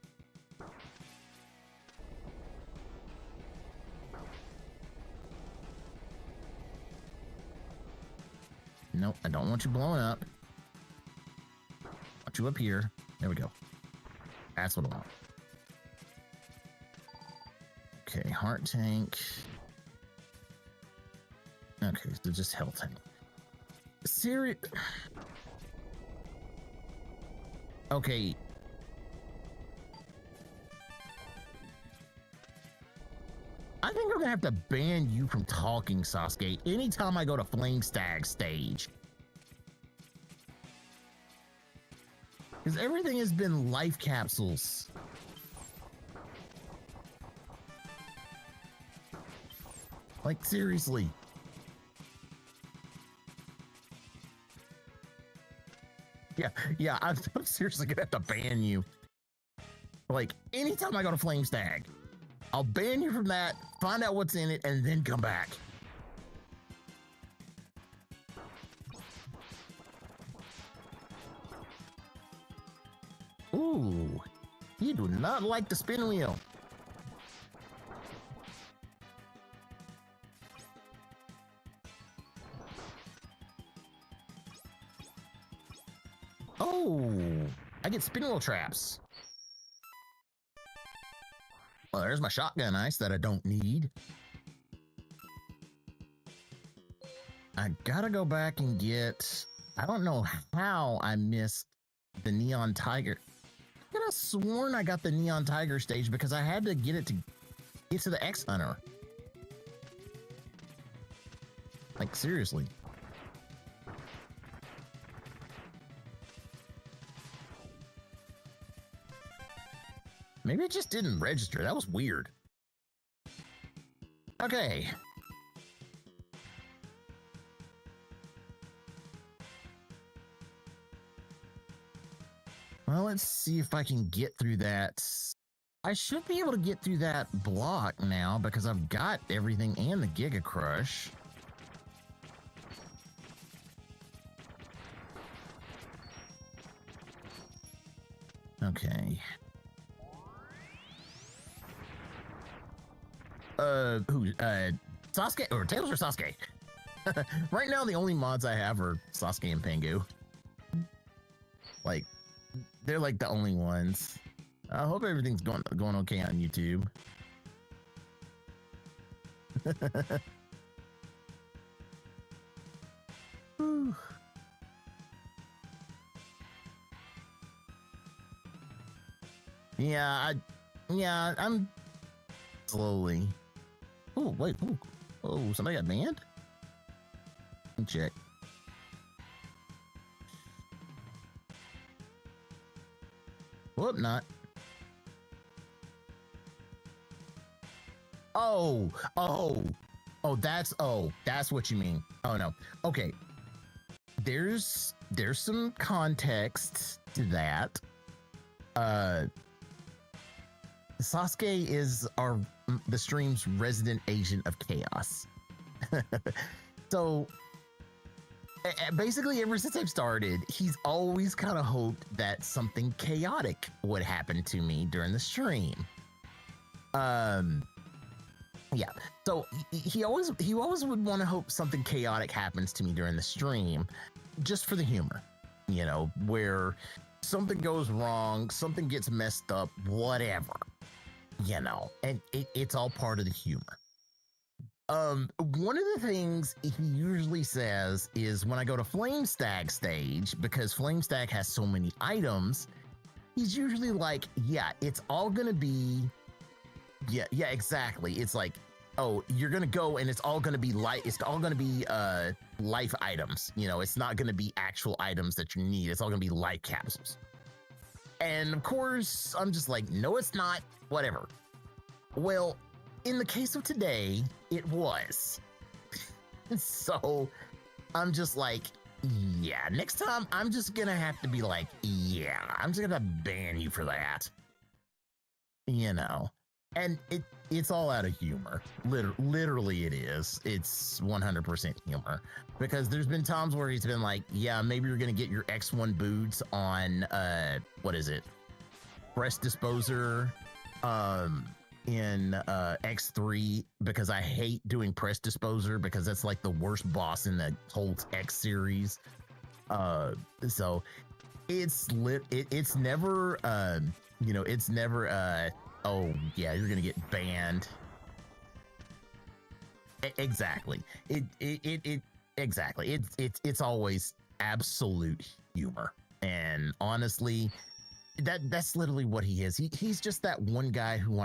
Nope, I don't want you blowing up. I want you up here. There we go. That's what I want. Okay, Heart Tank. Okay, so just Health Tank. Serious. Okay. I think I'm gonna have to ban you from talking, Sasuke, anytime I go to Flame Stag stage. Because everything has been life capsules. Like, seriously. Yeah, I'm seriously gonna have to ban you. Like, anytime I go to Flame Stag, I'll ban you from that, find out what's in it, and then come back. Ooh, you do not like the spin wheel. Oh, I get spin wheel traps. Well, there's my shotgun ice that I don't need. I gotta go back and get... I don't know how I missed the Neon Tiger. I could have sworn I got the Neon Tiger stage because I had to get it to get to the X Hunter. Like, seriously. Maybe it just didn't register. That was weird. Okay. Well, let's see if I can get through that. I should be able to get through that block now because I've got everything and the Giga Crush. Okay. Sasuke or Tails or Sasuke? Right now, the only mods I have are Sasuke and Pengu. Like, they're like the only ones. I hope everything's going okay on YouTube. Yeah, I'm slowly. Oh, wait. Oh, somebody got banned? Let me check. Whoop, not. Oh, that's what you mean. Oh no. Okay. There's some context to that. Sasuke is the stream's resident agent of chaos. So basically, ever since I've started, he's always kind of hoped that something chaotic would happen to me during the stream. Yeah. So he always would want to hope something chaotic happens to me during the stream, just for the humor, you know, where something goes wrong, something gets messed up, whatever, you know, and it's all part of the humor. One of the things he usually says is when I go to Flamestag stage, because Flamestag has so many items, he's usually like, yeah, it's all gonna be, yeah, exactly. It's like, oh, you're gonna go and it's all gonna be life items. You know, it's not gonna be actual items that you need. It's all gonna be life capsules. And of course, I'm just like, no, it's not. Whatever. Well, in the case of today, it was. So I'm just like, yeah, next time I'm just gonna have to be like, yeah, I'm just gonna ban you for that. You know, and it's all out of humor. Literally it is. It's 100% humor, because there's been times where he's been like, yeah, maybe you're gonna get your X1 boots on what is it? Breast disposer in X3, because I hate doing press disposer because that's like the worst boss in the whole X series. So it's never you know, it's never oh yeah, you're gonna get banned. Exactly. Exactly. It's always absolute humor, and honestly, that's literally what he is. He's just that one guy who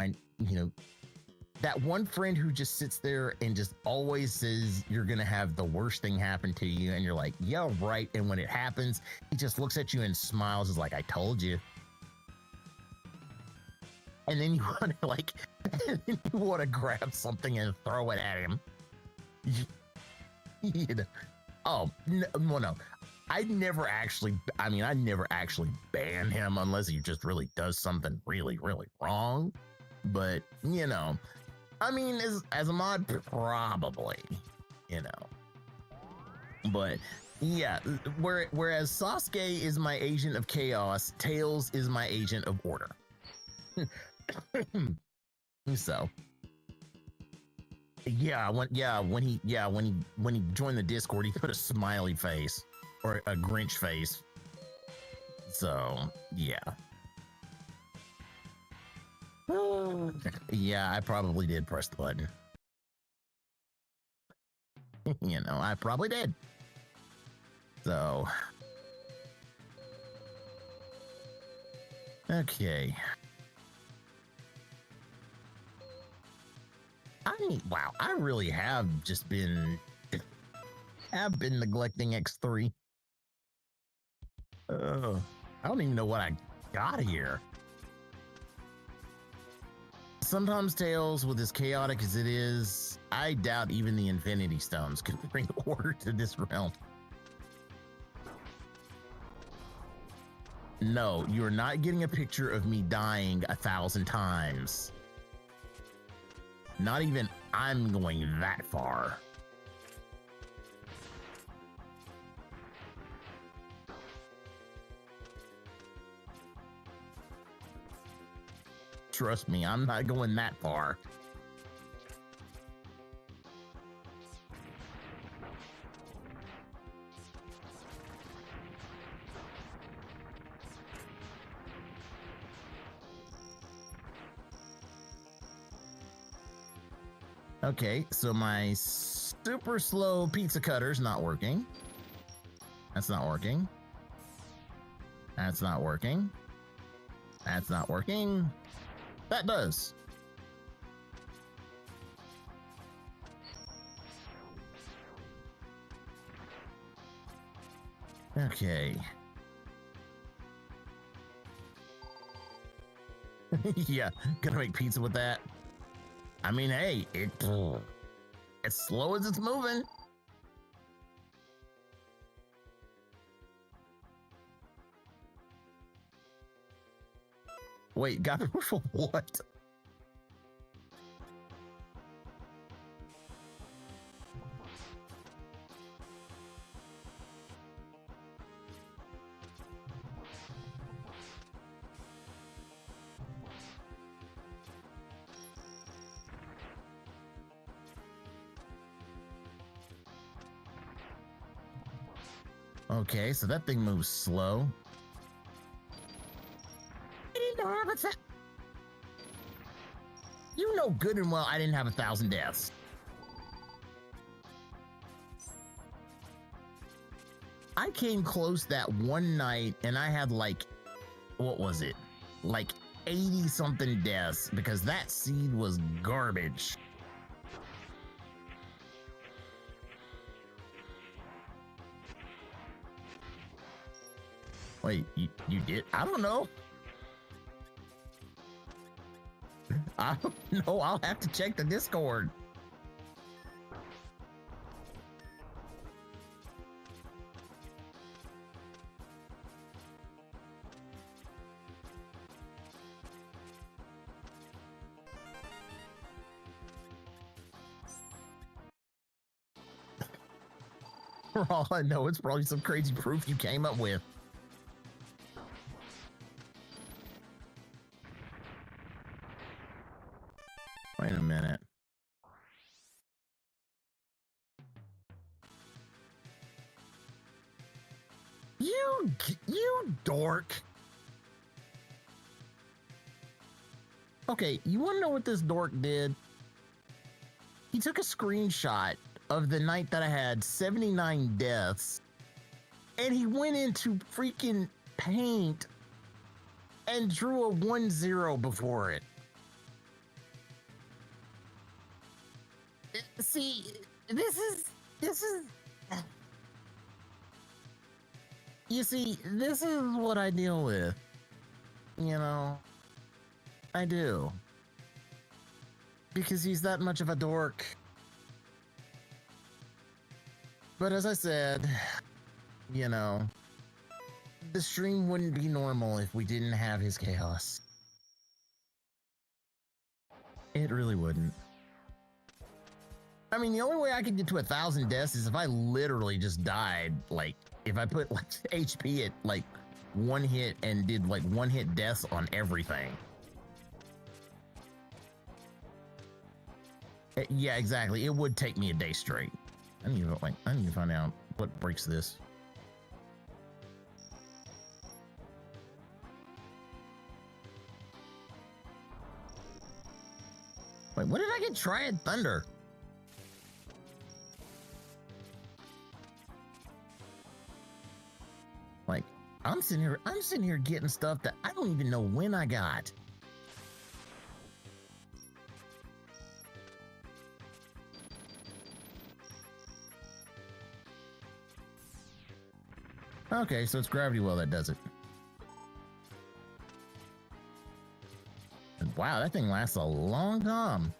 that one friend who just sits there and just always says you're gonna have the worst thing happen to you, and you're like, yeah, right. And when it happens, he just looks at you and smiles, is like, I told you. And then you want to grab something and throw it at him. You know? Oh no. I never actually ban him unless he just really does something really, really wrong. But, you know, I mean, as a mod, probably, you know. But yeah, whereas Sasuke is my agent of chaos, Tails is my agent of order. So yeah, when he joined the Discord, he put a smiley face or a Grinch face. So yeah. Yeah, I probably did press the button. You know, I probably did. So okay. Wow, I really have just been neglecting X3. I don't even know what I got here. Sometimes Tails, with as chaotic as it is, I doubt even the Infinity Stones could bring order to this realm. No, you're not getting a picture of me dying 1,000 times. Not even I'm going that far. Trust me, I'm not going that far. Okay, so my super slow pizza cutter's not working. That's not working. That's not working. That's not working. That does. Okay. Yeah, gonna make pizza with that. I mean, hey, as slow as it's moving. Wait, got it for what? Okay, so that thing moves slow. I didn't have you know good and well I didn't have 1,000 deaths. I came close that one night and I had like, what was it? Like 80 something deaths because that seed was garbage. Wait, you did? I don't know. I don't know. I'll have to check the Discord. For all I know, it's probably some crazy proof you came up with. Wait a minute. You dork. Okay, you want to know what this dork did? He took a screenshot of the night that I had 79 deaths, and he went into freaking Paint and drew a 1-0 before it. See, this is you see, this is what I deal with. You know, I do. Because he's that much of a dork. But as I said, you know, the stream wouldn't be normal if we didn't have his chaos. It really wouldn't. I mean, the only way I could get to 1,000 deaths is if I literally just died. Like, if I put like HP at like 1 hit and did like 1-hit deaths on everything. Yeah, exactly. It would take me a day straight. I need to find out what breaks this. Wait, what did I get? Triad Thunder. Like, I'm sitting here getting stuff that I don't even know when I got. Okay, so it's Gravity Well that does it. And wow, that thing lasts a long time.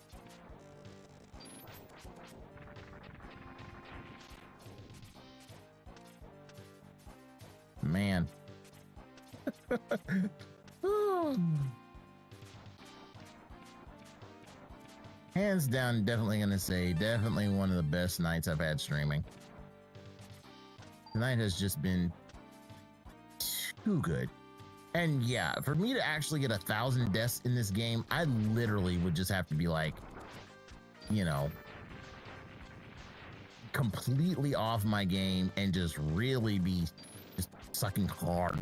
Man. Hands down, definitely gonna say, definitely one of the best nights I've had streaming. Tonight has just been too good. And yeah, for me to actually get 1,000 deaths in this game, I literally would just have to be like, you know, completely off my game and just really be just sucking hard.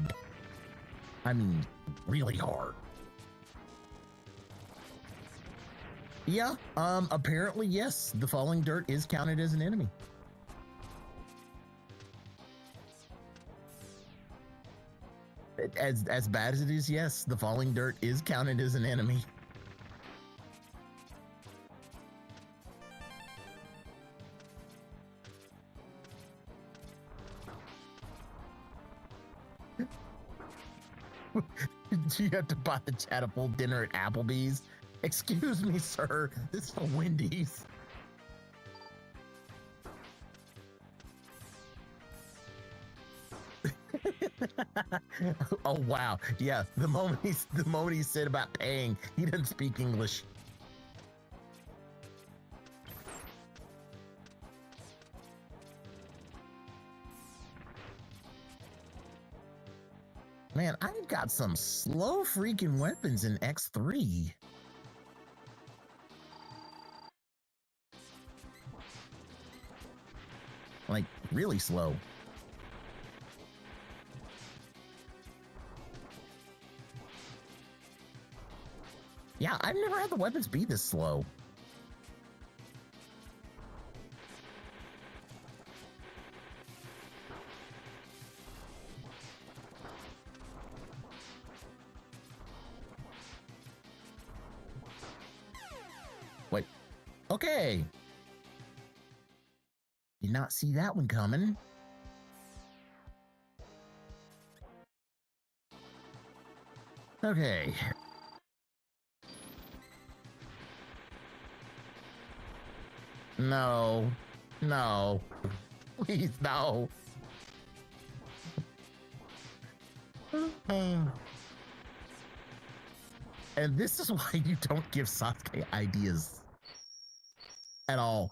I mean, really hard. Yeah, apparently, yes, the falling dirt is counted as an enemy. As bad as it is, yes, the falling dirt is counted as an enemy. Do you have to buy the Chatapult dinner at Applebee's? Excuse me, sir. This is a Wendy's. Oh wow, yeah. The moment he said about paying, he didn't speak English. Man, I've got some slow freaking weapons in X3. Like, really slow. Yeah, I've never had the weapons be this slow. Wait, okay. Did not see that one coming. Okay. No. No. Please, no. And this is why you don't give Sasuke ideas. At all.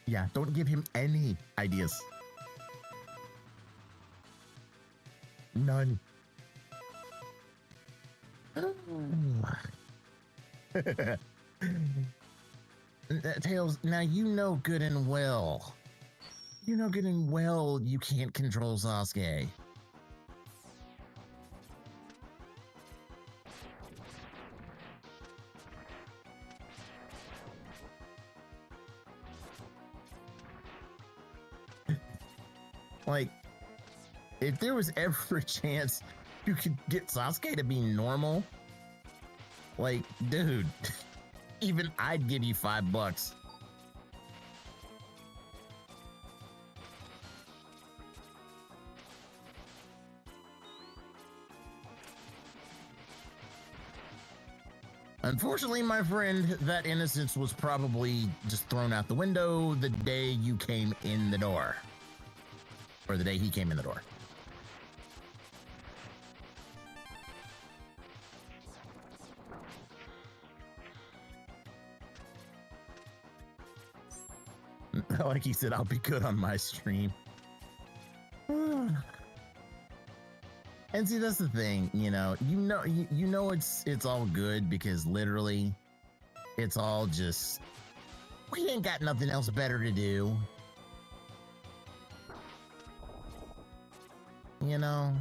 Yeah, don't give him any ideas. None. Tails, now you know good and well. You know good and well you can't control Sasuke. Like, if there was ever a chance you could get Sasuke to be normal, like, dude, even I'd give you $5. Unfortunately, my friend, that innocence was probably just thrown out the window the day you came in the door. Or the day he came in the door. Like he said, I'll be good on my stream. And see, that's the thing, you know it's all good because literally it's all just, we ain't got nothing else better to do. You know,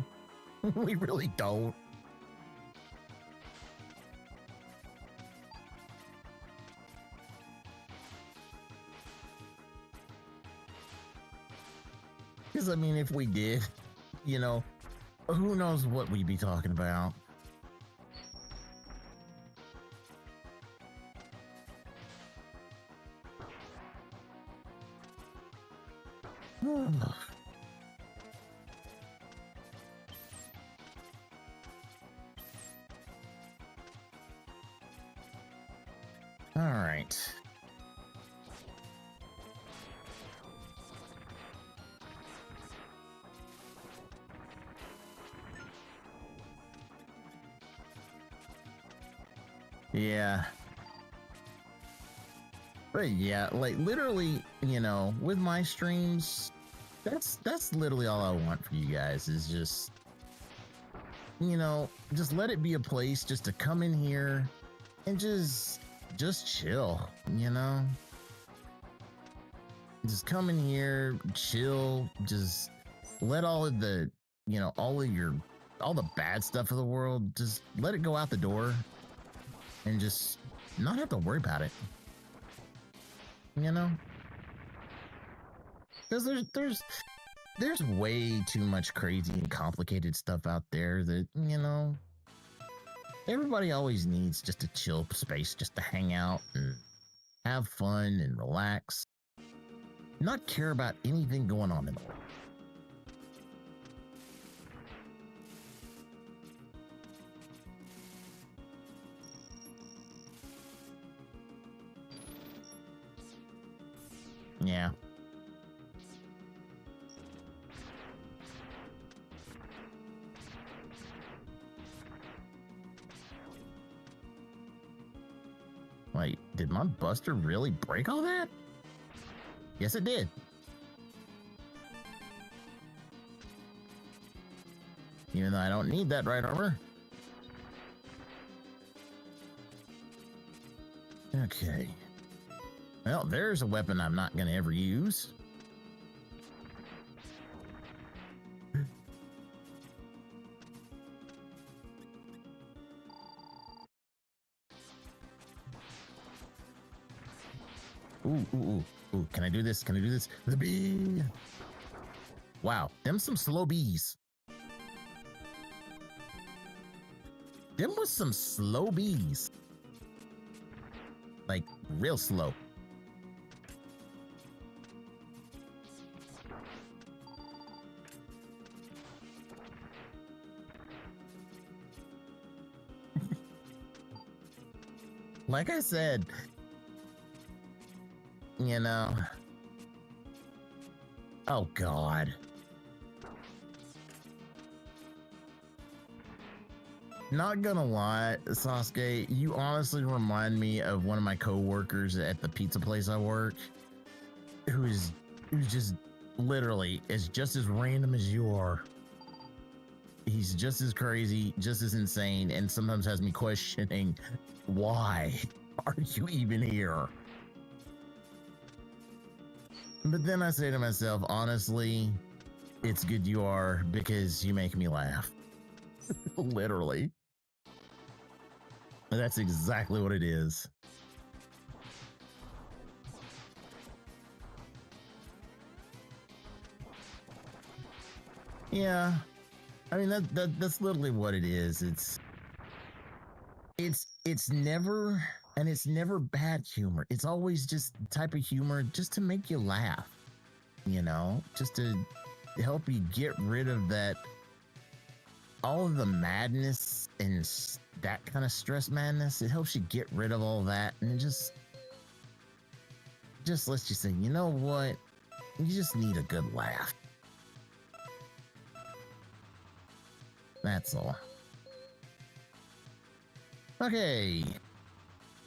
we really don't. Because, I mean, if we did, you know, who knows what we'd be talking about. All right. Yeah. But yeah, like literally, you know, with my streams, that's literally all I want for you guys is just, you know, just let it be a place just to come in here and just chill, you know? Just come in here, chill, just let all of the, you know, all of your all the bad stuff of the world, just let it go out the door and just not have to worry about it. You know? Because there's way too much crazy and complicated stuff out there that, you know, everybody always needs just a chill space just to hang out and have fun and relax. Not care about anything going on in the world. Yeah. Wait, did my buster really break all that? Yes, it did. Even though I don't need that right armor. Okay. Well, there's a weapon I'm not going to ever use. Ooh, can I do this? Can I do this? The bee. Wow, them some slow bees. Them was some slow bees. Like, real slow. Like I said, you know. Oh, God. Not gonna lie, Sasuke, you honestly remind me of one of my co-workers at the pizza place I work, who's just literally is just as random as you are. He's just as crazy, just as insane, and sometimes has me questioning, why are you even here? But then I say to myself, honestly, it's good you are, because you make me laugh. Literally. That's exactly what it is. Yeah. I mean, that's literally what it is. It's never, and it's never bad humor. It's always just the type of humor just to make you laugh, you know, just to help you get rid of that, all of the madness and that kind of stress madness. It helps you get rid of all that, and it just lets you say, you know what, you just need a good laugh. That's all. Okay,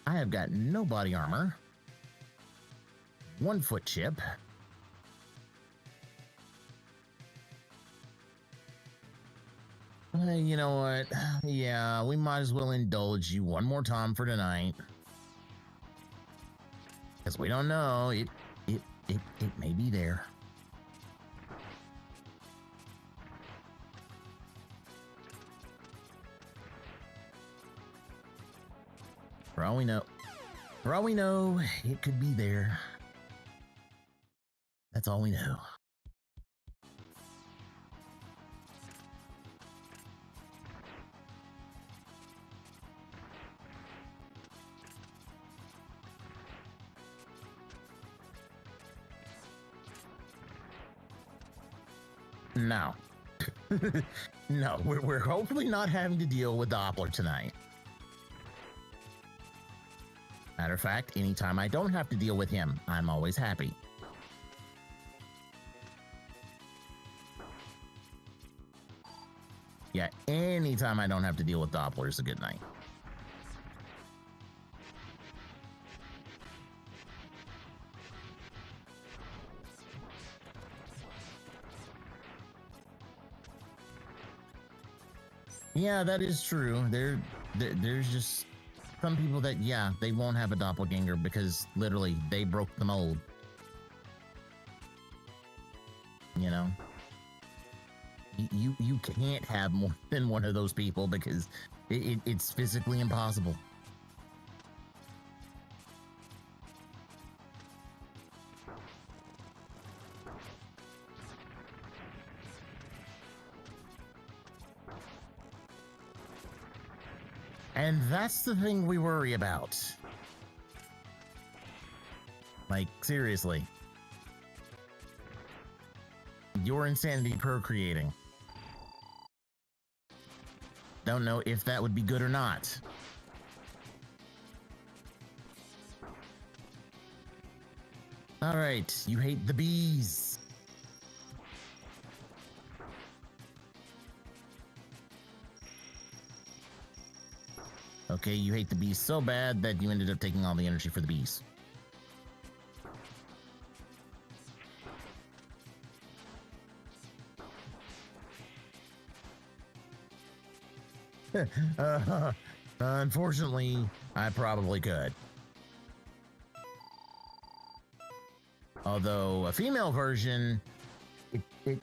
I have got no body armor, 1 foot chip, you know what? Yeah, we might as well indulge you one more time for tonight, because we don't know, it may be there. For all we know, it could be there. That's all we know. No. No, we're hopefully not having to deal with Doppler tonight. Matter of fact, anytime I don't have to deal with him, I'm always happy. Yeah, anytime I don't have to deal with Doppler is a good night. Yeah, that is true. There's just some people that, yeah, they won't have a doppelganger because literally they broke the mold. You know? You can't have more than one of those people because it's physically impossible. And that's the thing we worry about. Like, seriously. Your insanity procreating. Don't know if that would be good or not. Alright, you hate the bees. Okay, you hate the bees so bad that you ended up taking all the energy for the bees. Unfortunately, I probably could. Although a female version,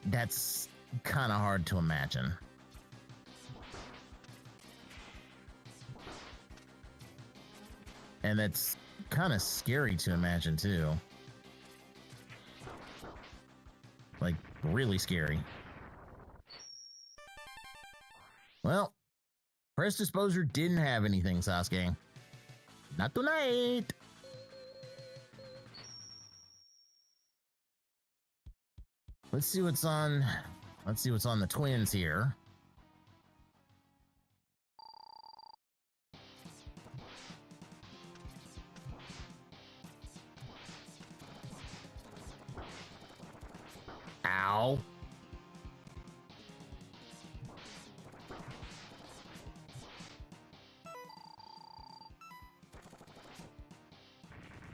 that's kind of hard to imagine. And that's kind of scary to imagine too. Like, really scary. Well, Press Disposer didn't have anything, Sasuke. Not tonight! Let's see what's on the twins here. Ow.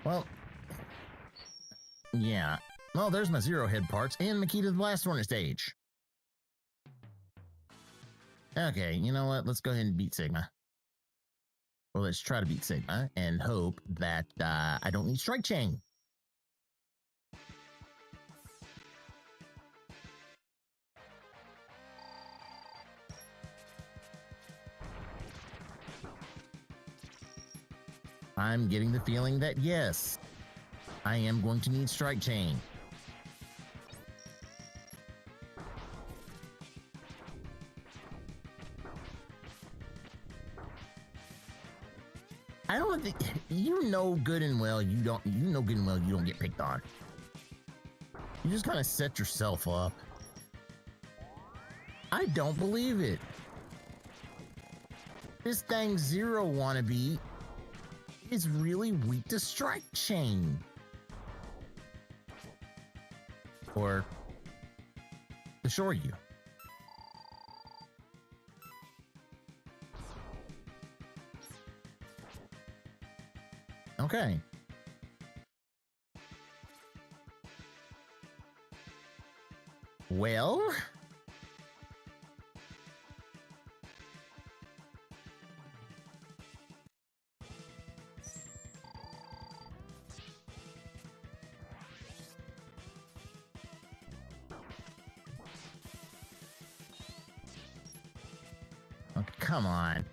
Well, yeah. Well, there's my Zero Head parts and Makita the Blast Hornet stage. Okay, you know what? Let's go ahead and beat Sigma. Well, let's try to beat Sigma and hope that I don't need Strike Chain. I'm getting the feeling that yes, I am going to need Strike Chain. I don't think you know good and well you don't get picked on. You just kind of set yourself up. I don't believe it. This dang Zero wannabe is really weak to Strike Chain. Or to Shoryu. Okay. Well, oh, come on.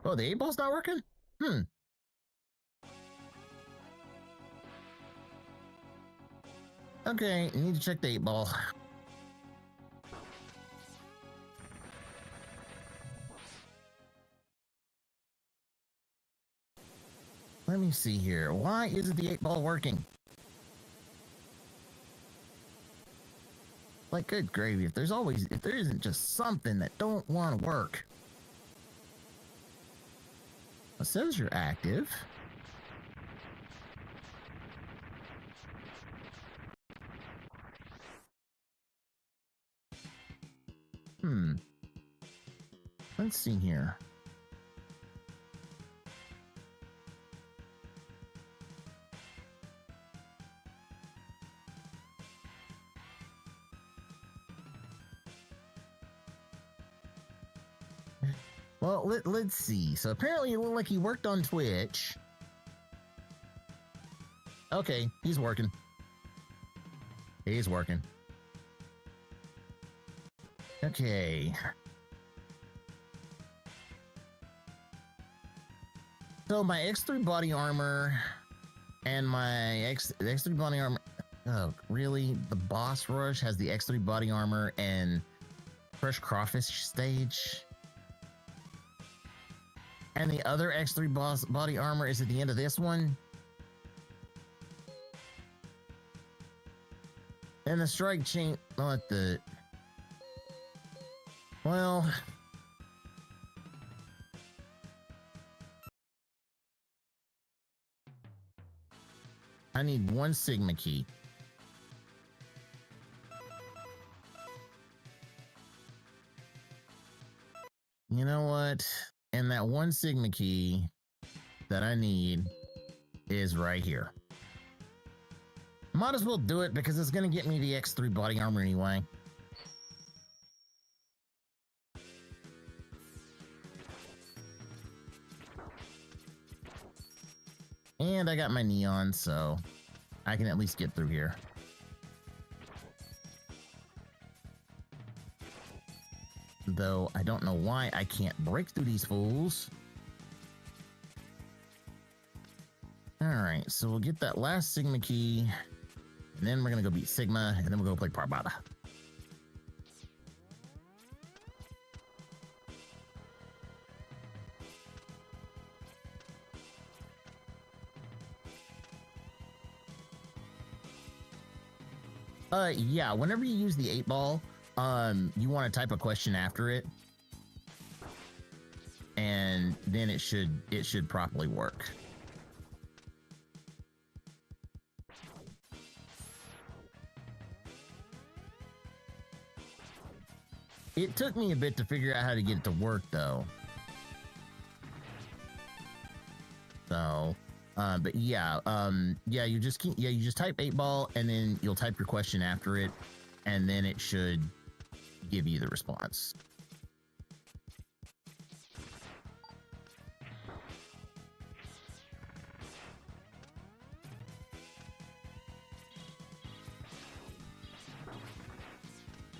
Oh, the 8-ball's not working? Okay, you need to check the 8-ball. Let me see here. Why isn't the 8-ball working? Like, good gravy, if there isn't just something that don't want to work. It says you're active. Let's see here. Well, let's see. So apparently it looked like he worked on Twitch. Okay, he's working. He's working. Okay. So my X3 body armor and my X3 body armor. Oh, really? The boss rush has the X3 body armor and fresh crawfish stage. And the other X3 boss body armor is at the end of this one. And the strike chain, not the. Well. I need one Sigma key. You know what? And that one Sigma key that I need is right here. Might as well do it because it's going to get me the X3 body armor anyway. And I got my neon, so I can at least get through here. Though I don't know why I can't break through these fools. Alright, so we'll get that last Sigma key, and then we're gonna go beat Sigma, and then we'll go play Pragmata. Yeah, whenever you use the 8-ball, you want to type a question after it, and then it should properly work. It took me a bit to figure out how to get it to work, though. So, but yeah, you just type 8-ball, and then you'll type your question after it, and then it should give you the response.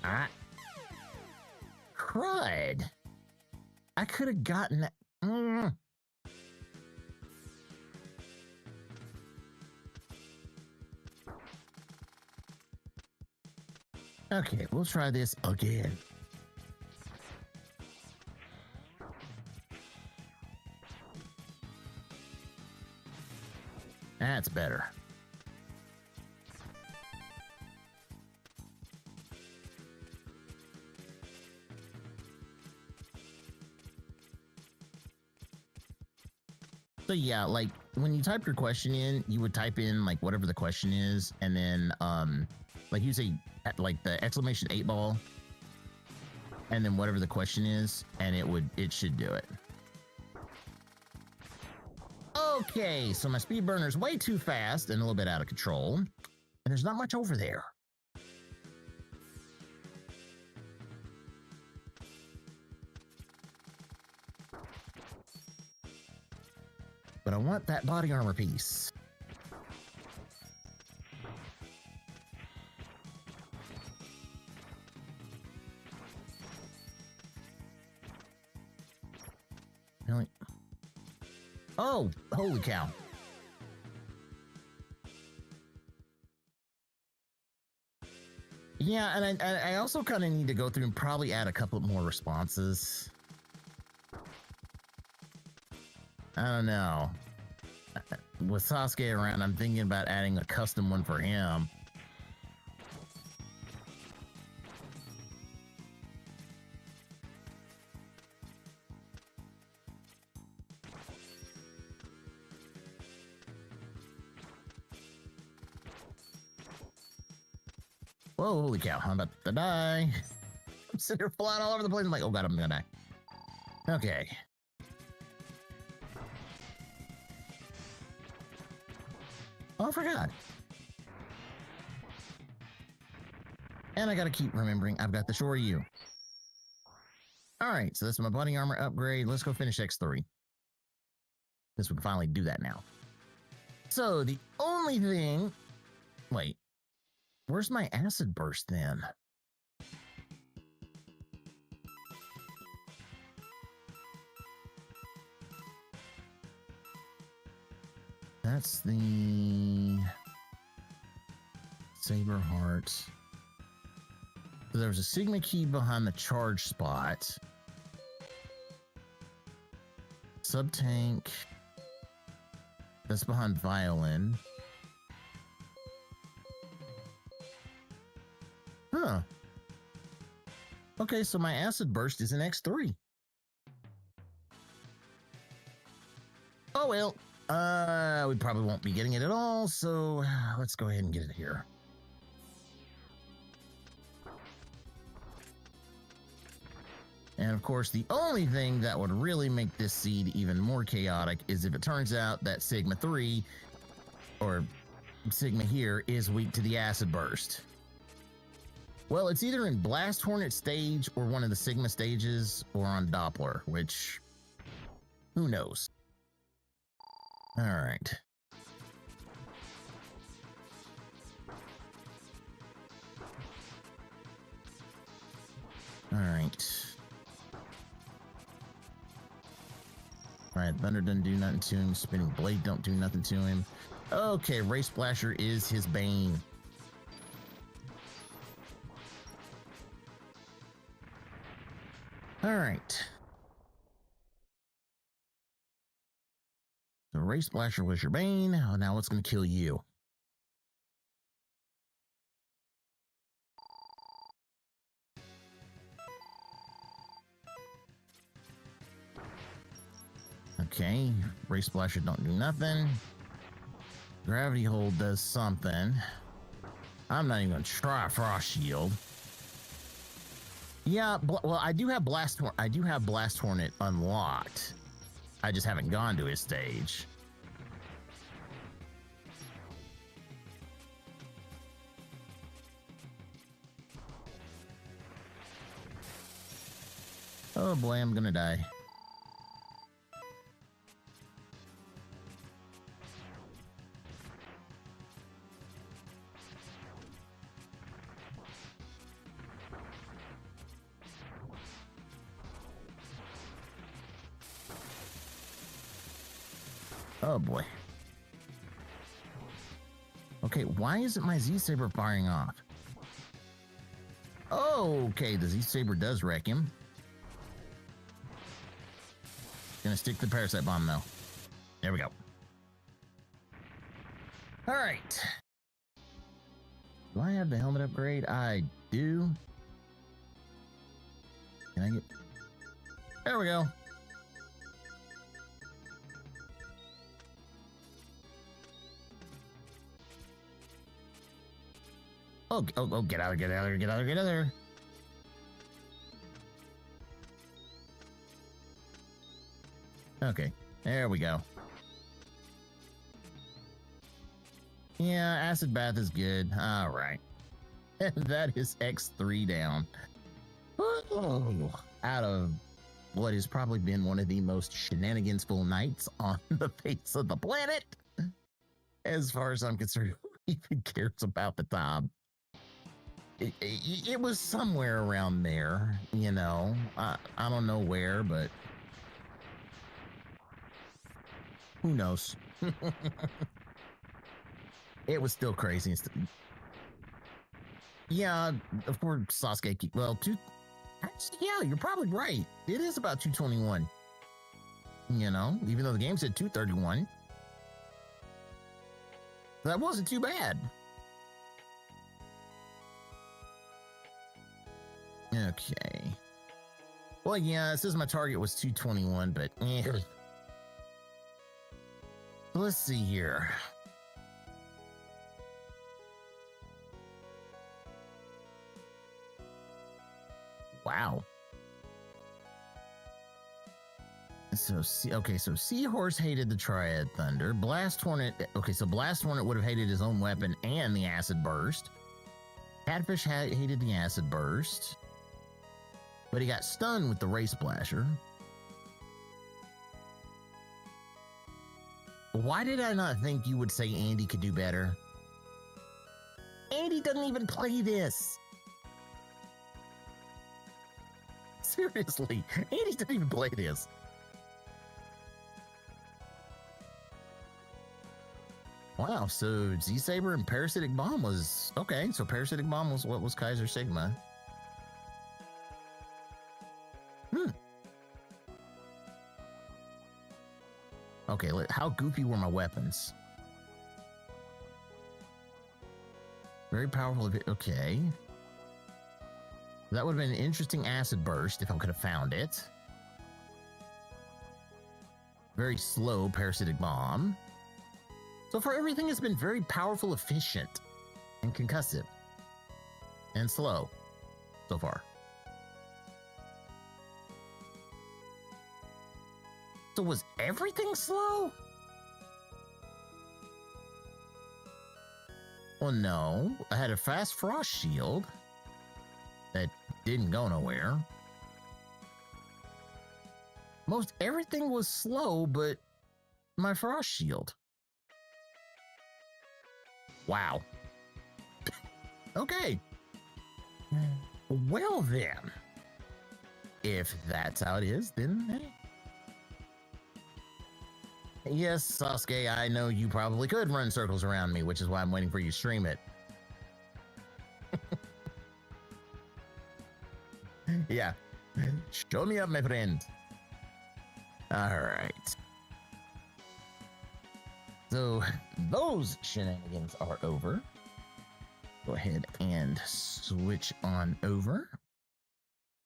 Ah. Crud. I could have gotten that. Okay, we'll try this again. That's better. So yeah, like when you type your question in, you would type in like whatever the question is, and then like you say like the exclamation 8-ball, and then whatever the question is, and it should do it. Okay, so my speed burner's way too fast and a little bit out of control, and there's not much over there. But I want that body armor piece. Really? Oh, holy cow. Yeah, and I also kind of need to go through and probably add a couple more responses. I don't know. With Sasuke around, I'm thinking about adding a custom one for him. Whoa, holy cow, I'm about to die. I'm sitting here flying all over the place. I'm like, oh god, I'm gonna die. Okay. Oh, I forgot. And I gotta keep remembering, I've got the Shoryu. Alright, so that's my body armor upgrade. Let's go finish X3. Guess we can finally do that now. So, the only thing... Wait. Where's my acid burst then? That's the Saber Heart. So there was a Sigma key behind the charge spot. Sub tank. That's behind Violin. Huh. Okay, so my acid burst is an X3. Oh well. We probably won't be getting it at all, so let's go ahead and get it here. And of course, the only thing that would really make this seed even more chaotic is if it turns out that Sigma 3, or Sigma here, is weak to the acid burst. Well, it's either in Blast Hornet stage or one of the Sigma stages or on Doppler, which, who knows? All right. All right. All right, Thunder doesn't do nothing to him. Spinning Blade don't do nothing to him. Okay, Ray Splasher is his bane. All right. So Ray Splasher was your bane. Oh, now what's going to kill you? Okay, Ray Splasher don't do nothing. Gravity Hold does something. I'm not even going to try Frost Shield. Yeah, well, I do have Blast Hornet unlocked. I just haven't gone to his stage. Oh boy, I'm gonna die. Oh boy. Okay, why isn't my Z-Saber firing off? Oh, okay, the Z-Saber does wreck him. Gonna stick the Parasite Bomb though. There we go. All right. Do I have the helmet upgrade? I do. Can I get... There we go. Oh, get out of there, get out of there, get out of there, get out of there. Okay, there we go. Yeah, Acid Bath is good. All right. That is X3 down. Oh, out of what has probably been one of the most shenanigansful nights on the face of the planet. As far as I'm concerned, who even cares about the top? It was somewhere around there, you know. I don't know where, but who knows? It was still crazy. Yeah, of course, Sasuke. Well, actually, yeah, you're probably right. It is about 221. You know, even though the game said 231. That wasn't too bad. Okay. Well, yeah, it says my target was 221, but let's see here. Wow. So, so Seahorse hated the Triad Thunder. Blast Hornet, okay, so Blast Hornet would have hated his own weapon and the Acid Burst. Catfish hated the Acid Burst. But he got stunned with the Ray Splasher. Why did I not think you would say Andy could do better? Andy doesn't even play this. Seriously, Andy doesn't even play this. Wow, so Z-Saber and Parasitic Bomb was... Okay, so Parasitic Bomb was what was Kaiser Sigma. Okay, how goofy were my weapons? Very powerful. Okay. That would have been an interesting acid burst if I could have found it. Very slow Parasitic Bomb. So far, everything has been very powerful, efficient, and concussive. And slow. So far. So was everything slow? Well, no. I had a fast frost shield that didn't go nowhere. Most everything was slow, but my frost shield. Wow. Okay. Well then. If that's how it is, then hey. Yes, Sasuke, I know you probably could run circles around me, which is why I'm waiting for you to stream it. Yeah. Show me up, my friend. All right. So those shenanigans are over. Go ahead and switch on over.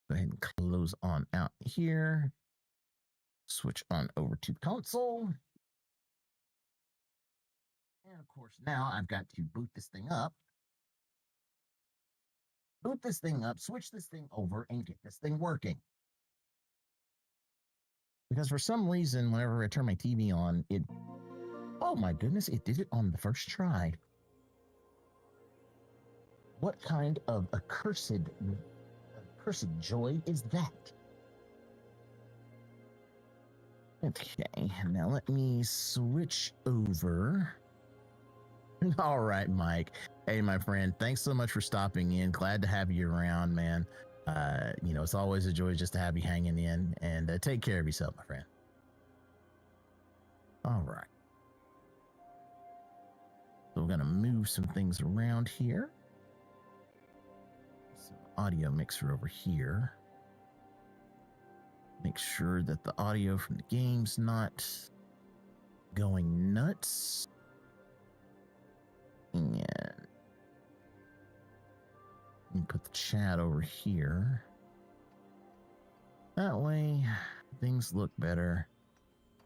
Go ahead and close on out here. Switch on over to console. And of course, now I've got to boot this thing up. Boot this thing up, switch this thing over, and get this thing working. Because for some reason, whenever I turn my TV on, it... Oh my goodness, it did it on the first try. What kind of accursed joy is that? Okay, now let me switch over. All right, Mike. Hey, my friend, thanks so much for stopping in. Glad to have you around, man. You know, it's always a joy just to have you hanging in, and take care of yourself, my friend. All right. So we're going to move some things around here. Some audio mixer over here. Make sure that the audio from the game's not going nuts. And put the chat over here. That way, things look better.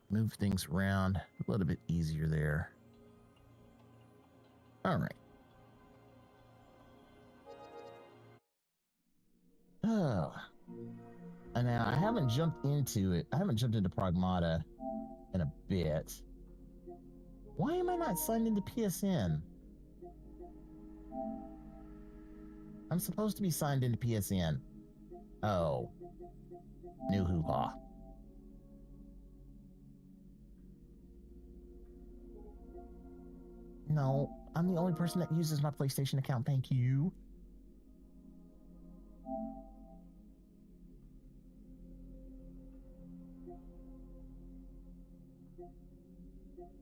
Move things around a little bit easier there. All right. Oh. And now I haven't jumped into it. I haven't jumped into Pragmata in a bit. Why am I not signed into PSN? I'm supposed to be signed into PSN. Oh. New hoo-ha. No, I'm the only person that uses my PlayStation account, thank you.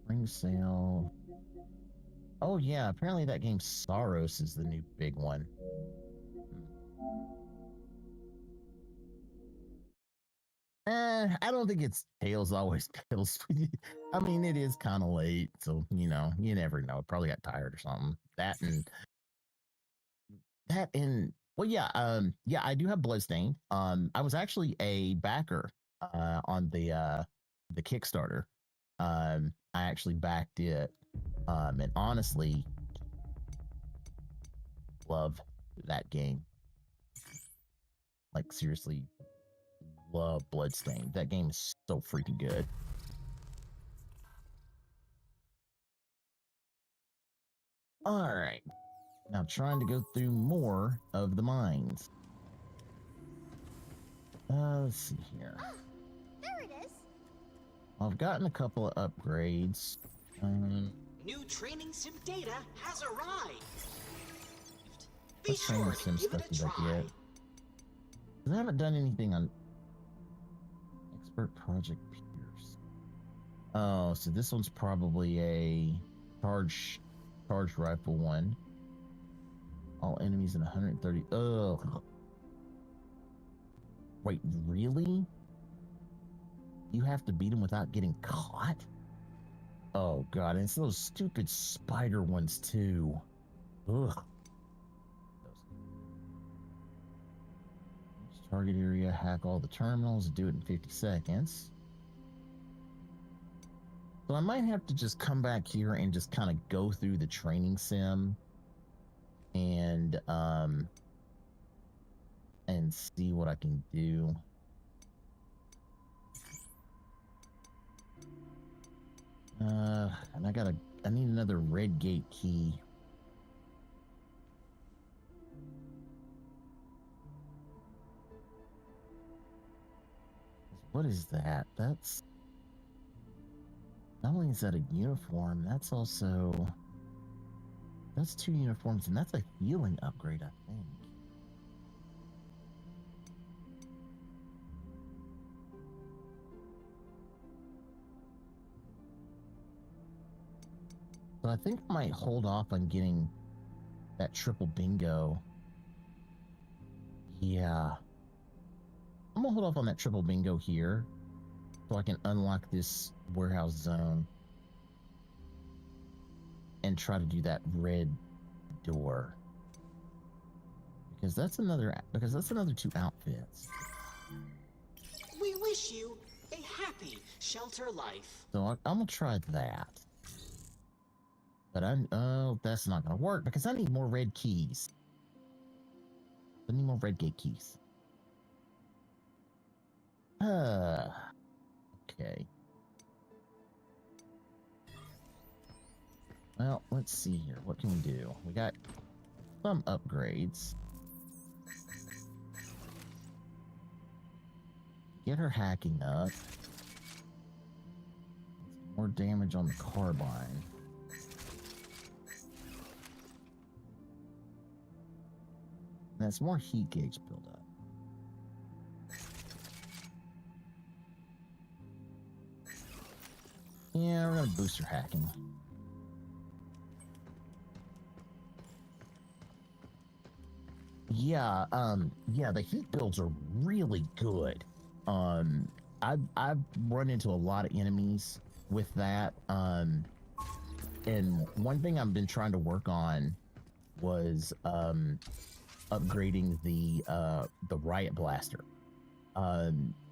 Ring sale. Oh yeah, apparently that game Saros is the new big one. I don't think it's Tails Always Tails. I mean, it is kind of late, so you know, you never know. Probably got tired or something. Well, yeah, yeah, I do have Bloodstained. I was actually a backer on the Kickstarter. I actually backed it, and honestly, love that game. Like seriously, love Bloodstained. That game is so freaking good. All right, now trying to go through more of the mines. Let's see here. Oh, there it is. I've gotten a couple of upgrades. New training sim data has arrived. Be What training sure to sim give stuff it a did I try. get? 'Cause I haven't done anything on Expert Project Pierce. Oh, so this one's probably a charge rifle one. All enemies in 130. Ugh. Wait, really? You have to beat them without getting caught? Oh god, and it's those stupid spider ones too. Ugh. Target area, hack all the terminals, do it in 50 seconds. So I might have to just come back here and just kind of go through the training sim and see what I can do. And I need another red gate key. What is that? That's not only is that a uniform, that's also that's 2 uniforms, and that's a healing upgrade, I think. So I think I might hold off on getting that triple bingo. Yeah. I'm gonna hold off on that triple bingo here so I can unlock this warehouse zone and try to do that red door. Because that's another 2 outfits. We wish you a happy shelter life. So I'm gonna try that. But that's not gonna work because I need more red keys. I need more red gate keys. Okay. Well, let's see here. What can we do? We got some upgrades. Get her hacking up. More damage on the carbine. That's more heat gauge buildup. Yeah, we're gonna boost her hacking. Yeah, the heat builds are really good. I've run into a lot of enemies with that. And one thing I've been trying to work on was upgrading the riot blaster.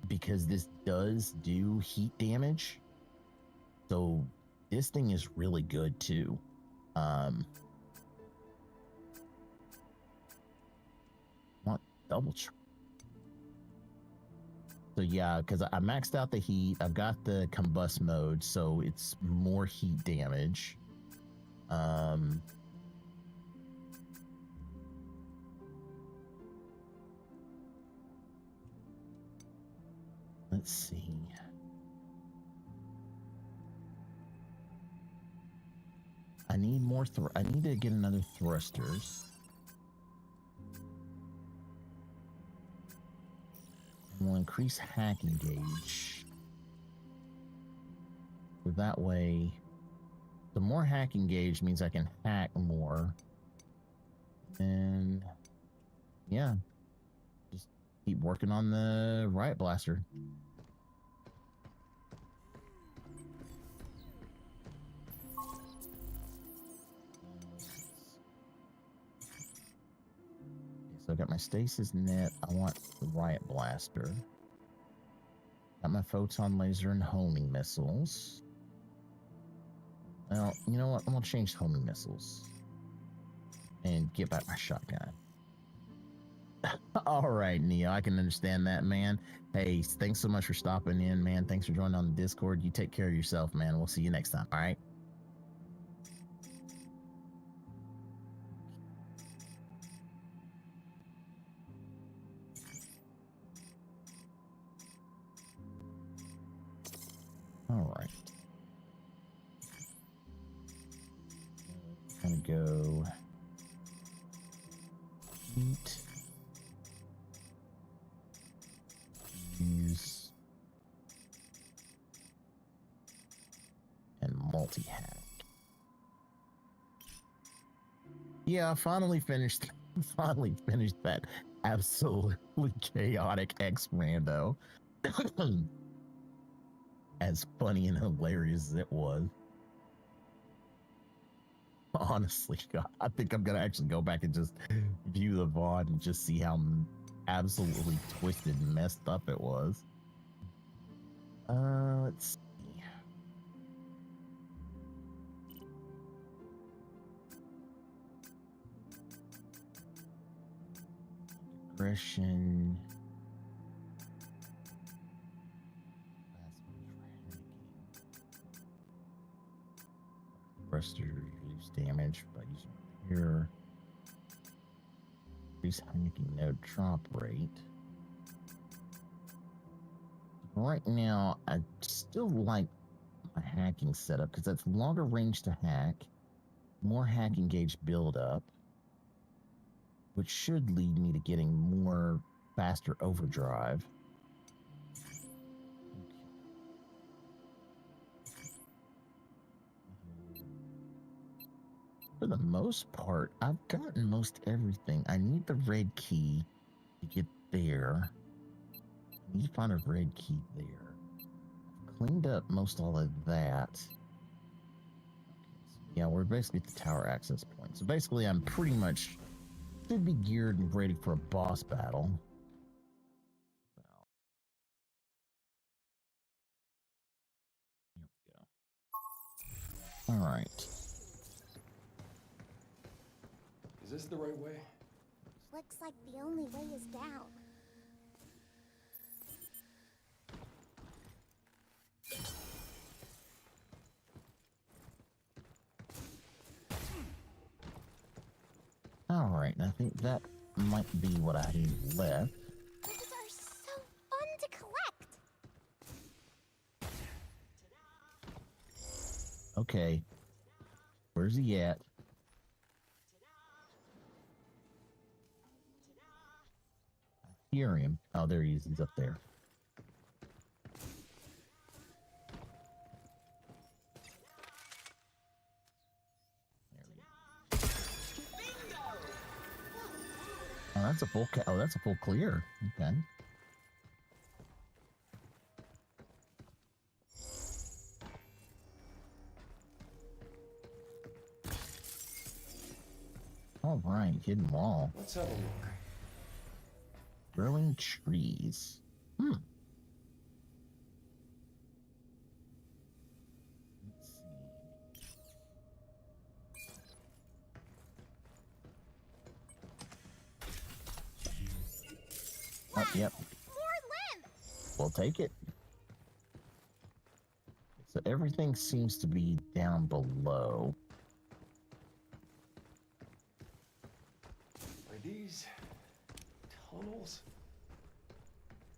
Because this does do heat damage. So this thing is really good too. Want double charge. So yeah, because I maxed out the heat. I've got the combust mode, so it's more heat damage. Let's see. I need more I need to get another thrusters. We'll increase hacking gauge. So that way, the more hacking gauge means I can hack more. And yeah, just keep working on the riot blaster. So I got my stasis net. I want the riot blaster. Got my photon laser and homing missiles. Well, you know what? I'm gonna change homing missiles and get back my shotgun. All right, Neo, I can understand that, man. Hey, thanks so much for stopping in, man. Thanks for joining on the Discord. You take care of yourself, man. We'll see you next time. All right. All right. Gonna go Eat. Use. And multi-hack. Yeah, I finally finished that absolutely chaotic X Rando. As funny and hilarious as it was. Honestly, God, I think I'm gonna actually go back and just view the VOD and just see how absolutely twisted and messed up it was. Let's see. Aggression. Press to reduce damage by using here. Increase hacking node drop rate. Right now, I still like my hacking setup because that's longer range to hack, more hacking gauge buildup, which should lead me to getting more faster overdrive. For the most part, I've gotten most everything. I need the red key to get there. I need to find a red key there. I've cleaned up most all of that. Okay, so yeah, we're basically at the tower access point. So basically, I'm pretty much should be geared and ready for a boss battle. Here we go. All right. Is this the right way? Looks like the only way is down. All right, I think that might be what I need left. These are so fun to collect. Okay. Where's he at? I hear him. Oh, there he is. He's up there. Oh, that's a full that's a full clear. Okay. All right, hidden wall. Let's have a look. Growing trees. Let's see. Oh, yep. More limb. We'll take it. So everything seems to be down below. Are these tunnels?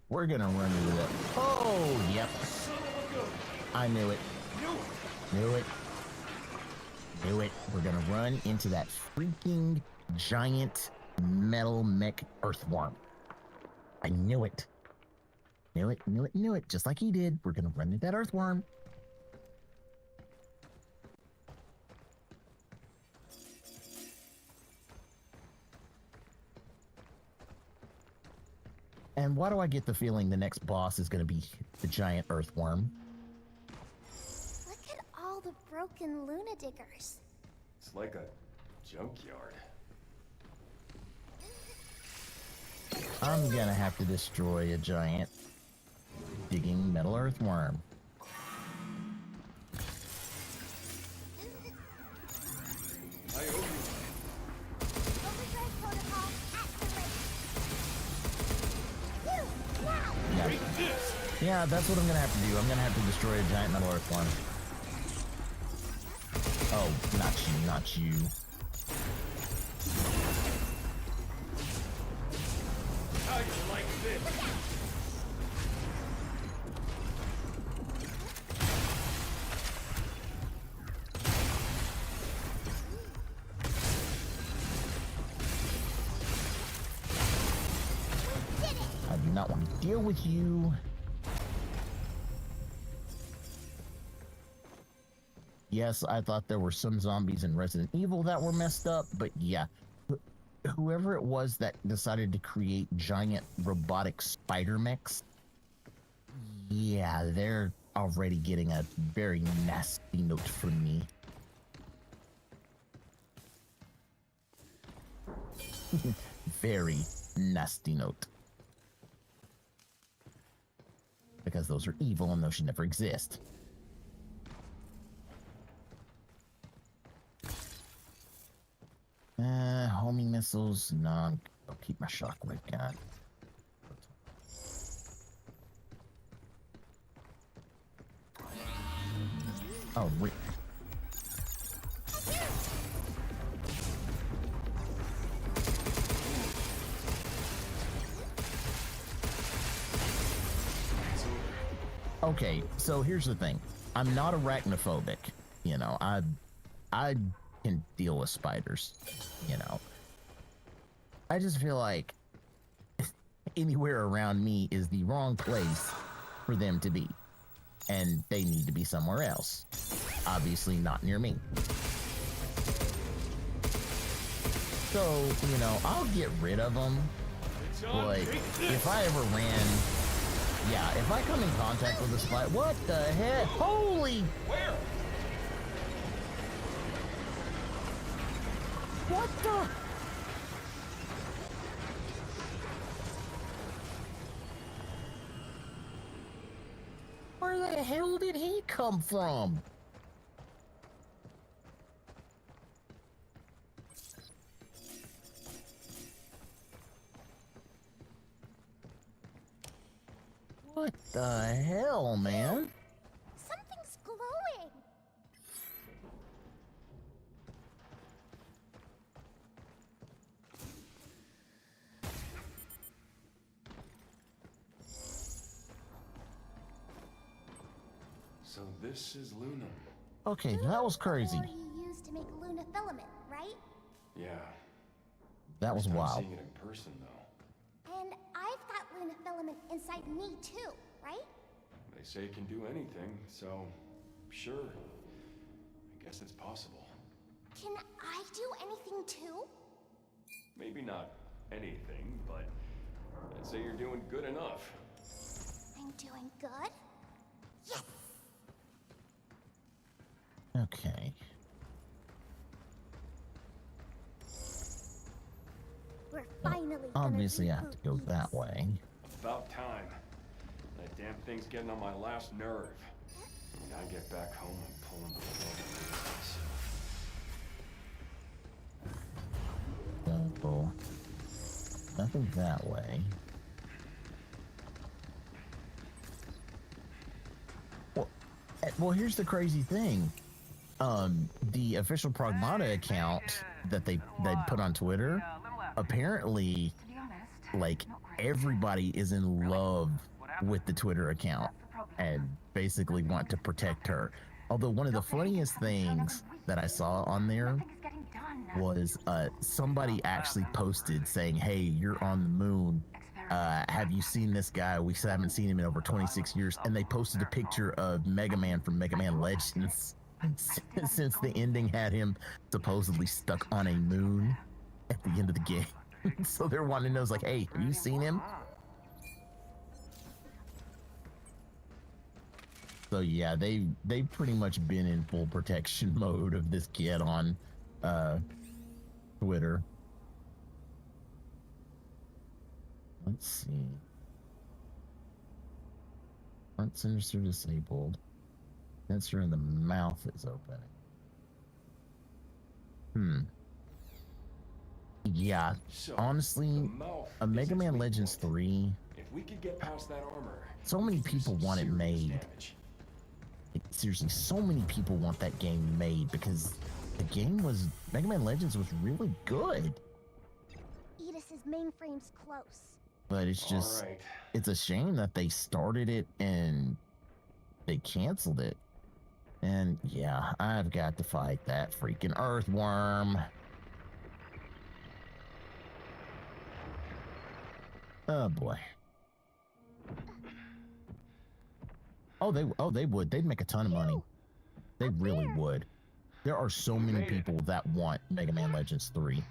We're gonna run into that. Oh, yep. I knew it. Knew it. Knew it. We're gonna run into that freaking giant metal mech earthworm. I knew it. Knew it, knew it, knew it. Just like he did. We're gonna run into that earthworm. And why do I get the feeling the next boss is going to be the giant earthworm? Look at all the broken Luna diggers. It's like a junkyard. I'm going to have to destroy a giant digging metal earthworm. I owe you. Overdrive protocol activate. Now. Yeah, that's what I'm going to have to do. I'm going to have to destroy a giant metal earthworm. Oh, not you, not you. How you like this? deal with you. Yes, I thought there were some zombies in Resident Evil that were messed up, but yeah, whoever it was that decided to create giant robotic spider mechs, yeah, they're already getting a very nasty note from me. Very nasty note. Because those are evil and those should never exist. Homing missiles, no, I'll keep my shockwave gun. Oh, okay, so here's the thing. I'm not arachnophobic, you know. I can deal with spiders, you know. I just feel like anywhere around me is the wrong place for them to be, and they need to be somewhere else. Obviously not near me. So, you know, I'll get rid of them, but if I ever ran, yeah, if I come in contact with a spider, what the heck? Holy! Where? What the? Where the hell did he come from? What the hell, man? Something's glowing. So this is Luna. Okay, that was crazy. Or you used to make Luna filament, right? Yeah. That was First time wild. Seeing it in person, though. And I've got Luna filament inside me too, right? They say it can do anything, so sure. I guess it's possible. Can I do anything too? Maybe not anything, but I'd say you're doing good enough. I'm doing good? Yes! Okay. We're finally Obviously, I have to go reboot that Edis. way. About time. That damn thing's getting on my last nerve. When I get back home, I'm pulling the plug on Double. Nothing that way. Well, here's the crazy thing. The official Pragmata account that they put on Twitter, apparently, like, everybody is in love with the Twitter account and basically want to protect her. Although one of the funniest things that I saw on there was somebody actually posted saying, "Hey, you're on the moon. Have you seen this guy? We haven't seen him in over 26 years." And they posted a picture of Megaman from Megaman Legends since the ending had him supposedly stuck on a moon at the end of the game. So they're wanting to know, like, hey, have you seen him? So yeah, they've pretty much been in full protection mode of this kid on Twitter. Let's see. Front sinister disabled. Sensor in the mouth is opening. Yeah, So, honestly, a Mega Man Legends 3, If we could get past that armor, so many we could do people some want it serious made. damage. Like, seriously, so many people want that game made because the game was, Mega Man Legends was really good. Edis's mainframe's close. But it's just, All right. it's a shame that they started it and they canceled it. And yeah, I've got to fight that freaking earthworm. Oh boy. They would. They'd make a ton of money. They really would. There are so many people that want Mega Man Legends 3.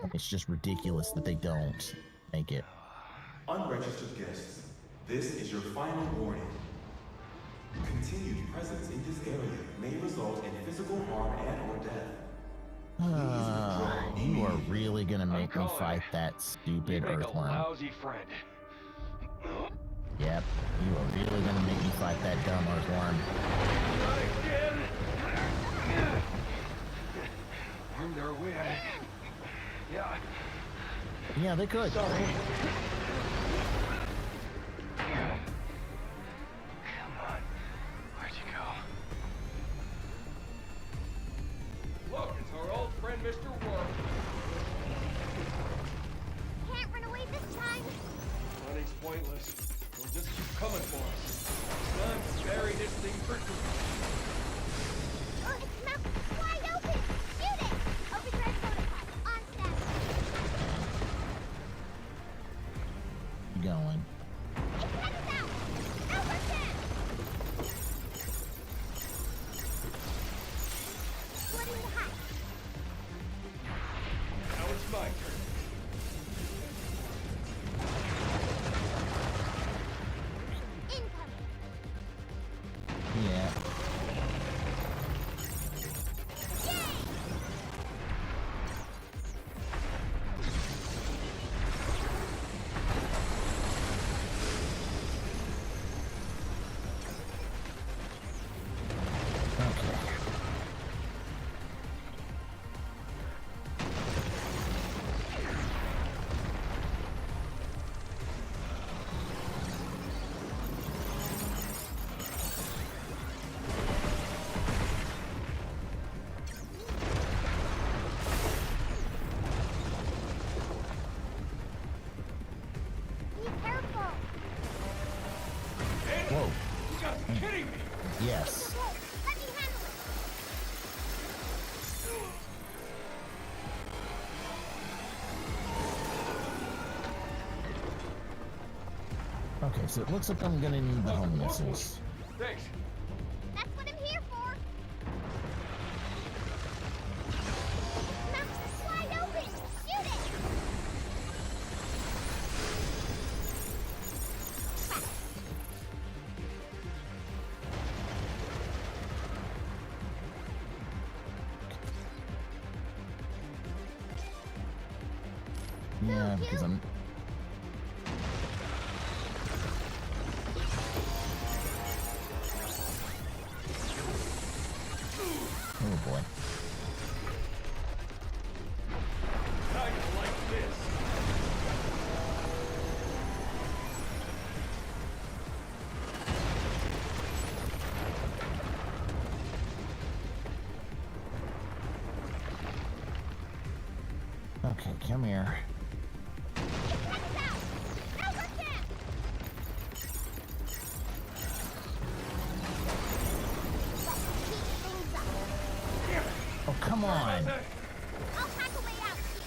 And it's just ridiculous that they don't make it. Unregistered guests, this is your final warning. Continued presence in this area may result in physical harm and or death. You are really gonna make me fight that stupid earthworm. Lousy friend. Yep, you are really gonna make me fight that dumb earthworm. Not again. Worm their way. Yeah. Yeah, they could. Sorry. Look, it's our old friend, Mr. Worm. Can't run away this time. Running's pointless. He'll just keep coming for us. Time to bury this thing quickly. Oh, its mouth is wide open. Shoot it. Overdrive protocol. On status. Going. It's headed out. Over there. Splitting the hatch. Now it's my turn. Incoming. Yeah. Be careful. Whoa. You gotta be kidding me! Yes. Okay, let me handle it. Okay, so it looks like I'm gonna need the home missiles. Thanks. That's what I'm here for. Mouth is wide open. Shoot it. Yeah, because I'm... Oh boy. How you like this? Okay, come here. It's headed out. Over there. Let's heat things up. Oh, come on. I'll hack a way out to you.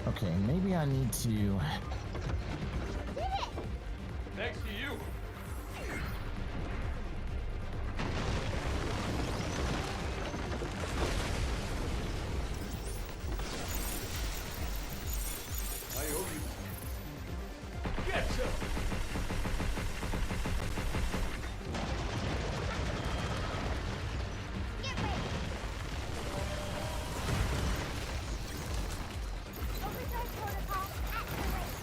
Okay, maybe I need to... Did it. Thanks to you. I owe you. Get some. Get ready. Overdrive protocol activate.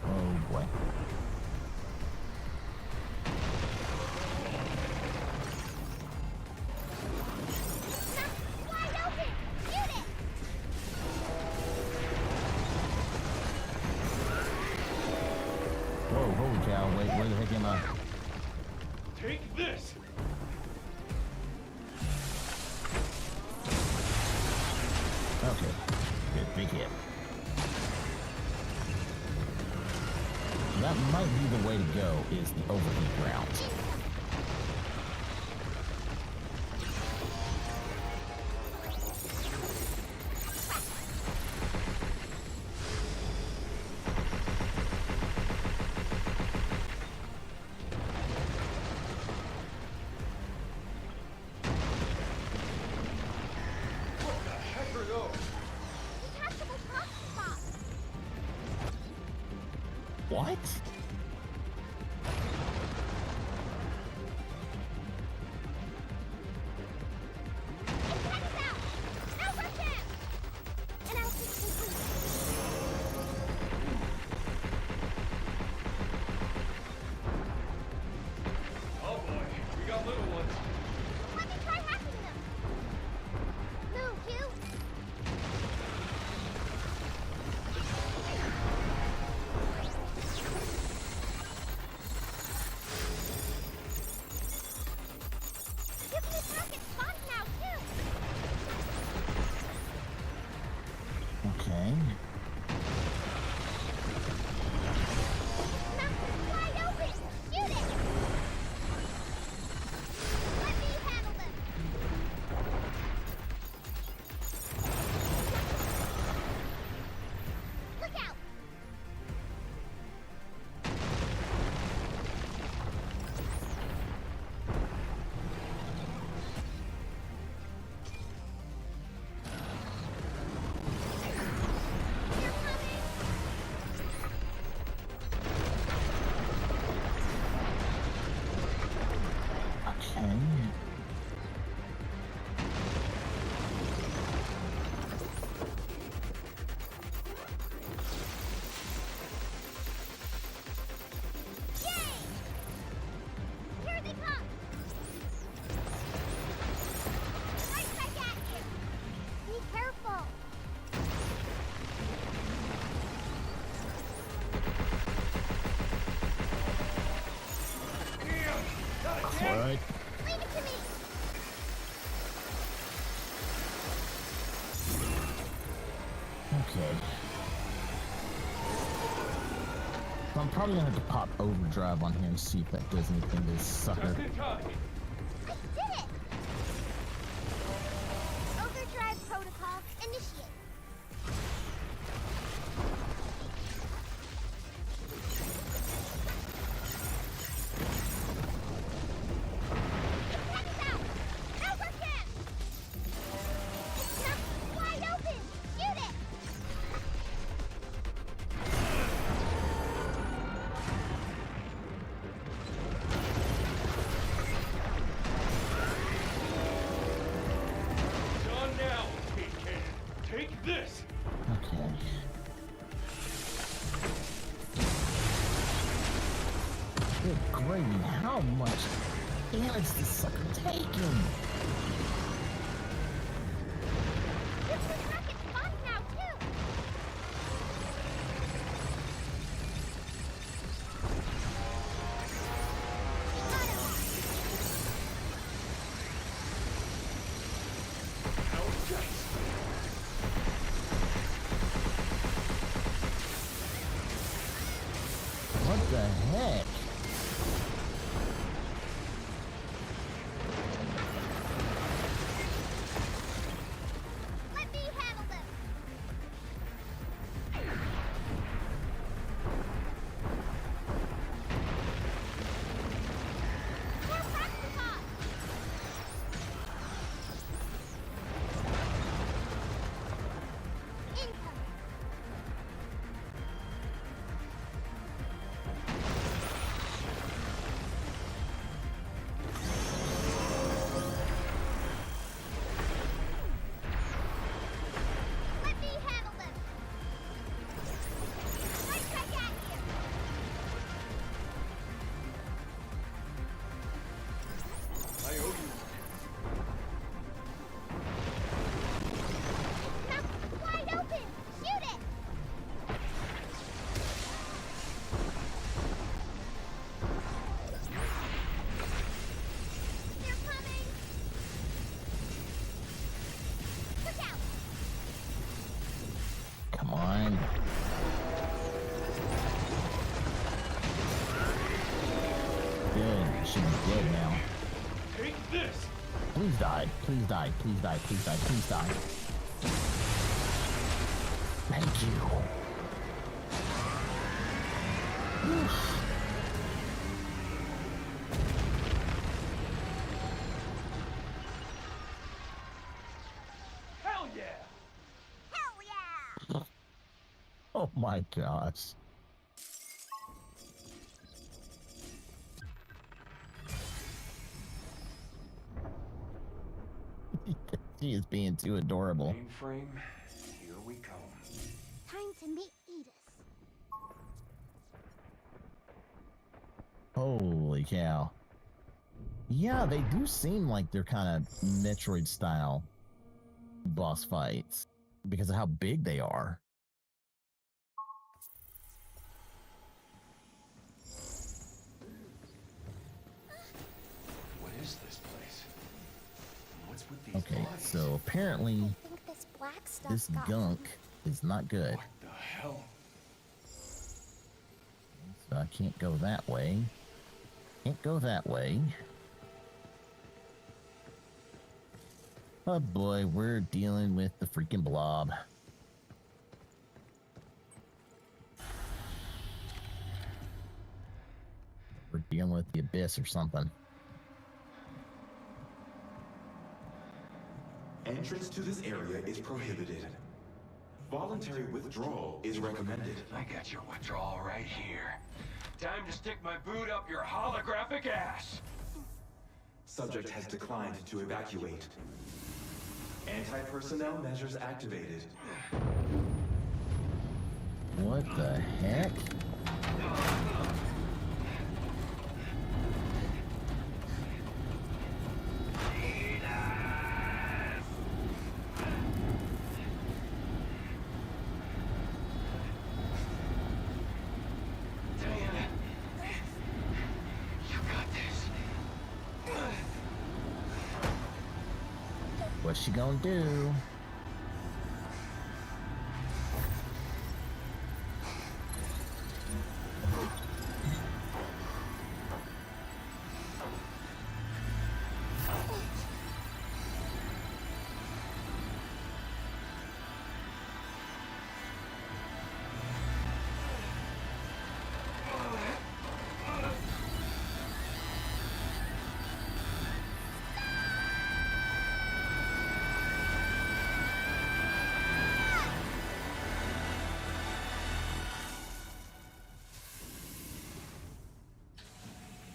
Oh boy. Mouth wide open. Shoot it. Whoa, holy cow, wait, where the heck am I? Take this. Okay, good, big hit. That might be the way to go, is the overheat route. What? Antenna's out! Over him! Analysis complete. Oh boy, we got little ones. Let me try hacking them. Move, you. You can attack its spawns now, too. Okay. Mouth is wide open. Shoot it. Let me handle them. Look out. They're coming. Okay. Yay! Here they come. Right back at you. Be careful. Right. Leave it to me. Okay. So I'm probably gonna have to pop overdrive on here and see if that does anything to this sucker. Just in time. I did it. Overdrive protocol initiate. Antenna's out. Over him. Its mouth is wide open. Shoot it. Done now, PK. Take this. Okay. Good gravy, how much damage this sucker taking? You can attack its spawns now, too. Got him. Oh, yes. What the heck? Let me handle them. More Pragmata. Incoming. Let me handle them. Right back at you. I owe you. Mouth is wide open. Shoot it. They're coming. Look out. Come on. Good. Should be dead now. Take this. Please die. Please die. Please die. Please die. Please die. Thank you. Oof. Hell yeah. Hell yeah. Oh my gosh. She is being too adorable. Mainframe, here we come. Time to meet Edith. Holy cow. Yeah, they do seem like they're kind of Metroid style boss fights because of how big they are. What is this place? What's with these Okay, bodies? so apparently I think this black stuff this got gunk is not good. What the hell? So I can't go that way. Can't go that way. Oh boy, we're dealing with the freaking blob. We're dealing with the abyss or something. Entrance to this area is prohibited. Voluntary withdrawal is recommended. I got your withdrawal right here. Time to stick my boot up your holographic ass. Subject has declined to evacuate. Anti-personnel measures activated. What the heck? Diana, you got this. What's she gonna do?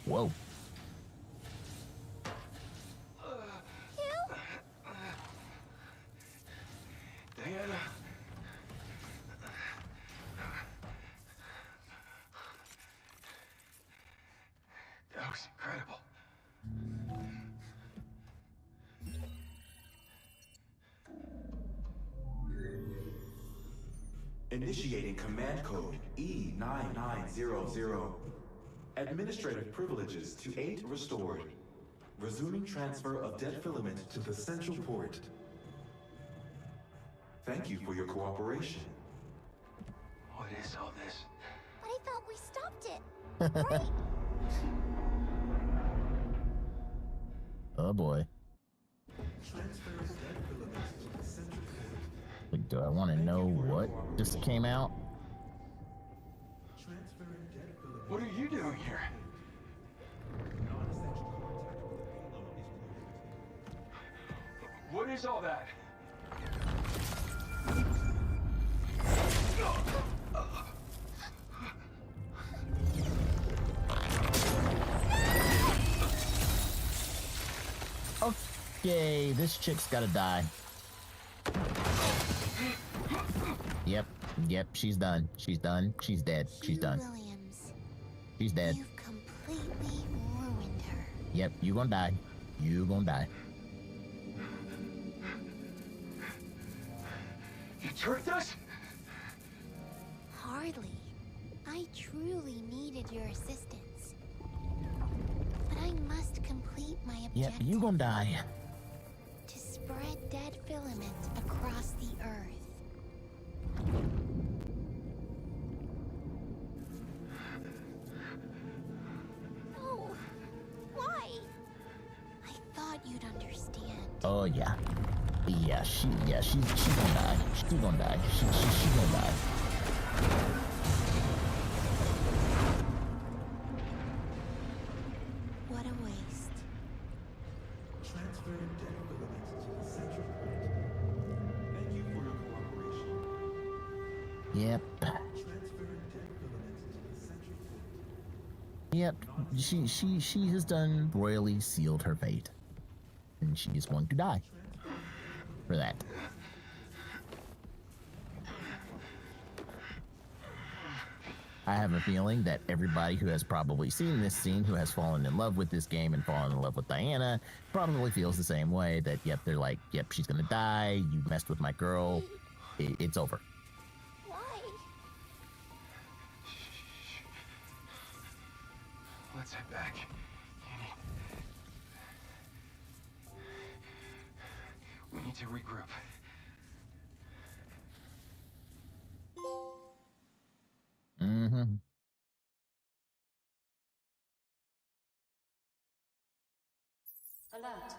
Whoa. Diana. That was incredible. Initiating command code E9900. Administrative privileges to 8 restored. Resuming transfer of dead filament to the central port. Thank you for your cooperation. What is all this? But I thought we stopped it. Right? Oh boy. Transfers dead filaments to the central port. Like, do I want to know what just came out? Transferring dead filaments. What are you doing here? Non-essential contact with the payload is prohibited. What is all that? Okay, this chick's gotta die. Yep, she's done. She's done. She's dead. She's done. Williams, She's dead. you've completely ruined her. Yep, you gonna die. You gonna die. You tricked us? Hardly. I truly needed your assistance. But I must complete my Yep, objective. you gonna die. To spread dead filament across the earth. No. Why? I thought you'd understand. Oh yeah. She's gonna die. She's gonna die. She's gonna die. What a waste. Transferring dead filaments to the central port. Thank you for your cooperation. Yep. Transferring dead filaments to the central port. Yep. She has done royally sealed her fate. And she is going to die. for that. I have a feeling that everybody who has probably seen this scene, who has fallen in love with this game and fallen in love with Diana, probably feels the same way. That, yep, they're like, yep, she's gonna die. You messed with my girl. It's over. Why? Let's head back. We need to regroup. Mm-hmm. Alert.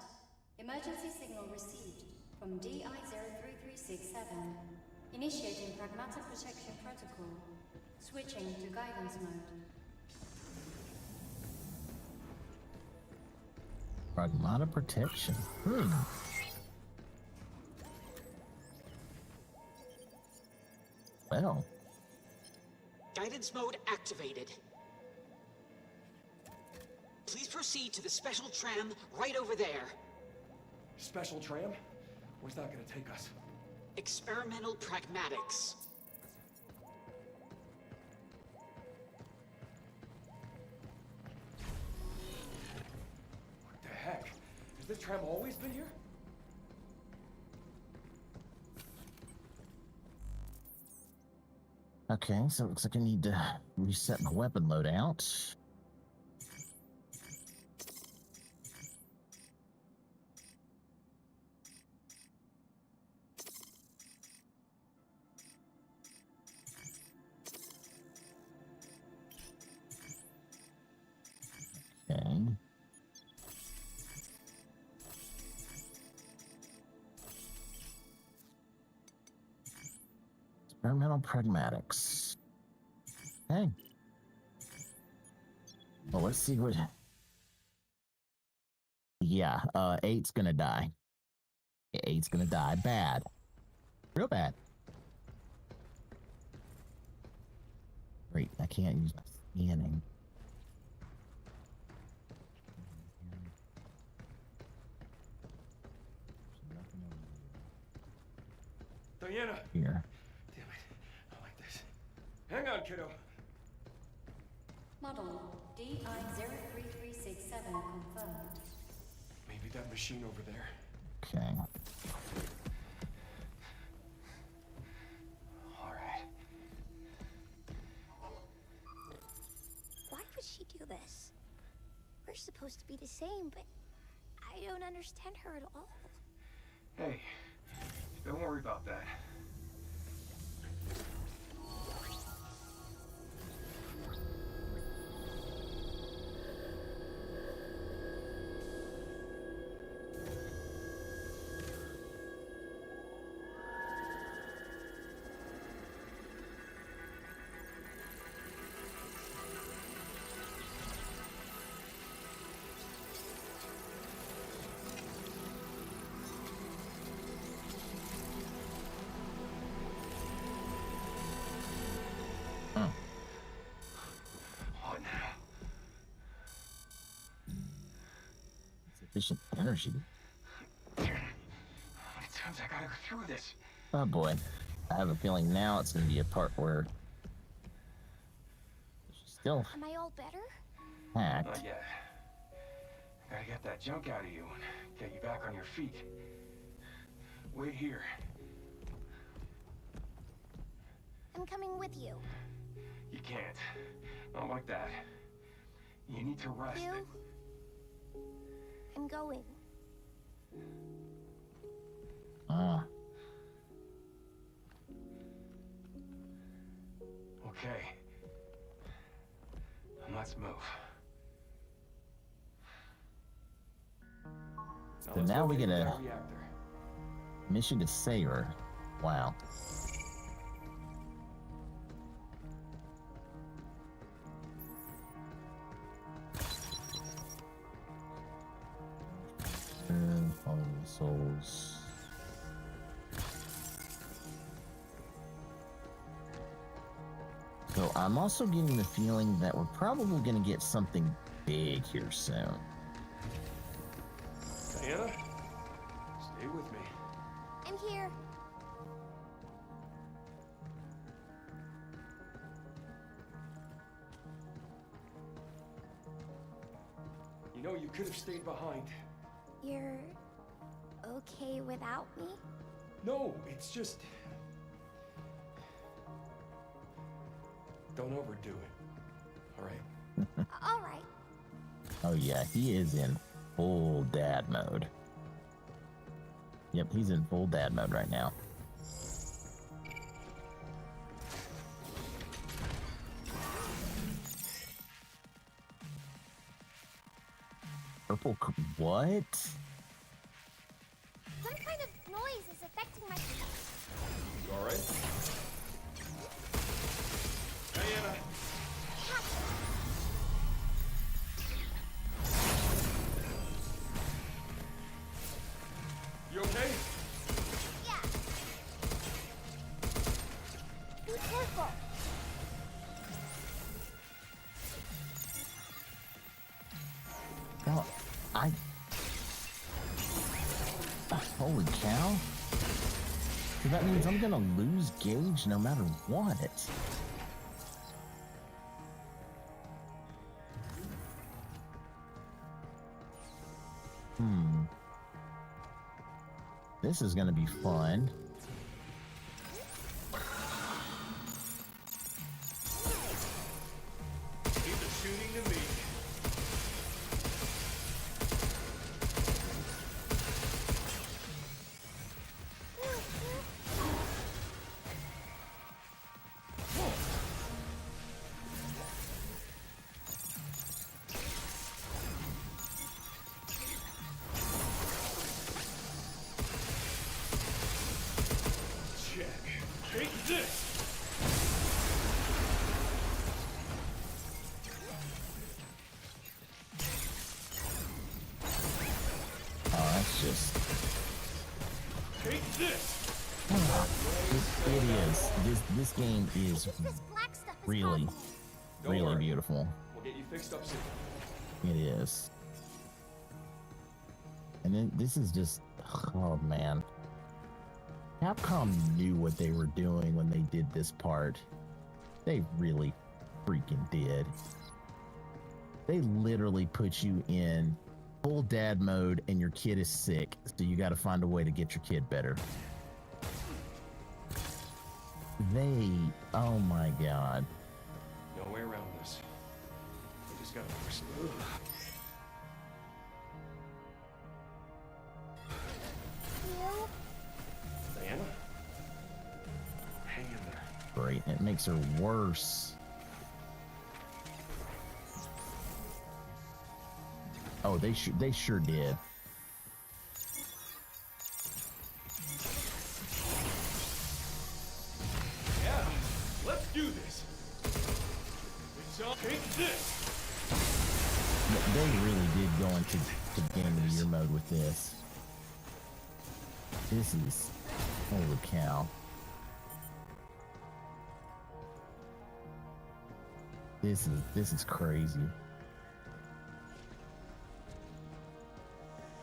Emergency signal received from DI-03367. Initiating Pragmata protection protocol. Switching to guidance mode. Pragmata protection. Well. Guidance mode activated. Please proceed to the special tram right over there. Special tram? Where's that gonna take us? Experimental pragmatics. What the heck? Has this tram always been here? Okay, so it looks like I need to reset my weapon loadout. Okay. Experimental pragmatics. Okay. Well, let's see what... Yeah, 8's gonna die. 8's gonna die bad. Real bad. Great, I can't use my scanning. Diana! Here. Damn it. I like this. Hang on, kiddo. Model DI-03367 confirmed. Maybe that machine over there. Okay. Alright. Why would she do this? We're supposed to be the same, but I don't understand her at all. Hey, don't worry about that. What now? Sufficient energy. How many times I gotta go through this? Oh boy. I have a feeling now it's gonna be a part where she's still Am I all better? hacked. Not yet. Gotta get that junk out of you and get you back on your feet. Wait here. I'm coming with you. You can't. Not like that. You need to rest. You? I'm going. Okay. Let's move. So let's now go we get get a that reactor. mission to save her. Wow. Follow the souls. So I'm also getting the feeling that we're probably going to get something big here soon. Diana, stay with me. here. You know, you could have stayed behind. You're okay without me? No, it's just... Don't overdo it. All right? All right. Oh yeah, he is in full dad mode. Yep, he's in full dad mode right now. What? Some kind of noise is affecting my... You all right? Diana! You okay? Yeah. Be careful. Oh, holy cow. So that means I'm gonna lose gauge no matter what. This is gonna be fun. Keep the shooting to me. Take this! Oh, that's just... Take this! It is. This game is This black stuff is really, causing me. Don't really worry. beautiful. We'll get you fixed up soon. It is. And then this is just... Oh, man. Capcom knew what they were doing when they did this part. They really freaking did. They literally put you in full dad mode and your kid is sick, so you got to find a way to get your kid better. Oh my god. No way around this. We just gotta push through. You? Diana? Hang in there. Great, it makes her worse. Oh, they sure did. Yeah, let's do this. It's all take this. They really did go into game of the year mode with this. This is... Holy cow. This is crazy.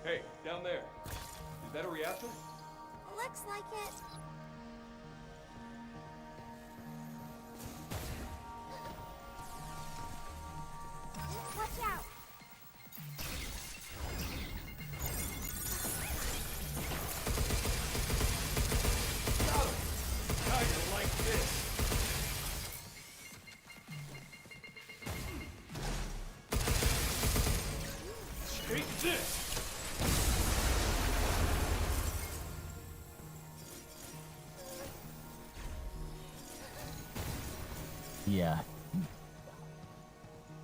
Hey, down there. Is that a reactor? Looks like it. Watch out. Got him. Now you like this. Take this. Yeah.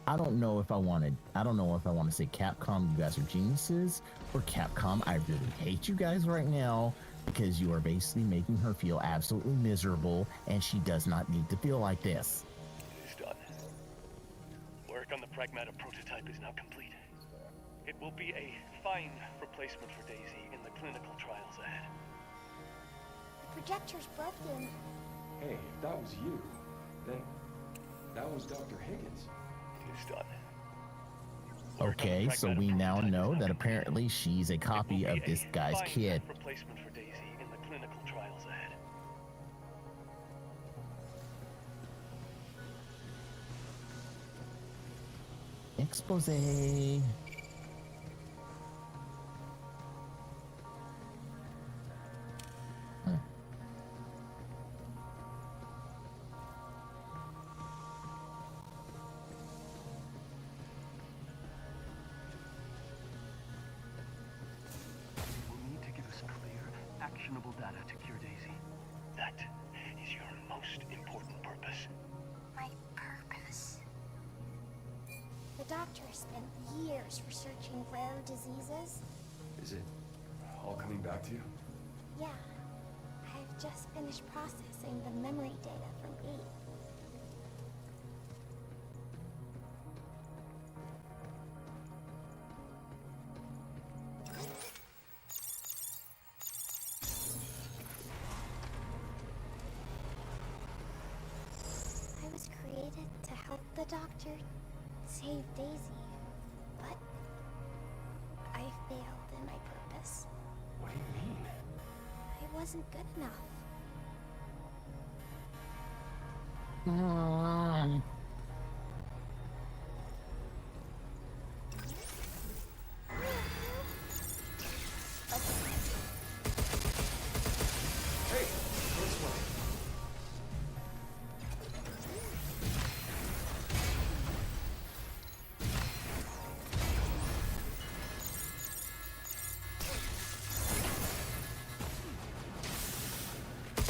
I don't know if I want to say Capcom, you guys are geniuses, or Capcom, I really hate you guys right now because you are basically making her feel absolutely miserable and she does not need to feel like this. It's done. Work on the Pragmata prototype is now complete. It will be a fine replacement for Daisy in the clinical trials ahead. The projector's broken. Hey, if that was you, then that was Dr. Higgins. It's done. Okay, so we now know that apparently she's a copy of this guy's kid. Replacement for Daisy in the clinical Expose. Will need to give us clear, actionable data to cure Daisy. That is your most important purpose. My purpose. The doctor spent years researching rare diseases. Is it all coming back to you? Yeah. I've just finished processing the memory data from E. I was created to help the doctor save Daisy, but I failed in my purpose. What do you mean? I wasn't good enough. Hey, this way.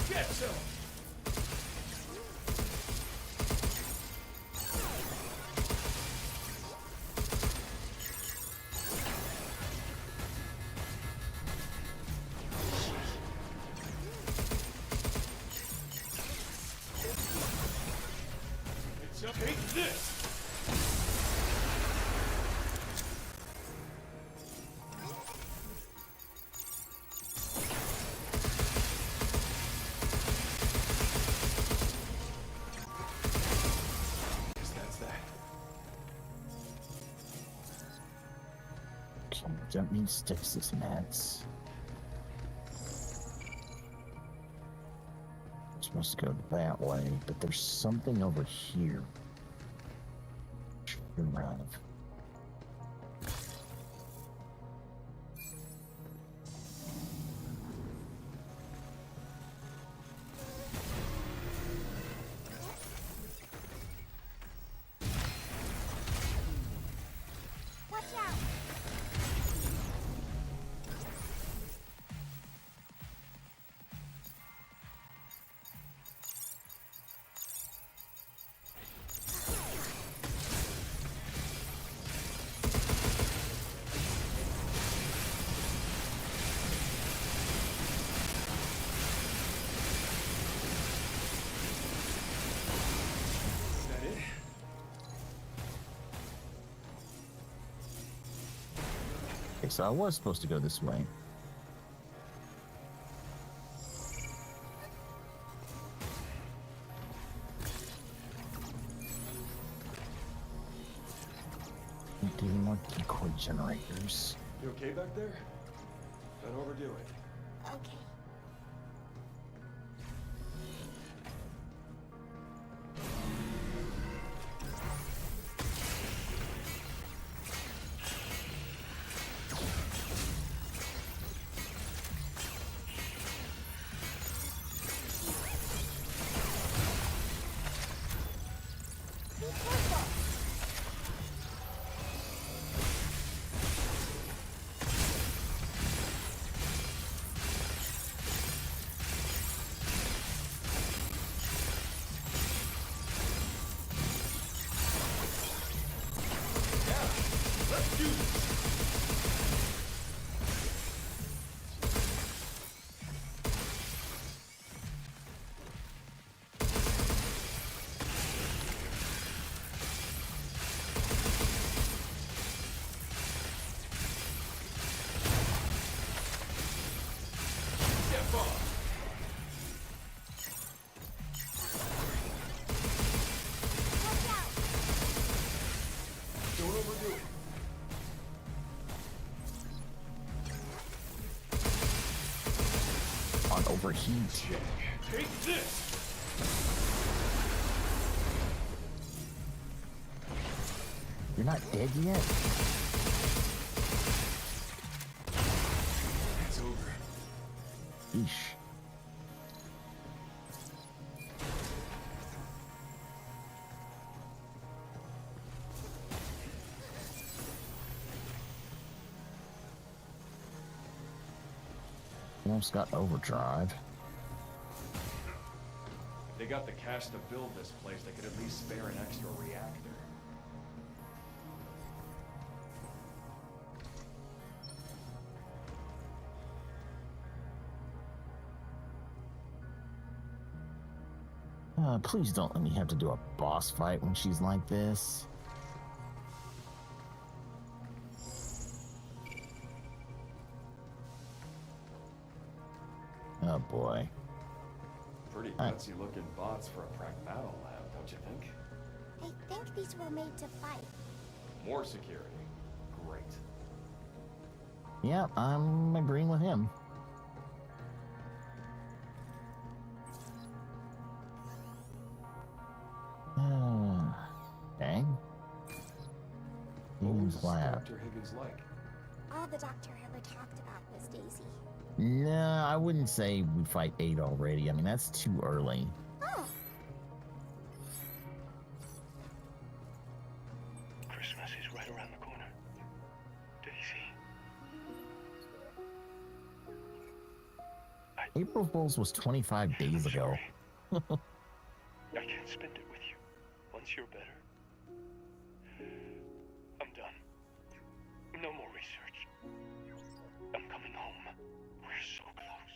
Get some! It's up. Take this! Guess that's that. Don't need sticks, this mats. Supposed to go that way, but there's something over here. Should have. Watch out! Is that it? Okay, so I was supposed to go this way. Need more decoy generators. You okay back there? Don't overdo it. Okay. Be careful! Let's do this! Step on! Watch out! Don't overdo it. On overheat. Check. Take this! You're not dead yet? It's over. Yeesh. Almost got overdrive. If they got the cash to build this place, they could at least spare an extra reactor. Please don't let me have to do a boss fight when she's like this. Oh boy. Pretty gutsy looking bots for a Pragmata lab, don't you think? I think these were made to fight. More security. Great. Yeah, I'm agreeing with him. Okay. What was Higgins lab. Dr. Higgins like? All the doctor ever talked about was Daisy. No, I wouldn't say we fight 8 already. I mean, that's too early. Oh, Christmas is right around the corner. Daisy. April Fool's was 25 days I'm ago. sorry. I can't spend it with you. Once you're better. I'm done. No more research. I'm coming home. We're so close.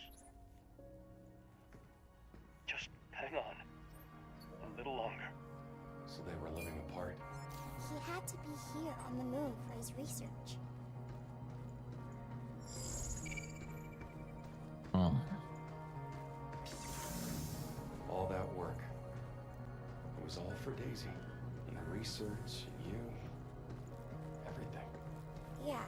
Just hang on. A little longer. So they were living apart. he had to be here on the moon for his research. Oh. All that work. It was all for Daisy. And the research, and you. Everything. Yeah.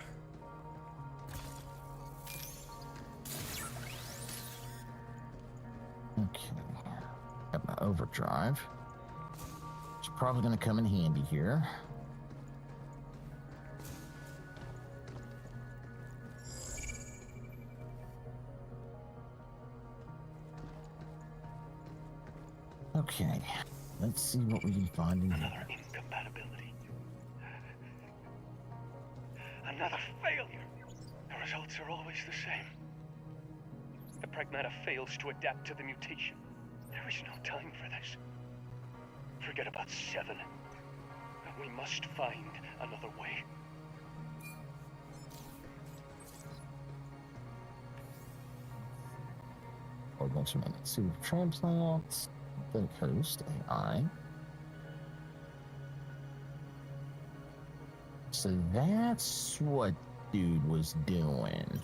Okay. Got my overdrive. It's probably going to come in handy here. Okay. Let's see what we can find in Another here. incompatibility. Another failure. The results are always the same. The Pragmata fails to adapt to the mutation. There is no time for this. Forget about 7. We must find another way. Or a bunch of minutes. See, transplants, the host, AI. So that's what dude was doing.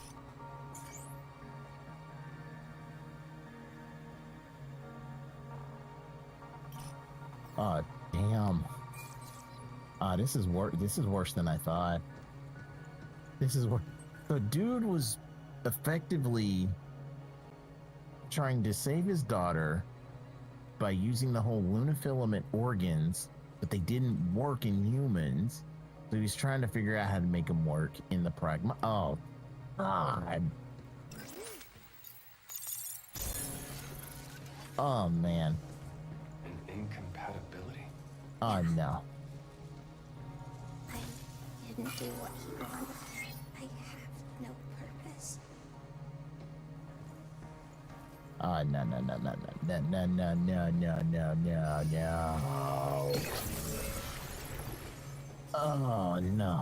Oh, damn. This is worse. This is worse than I thought. This is worse. The dude was effectively trying to save his daughter by using the whole lunafilament organs, but they didn't work in humans. So he's trying to figure out how to make them work in the Pragma. Oh, God. Oh, man. An incompatibility? Oh, no. I didn't do what he wanted. I have no purpose. Oh, no, no, no, no, no, no, no, no, no, no, no, no. Oh, no.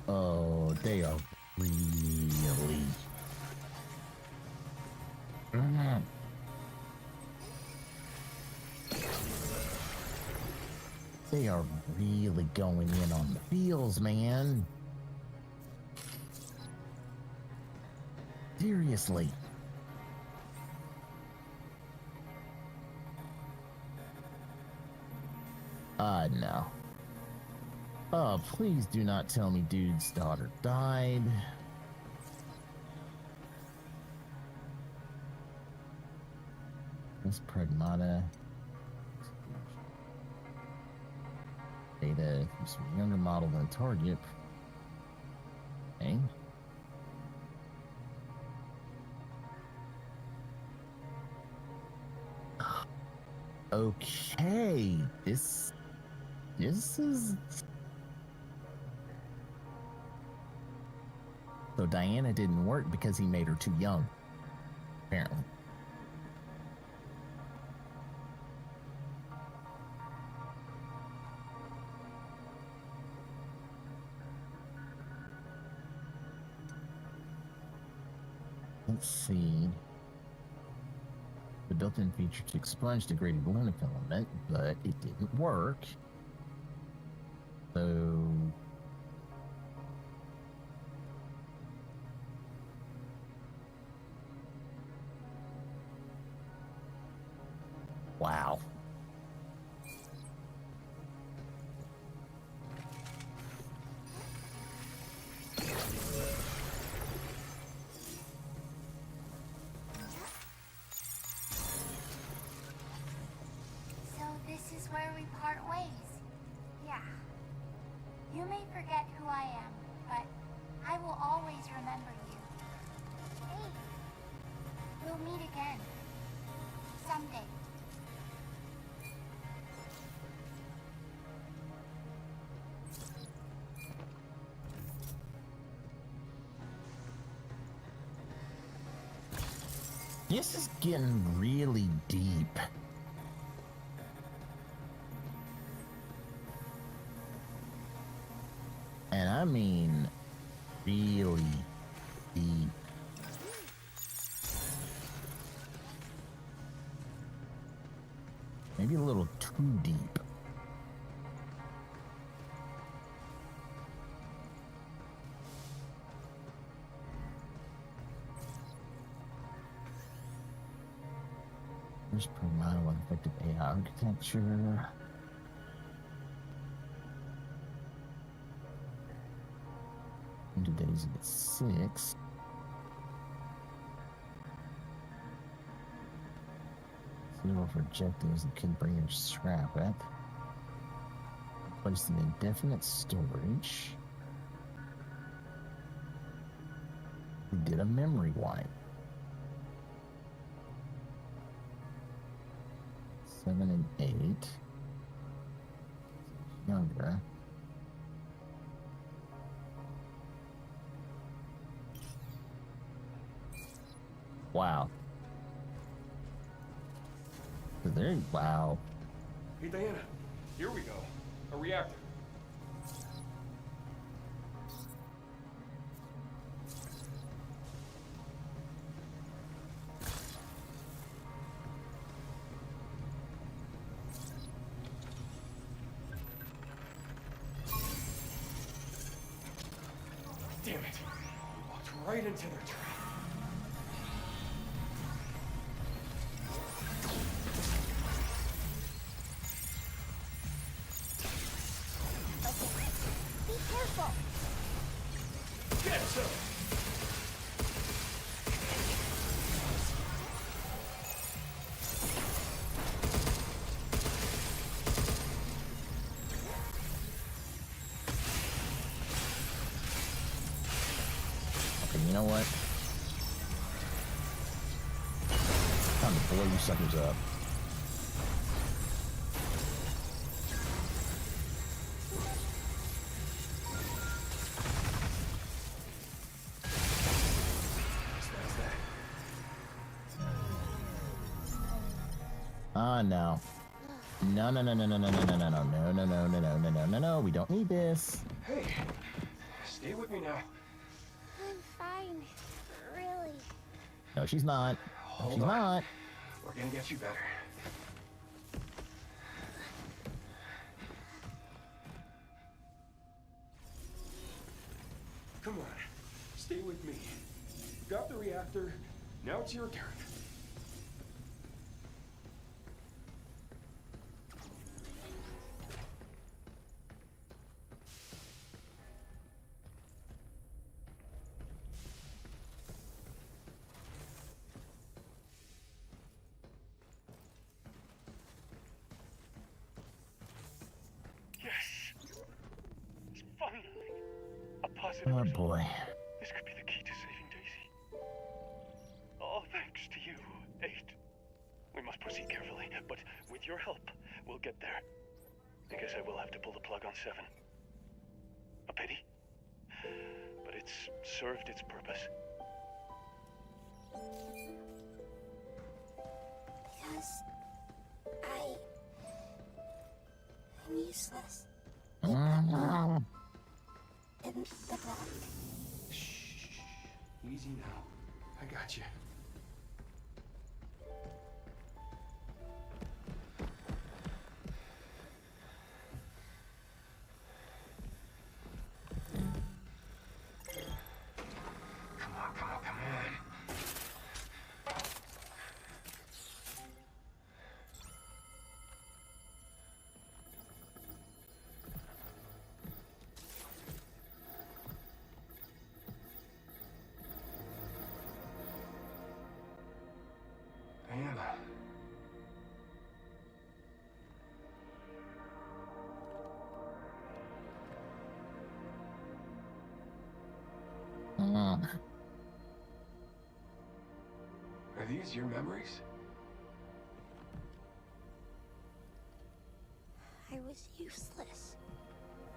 Oh, they are really... They are really going in on the feels, man. Seriously. No. Oh, please do not tell me dude's daughter died. This Pragmata. Data used to be a younger model than target. Okay. Okay, this is so Diana didn't work because he made her too young, apparently. Let's see. The built-in feature to expunge degraded lunar filament, but it didn't work. So wow. So this is where we part ways. Yeah. You may forget who I am, but I will always remember you. Hey. We'll meet again. Someday. This is getting really deep. And I mean really deep. Maybe a little too deep. There's Pragmata with effective AI architecture. Into Daisy at 6. Zero for objectives that could bring in scrap it. Placed in indefinite storage. We did a memory wipe. 7 and 8. Younger. Wow. So there, wow. Hey, Diana, here we go. A reactor. Damn it. We walked right into their trap. Be careful. Get some! Okay, you know what? Time to blow you suckers up. No. No, no, no, no, no, no, no, no, no, no, no, no, no, no, no, no, no, no, no, we don't need this. Hey, stay with me now. I'm fine. Really. No, she's not. No, she's not. We're gonna get you better. Come on, stay with me. Got the reactor, now it's your turn. Yes! positive Oh result. boy. This could be the key to saving Daisy. All thanks to you, 8. We must proceed carefully, but with your help, we'll get there. I guess I will have to pull the plug on 7. A pity, but it's served its purpose. Because I'm useless. Mm. In the black. Shh. Easy now. I got you. Come on, come on, come on. Diana. Mm. Are these your memories? I was useless.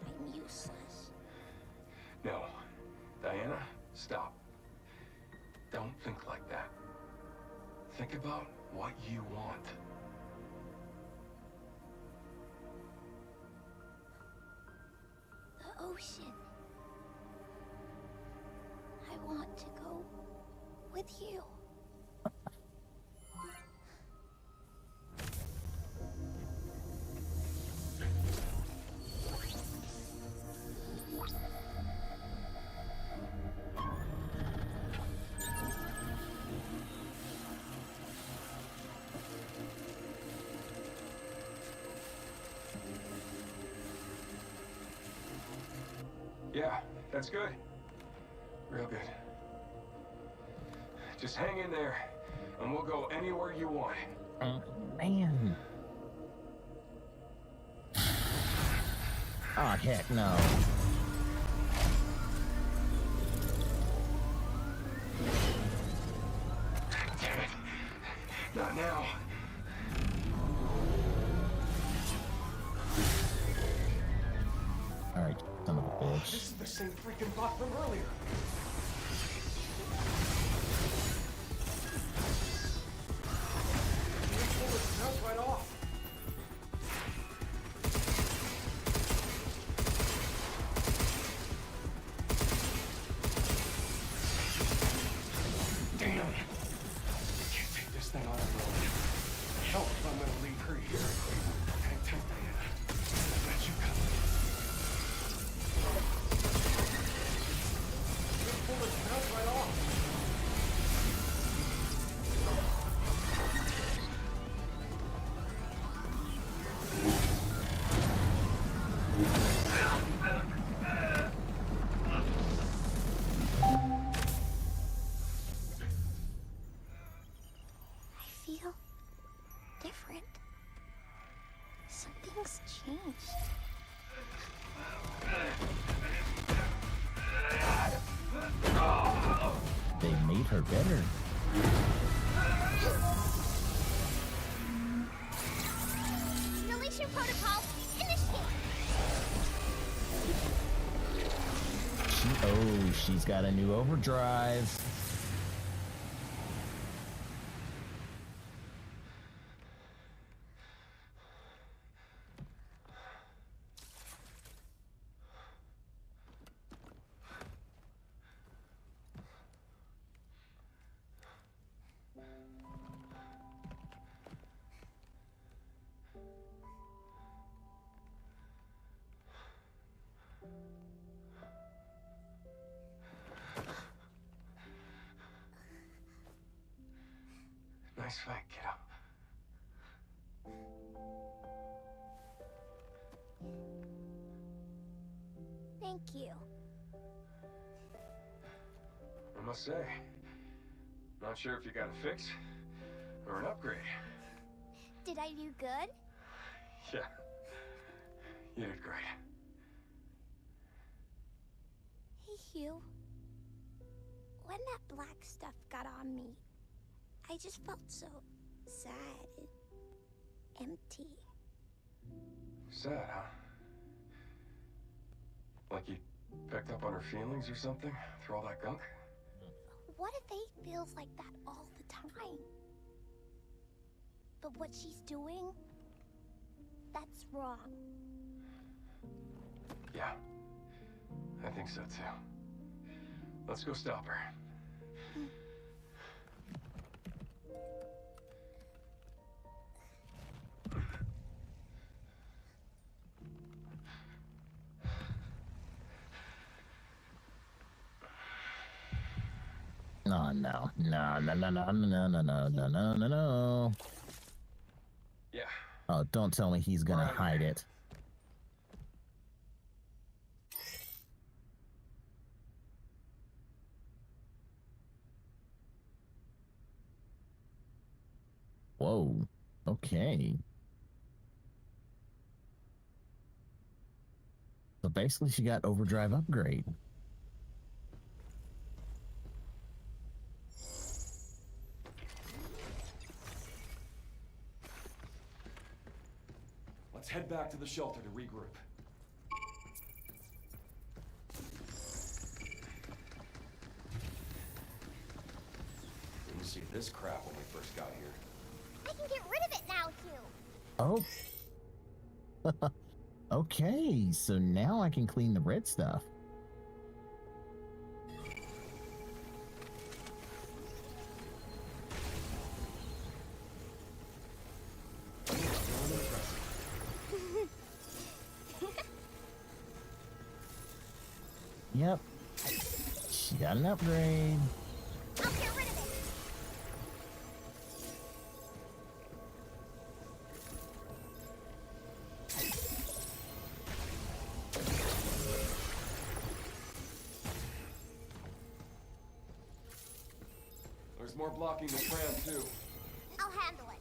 I'm useless. No. Diana, stop. Don't think like that. Think about what you want. The ocean. I want to go with you. Yeah, that's good. Real good. Just hang in there, and we'll go anywhere you want. Man. Oh, heck no. Damn it. Not now. All right, son of a bitch. This is the same freaking bot from earlier. You pulled his mouth right off. Damn. Can't take this thing on the road. Hell, if I'm gonna leave her here. Hang tight, Diana. I got you covered. Just pull his mouth right off. I feel different. Something's changed. They made her better. Release your protocol. Initiate. She's got a new overdrive. Nice fight, kiddo. Thank you. I must say, not sure if you got a fix or an upgrade. Did I do good? Yeah, you did great. you. When that black stuff got on me, I just felt so sad and empty. Sad, huh? Like you picked up on her feelings or something through all that gunk? What if Faith feels like that all the time? But what she's doing, that's wrong. Yeah, I think so too. Let's go stop her. Oh, no. No, no, no, no, no, no, no, no, no, no, no. Yeah. Oh, don't tell me he's gonna hide it. Whoa. Okay. So basically she got overdrive upgrade. Let's head back to the shelter to regroup. Didn't see this crap when we first got here. I can get rid of it now, too. Oh. Okay, so now I can clean the red stuff. Yep. She got an upgrade. I'll get rid of it. There's more blocking the tram, too. I'll handle it.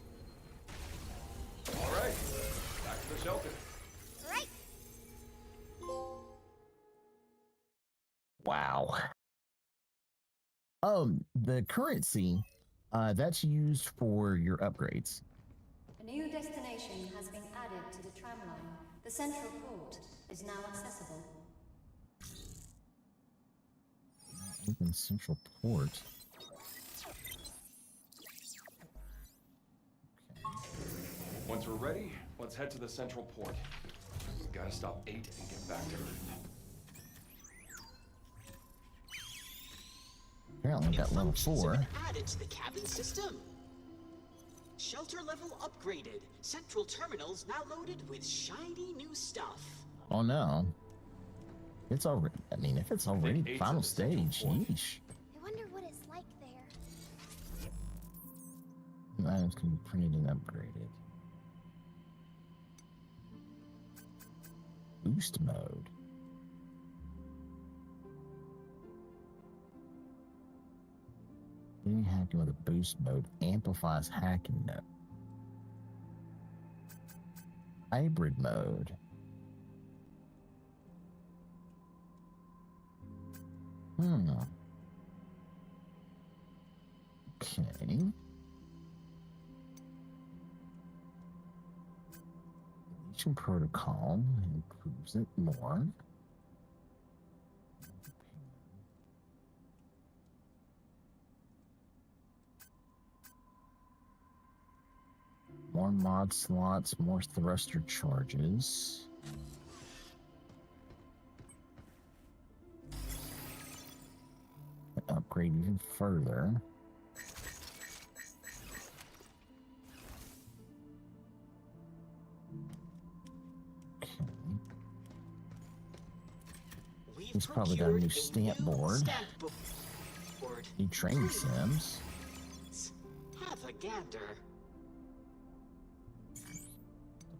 All right, back to the shelter. Right. Wow. The currency, that's used for your upgrades. A new destination has been added to the tram line. The central port is now accessible. Open central port. Once we're ready, let's head to the central port. Gotta stop 8 and get back to Earth. Apparently we got level 4. Added to the cabin system. Shelter level upgraded. Central terminals now loaded with shiny new stuff. Oh no. It's already, I mean, if it's already Eight final to the central stage, port. yeesh. I wonder what it's like there. New items can be printed and upgraded. Boost mode. Any hacking with a boost mode amplifies hacking node. Hybrid mode. Okay. Deletion protocol improves it more. More mod slots, more thruster charges. Upgrade even further. Okay. He's probably got a new stamp board. New training sims. Have a gander.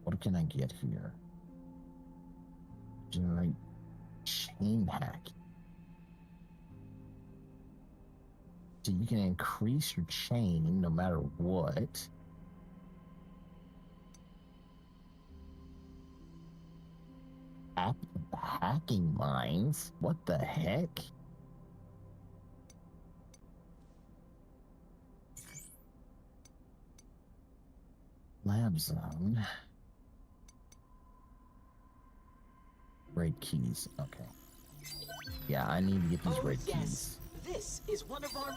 What can I get here? Generate chain hack. So you can increase your chain no matter what. Hacking mines? What the heck? Lab zone. Raid keys. Okay. Yeah, I need to get these raid keys. This is one of our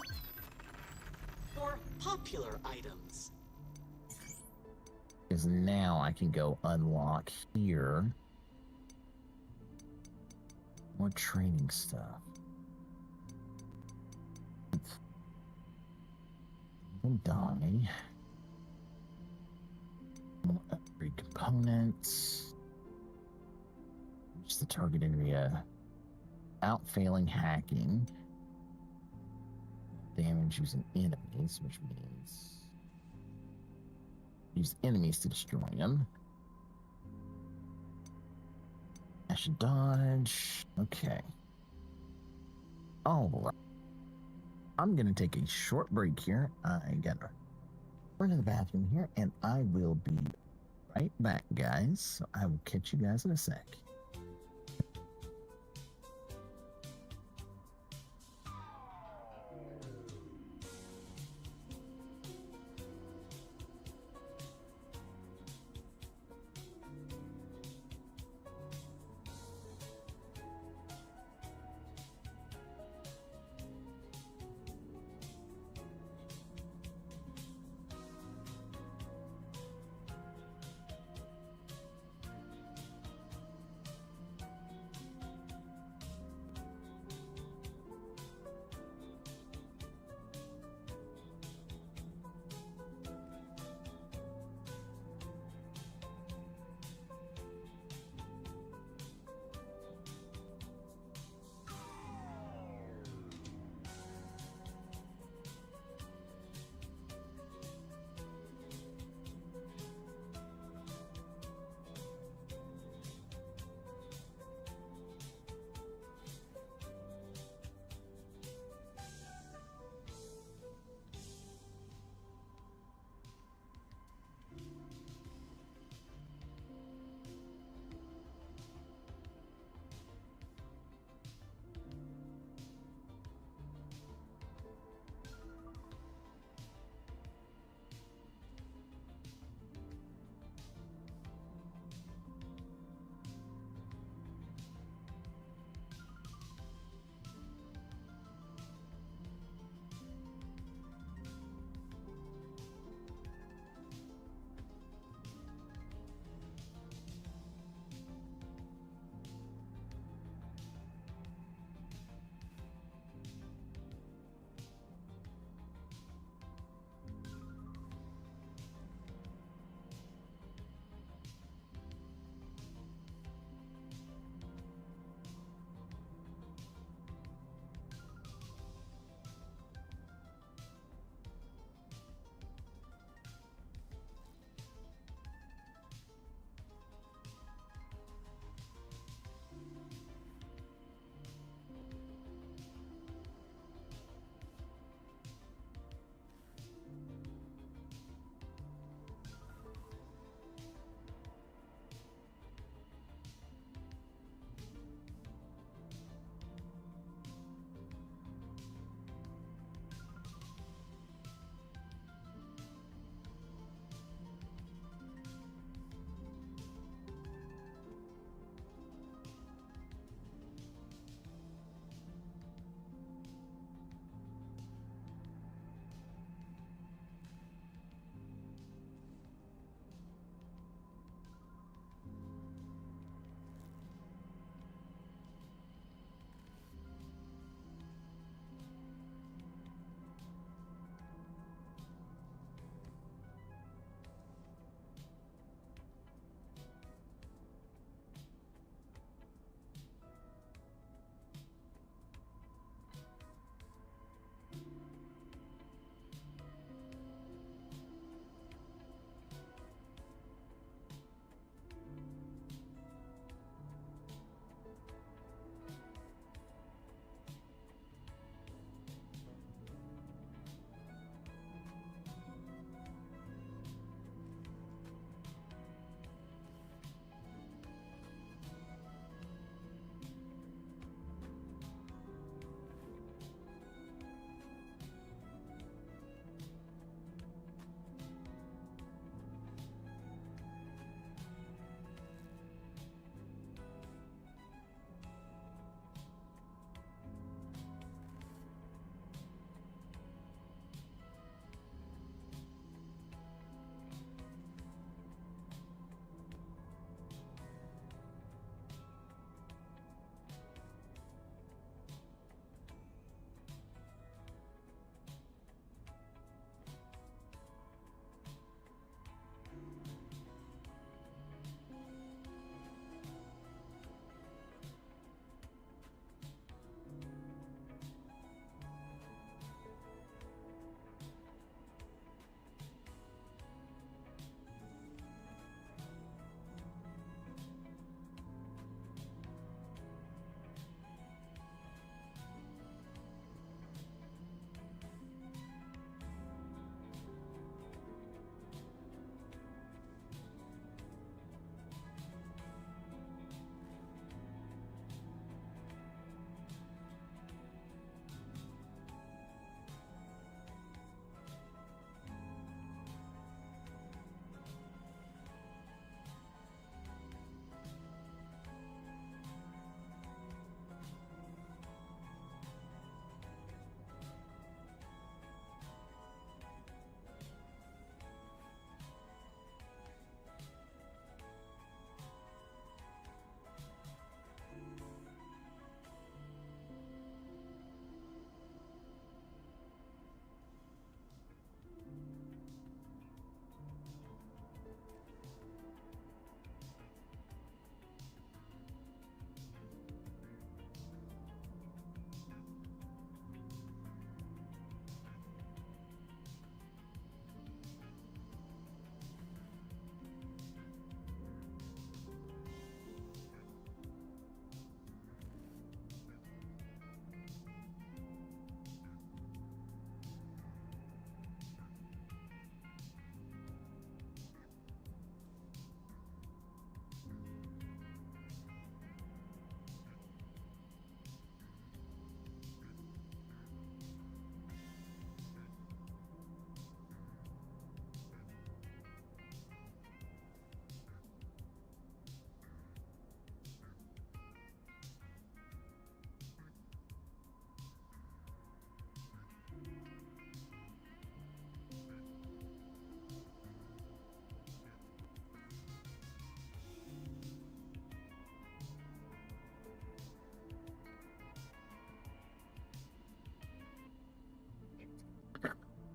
more popular items. Because now I can go unlock here. More training stuff. Die. More upgrade components. Just the target area. Outfailing hacking. Damage using enemies, which means use enemies to destroy them. Dash and dodge. Okay. All right. I'm gonna take a short break here. I gotta run to the bathroom here, and I will be right back, guys. So I will catch you guys in a sec.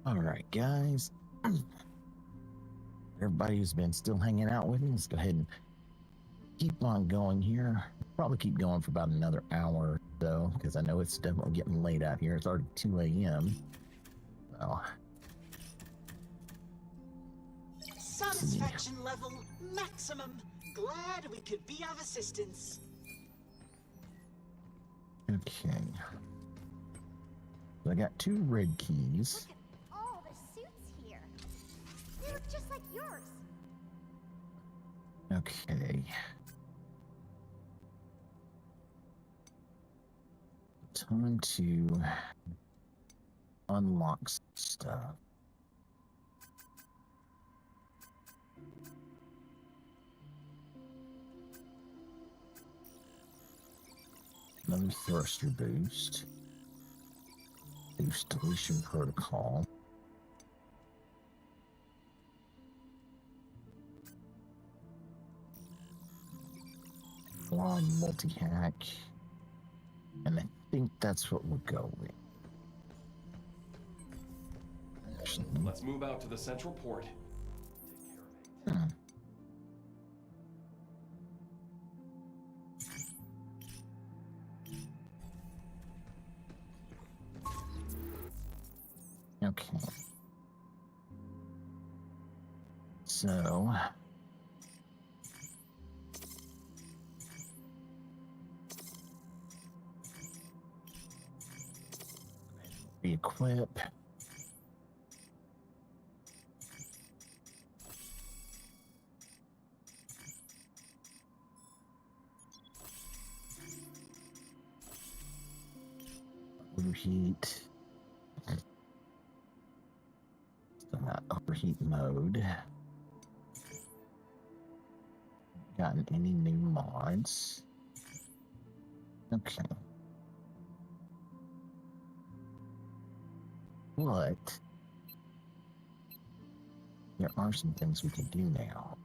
All right, guys. Everybody who's been still hanging out with me, let's go ahead and keep on going here. Probably keep going for about another hour, though, because I know it's definitely getting late out here. It's already 2 a.m. So, Satisfaction level maximum. Glad we could be of assistance. okay. So I got 2 red keys. Look at all the suits here. They look just like yours. Okay. Time to unlock some stuff. Another thruster boost. Boost deletion protocol. Long multi-hack. And I think that's what we'll go with. Actually, Let's move out to the central port. Okay. So re-equip. Overheat. Still got overheat mode. Gotten any new mods? Okay. But there are some things we can do now.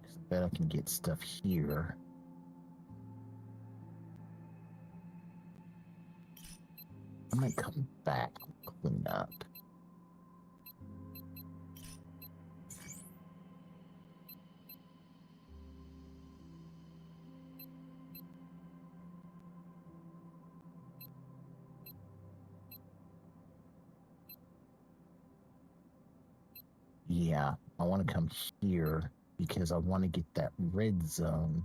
I bet I can get stuff here. I might come back and clean up. Yeah, I want to come here because I want to get that red zone.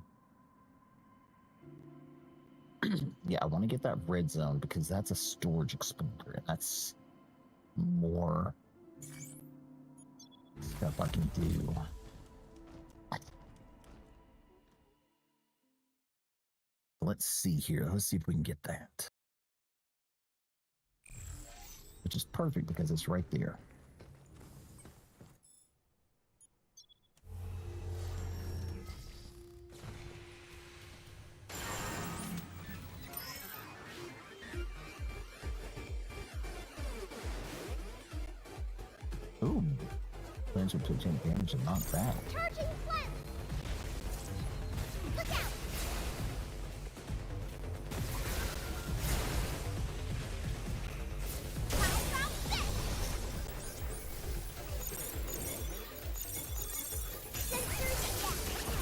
Yeah, I want to get that red zone because that's a storage expander, and that's more stuff I can do. Let's see here. Let's see if we can get that. Which is perfect because it's right there. Ooh, plans will take damage and not bad. Charging flint! Look out! How about this? Sensors down.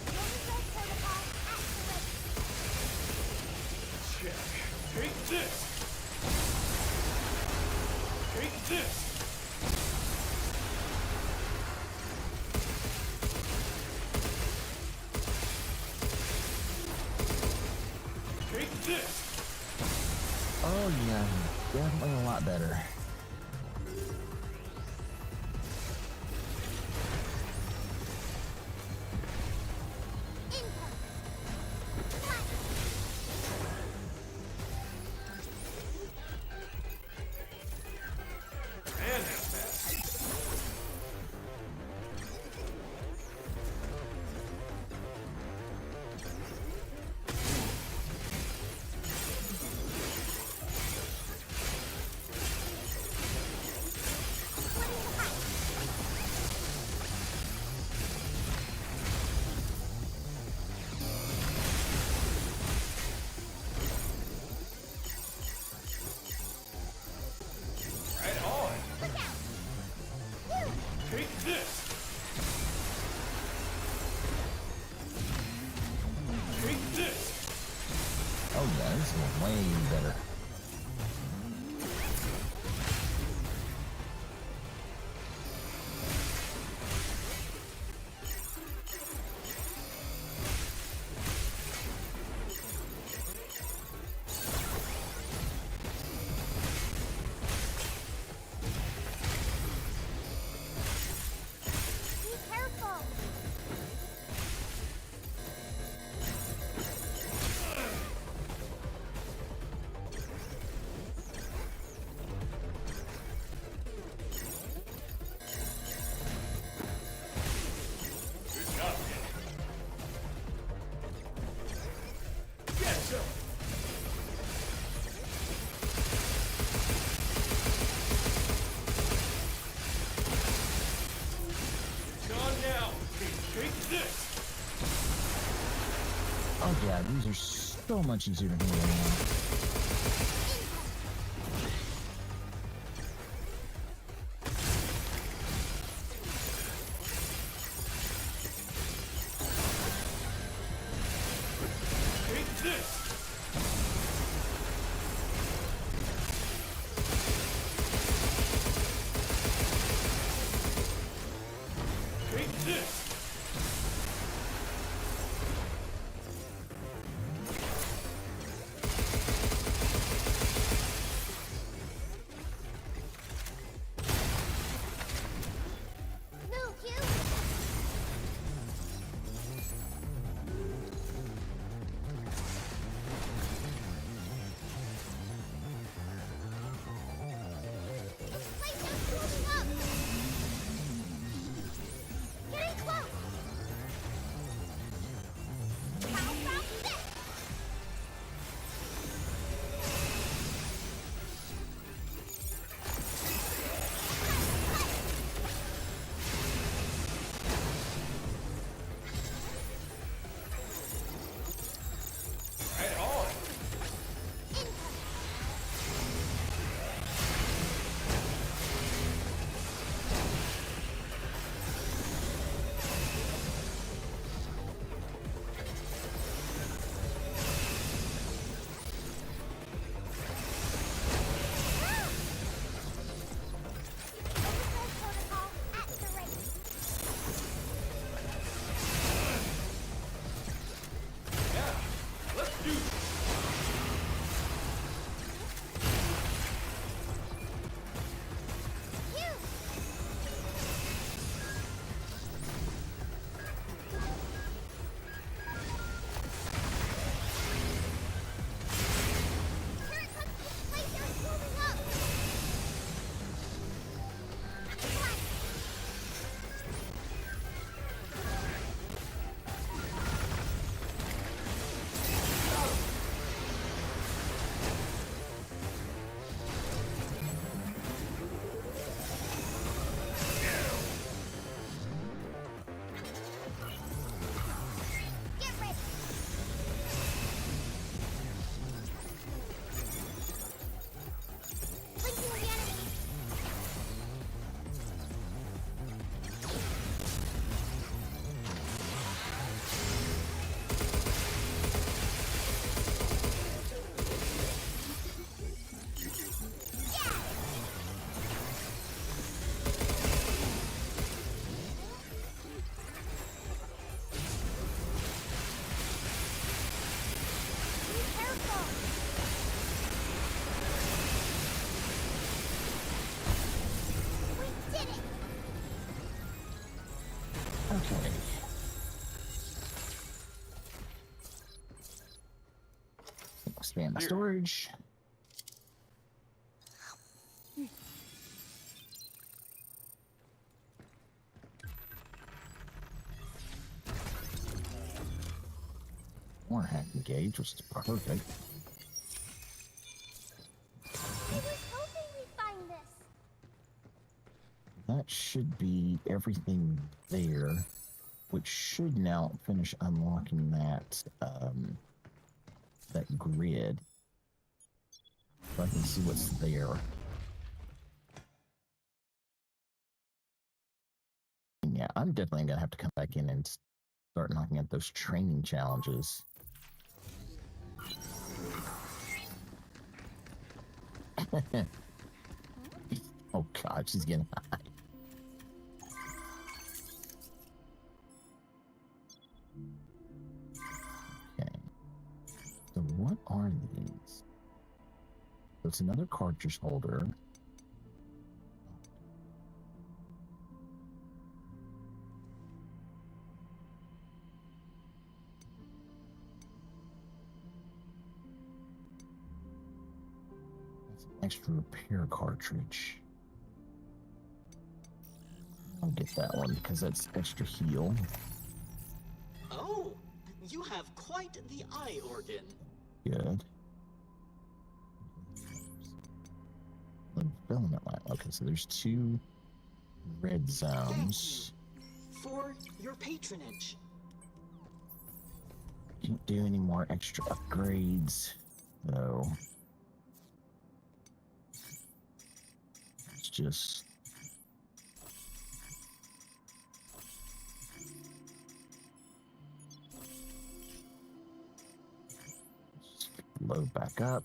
Laser protocol activated. Check. Take this! Take this! Take this! Oh yeah, definitely a lot better. Man, that's fast. These are so much easier to handle now. Okay. Expand my storage. More hack engage, which is perfect. I was hoping we'd find this. That should be everything there, which should now finish unlocking that that grid, so I can see what's there. And yeah, I'm definitely gonna have to come back in and start knocking out those training challenges. Oh God, she's getting high. Okay. So what are these? So it's another cartridge holder. That's an extra repair cartridge. I'll get that one because that's extra heal. Oh, you have quite the eye organ. Good. Filament light. Okay, so there's 2 red zones. For your patronage. Can't do any more extra upgrades, though. It's just load back up.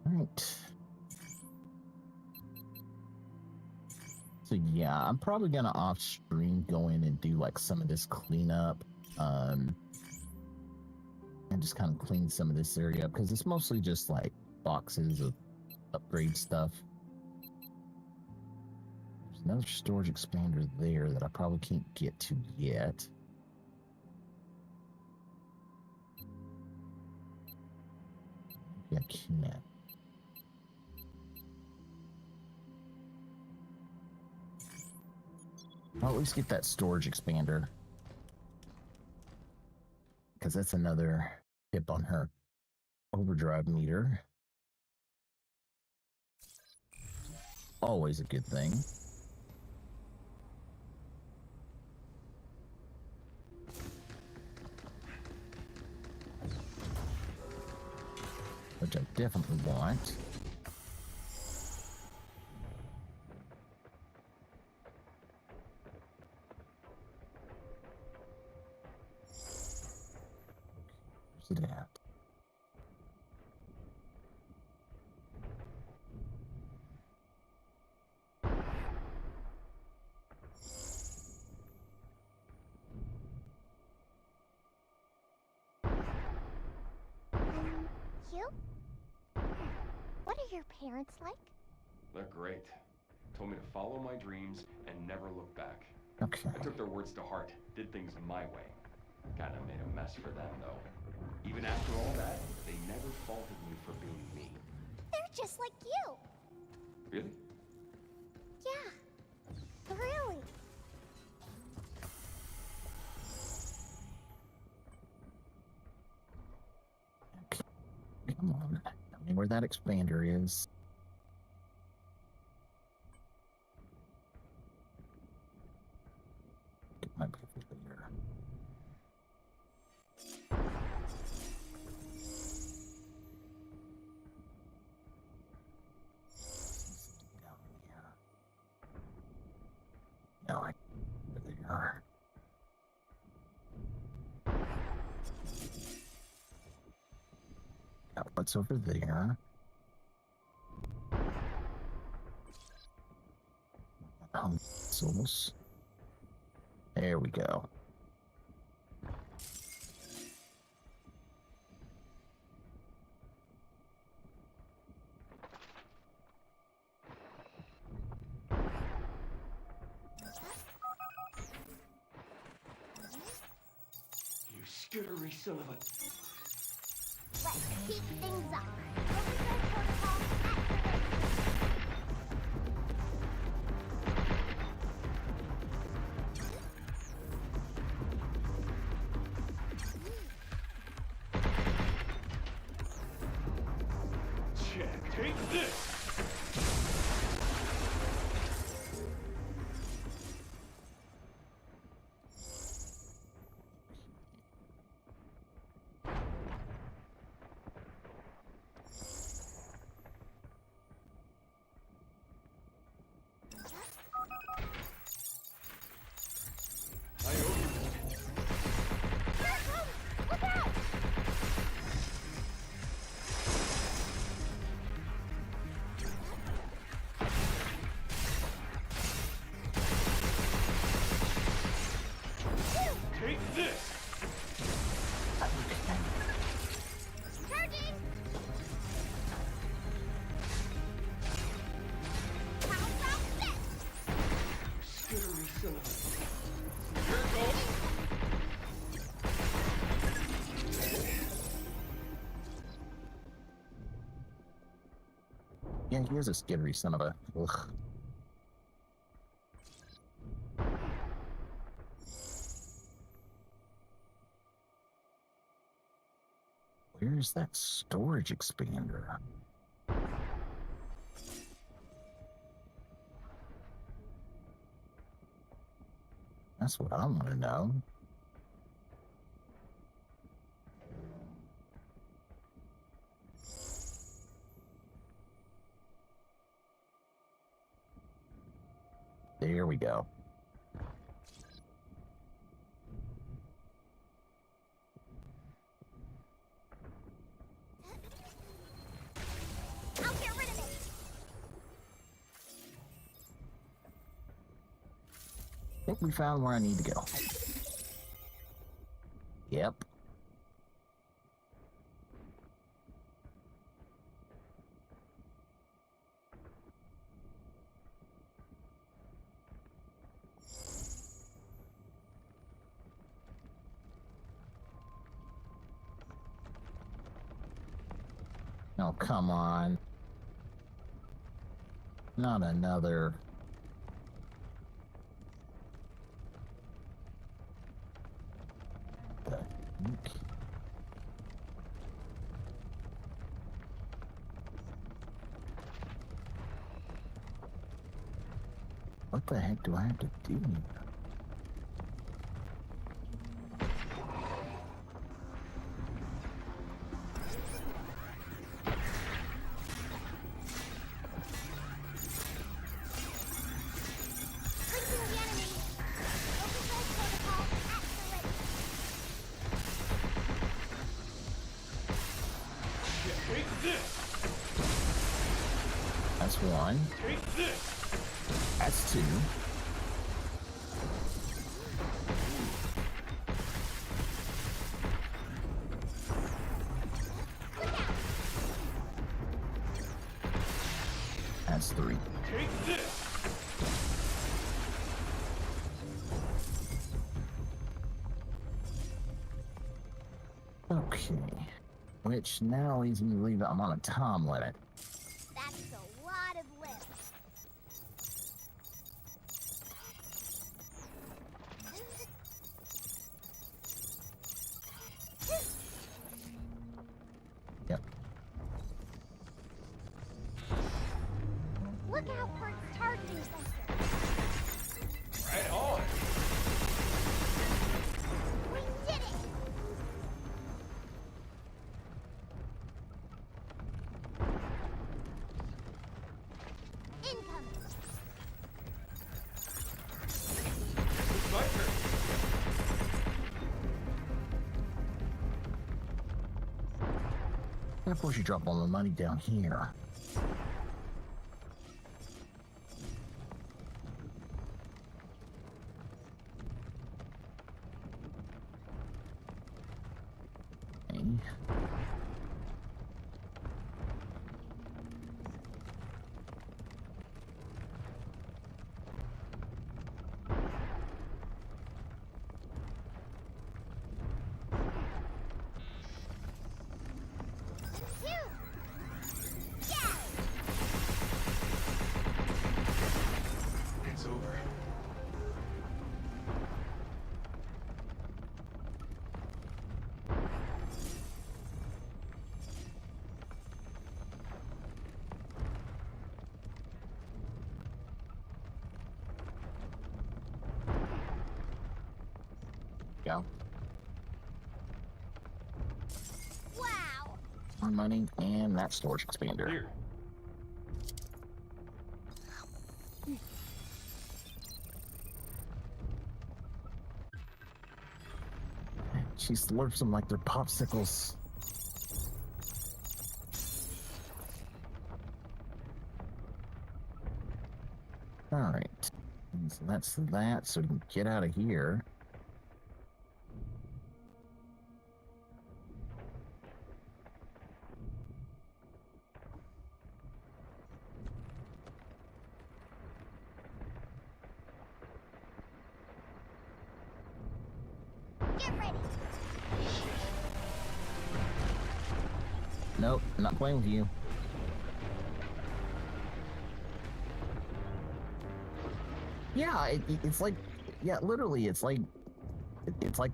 Right. So yeah, I'm probably gonna off stream go in and do like some of this cleanup, and just kind of clean some of this area up because it's mostly just like boxes of upgrade stuff. There's another storage expander there that I probably can't get to yet. Maybe I can't. I'll at least get that storage expander, because that's another tip on her overdrive meter. Always a good thing. Which I definitely want. Where's it at? You? What are your parents like? They're great. Told me to follow my dreams and never look back. Okay. I took their words to heart, did things my way. Kinda made a mess for them, though. Even after all that, they never faulted me for being me. They're just like you. Really? Yeah. Really. Come on. Tell me where that expander is. It might be over there. Down here. No, over there. Got what's over there. Consoles. There we go. You skittery son of a... Let's keep things up. Overdrive protocol activated. Check. Take this! I owe you one. Look out! Take this! Charging! Pounce off this! Skittery son of a... Here it goes! Yeah, he is a skittery son of a... Ugh. Where's that storage expander? That's what I want to know. There we go. I'll get rid of it. I think we found where I need to go. Yep. Oh, come on. Not another. The heck? What the heck do I have to do? Blinking the enemy. Overgrowth protocol at the ready. Yeah, take this! That's one. Take this! That's two. That's three. Take this! Okay. Which now leads me to believe that I'm on a time limit. That's a lot of lift. Yep. Look out for its targeting sensor. Right on! We did it! Incoming! It's my turn! Of course, you drop all the money down here. Okay. Phew! Yeah! It's over. Go. Wow! More money and that storage expander. Here. She slurps them like they're popsicles. Alright. So that's that, so we can get out of here. Get ready! Nope, not playing with you. Yeah, it's like, yeah, literally, it's like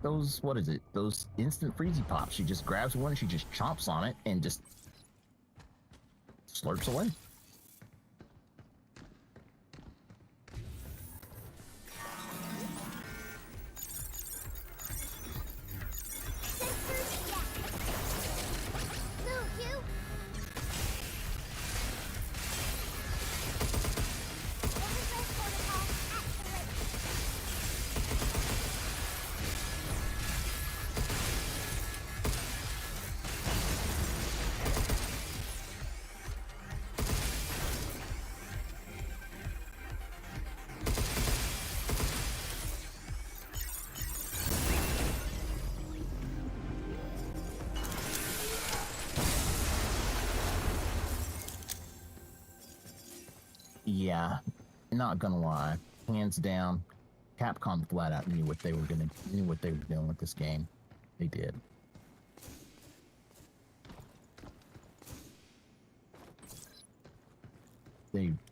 those, what is it? Those instant freezy pops. She just grabs one, she just chomps on it, and just slurps away. yeah, not gonna lie, hands down, Capcom flat out knew what they were doing with this game. They did.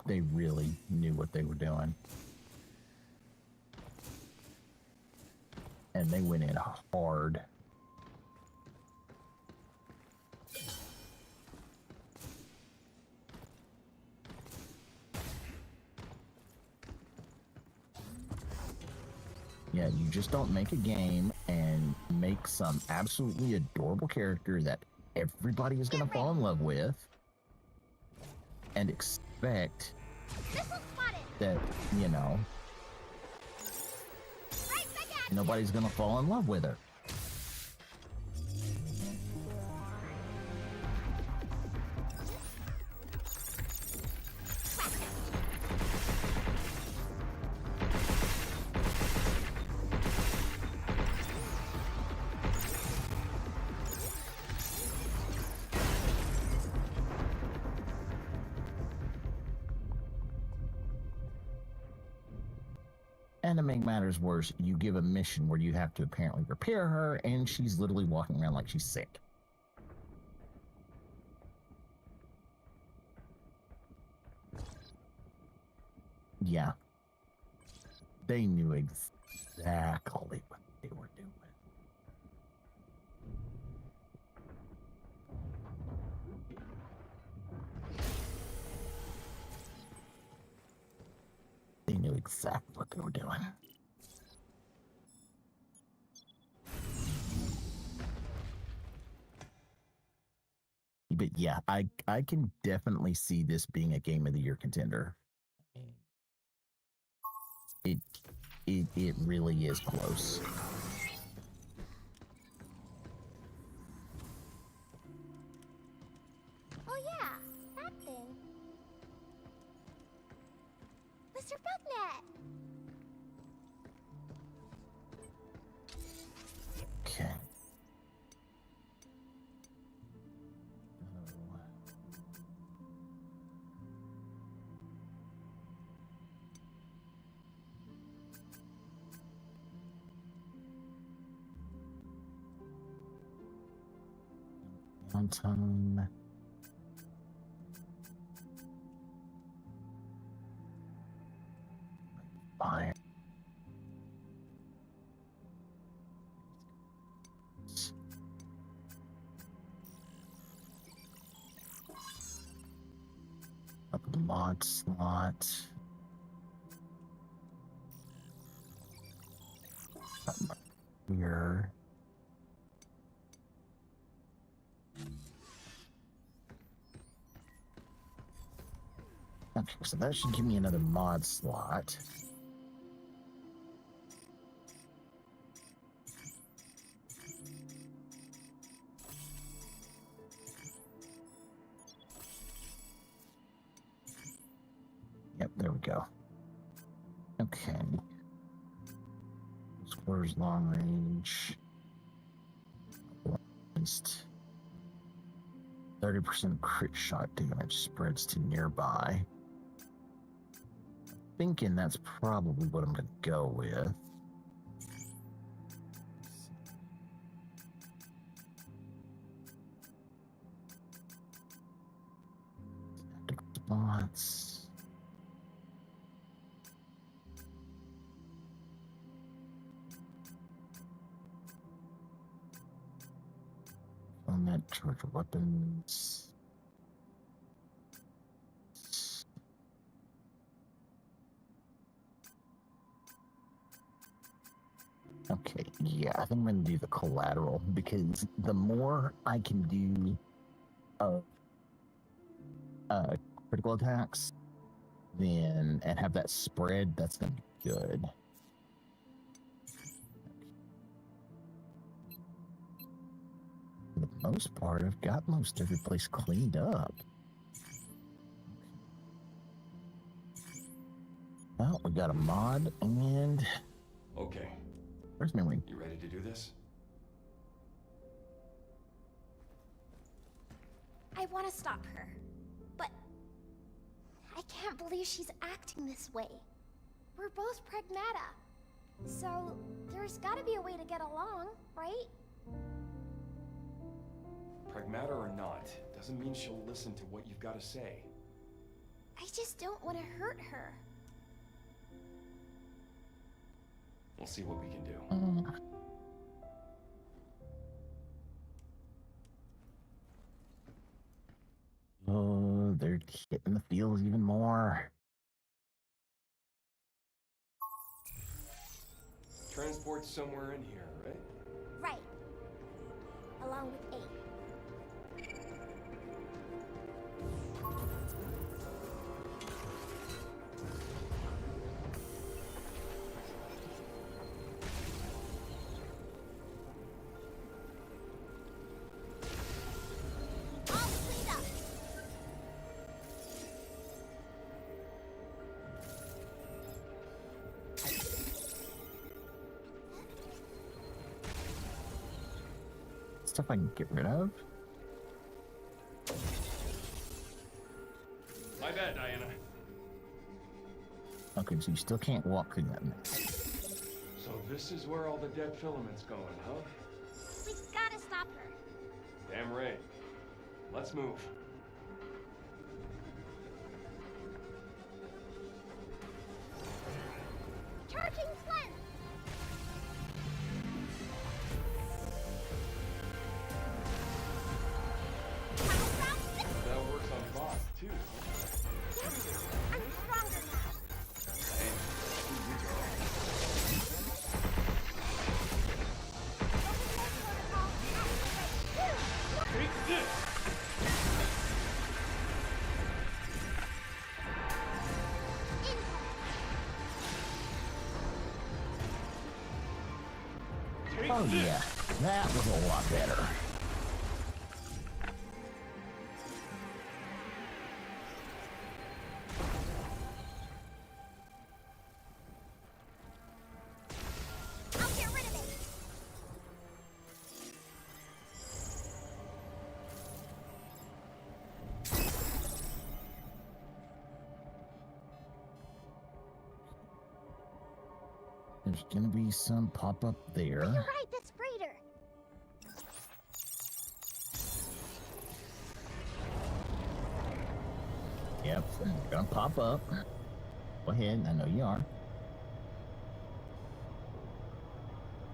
They really knew what they were doing. And they went in hard. Yeah, you just don't make a game and make some absolutely adorable character that everybody is going to fall in love with and expect that, you know, nobody's going to fall in love with her. And to make matters worse, you give a mission where you have to apparently repair her, and she's literally walking around like she's sick. Yeah. They knew exactly what they were doing. They knew exactly what they were doing. But yeah, I can definitely see this being a Game of the Year contender. It really is close. Oh yeah, that thing. Mr. Bugnet! Okay. On time. Fire. Up the mod slot. Here. Okay, so that should give me another mod slot. Yep, there we go. Okay. Scores long range. 30% crit shot damage spreads to nearby. Thinking that's probably what I'm going to go with. Response. On that charge of weapons. Okay, yeah, I think I'm going to do the collateral because the more I can do of critical attacks, then and have that spread, that's going to be good. For the most part, I've got most every place cleaned up. Well, we got a mod and... Okay. Where's my wing? You ready to do this? I want to stop her, but I can't believe she's acting this way. We're both Pragmata. So, there's gotta be a way to get along, right? Pragmata or not, doesn't mean she'll listen to what you've got to say. I just don't want to hurt her. We'll see what we can do. Oh, they're hitting the fields even more. Transport's somewhere in here, right? Right. Along with 8. All cleaned up. Stuff I can get rid of. My bad, Diana. Okay, so you still can't walk through that. So this is where all the dead filament's going, huh? We gotta stop her. Damn right. Let's move. Charging cleanse. That works on boss, too. Yeah, I'm stronger now. Take this! Take Oh this! yeah, that was a lot better. I'll get rid of it. There's gonna be some pop up there. You're right, that's Raider. Yep, they're gonna pop up. Go ahead, I know you are.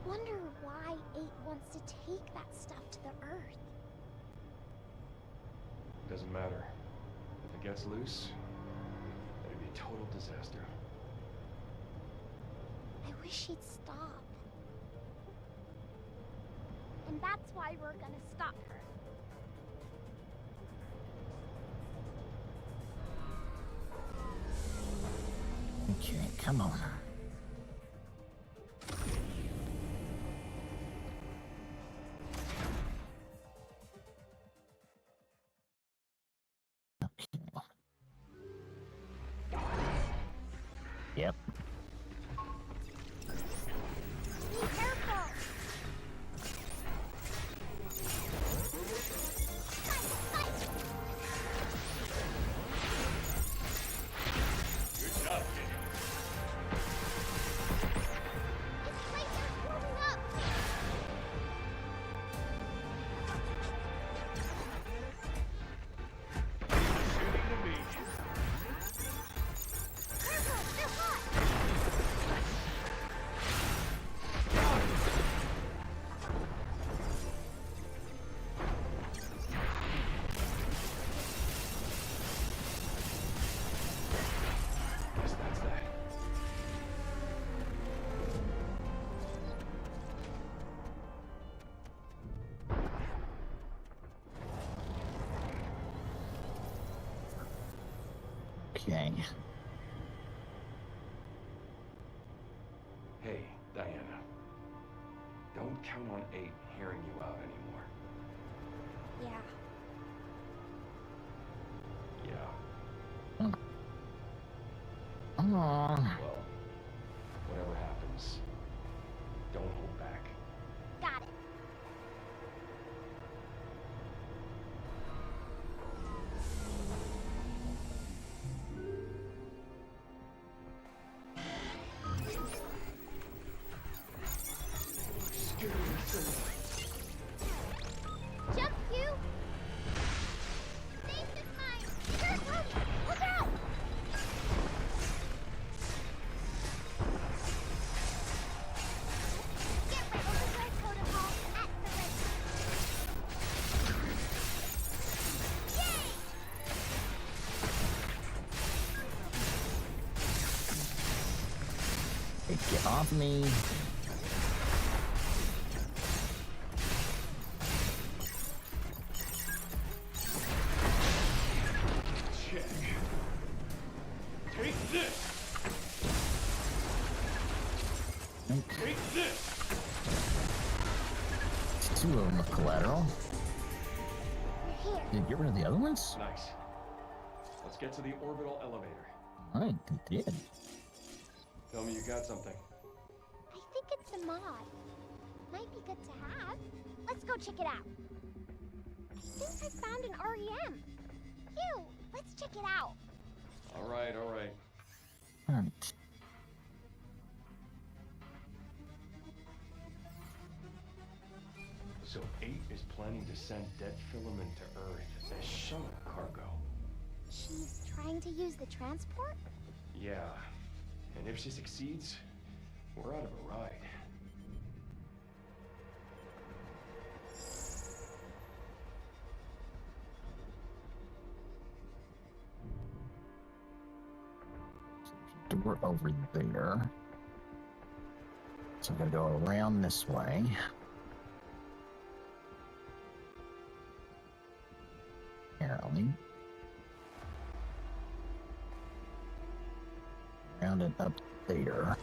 Wonder why 8 wants to take that stuff to the Earth. Doesn't matter. If it gets loose, that'd be a total disaster. I wish he'd stop. And that's why we're gonna stop her. Okay, come on. Okay. Yep. Be careful! Good job, kid. It's Raider's warming up! Shooting to me. Careful, they're hot! Guess that's that. Okay. Hey, Diana. Don't count on 8 hearing you out anymore. Yeah. Yeah. Aww. Well, whatever happens, don't hold back. Got it. off me. Check. Take this! Take this! Two of them are collateral. Here. Did you get rid of the other ones? Nice. Let's get to the orbital elevator. Alright, they did. Tell me you got something. I think it's a mod. Might be good to have. Let's go check it out. I think I found an REM. Phew, let's check it out. Alright, alright. Alright. So 8 is planning to send dead filament to Earth as shuttle cargo. She's trying to use the transport? Yeah. And if she succeeds, we're out of a ride. Door over there. So I'm gonna go around this way. Apparently. Around and up there.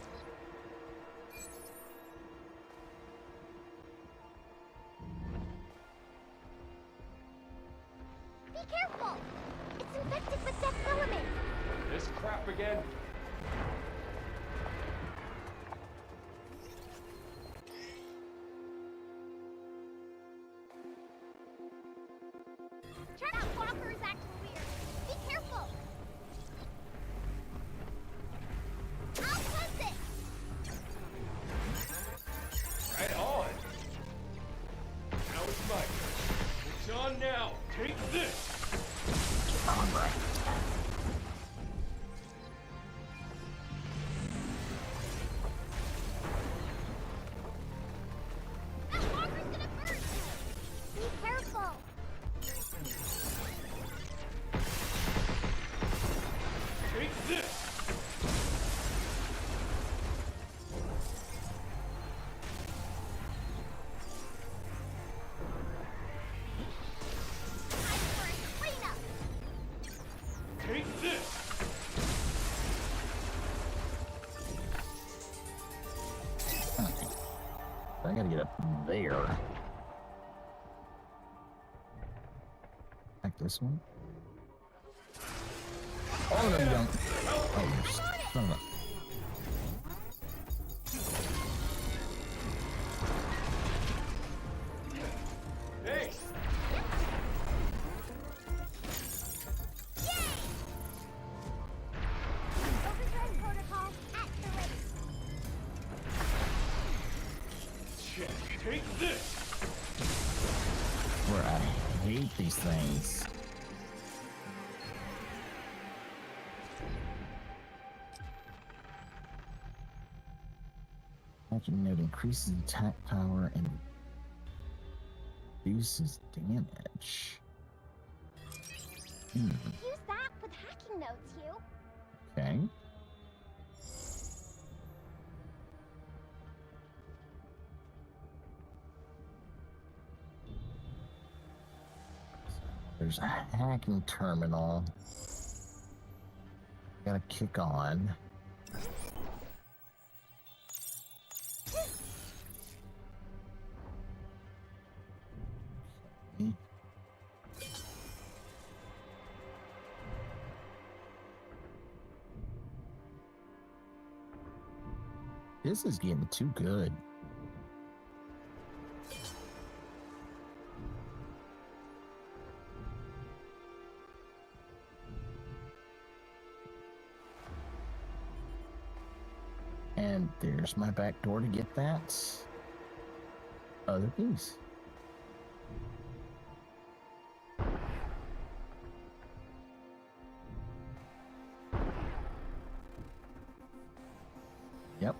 Be careful! It's infected with death filament! This crap again? That walker is acting weird. Be careful! I'll cleanse it! Right on! Now it's my turn. It's on now! Take this! Alright. That walker's gonna burst! Be careful! Take this! Time for a cleanup! Take this! I gotta get up there. Like this one. Oh, no, you don't. Oh, you son of a... Hey! Overdrive protocol activated. Check. Take this! Where I hate these things. Imagine it increases attack power and reduces damage. Use that with hacking notes, Hugh. Okay. There's a hacking terminal. Gotta kick on. Okay. This is getting too good. And there's my back door to get that other piece. Yep.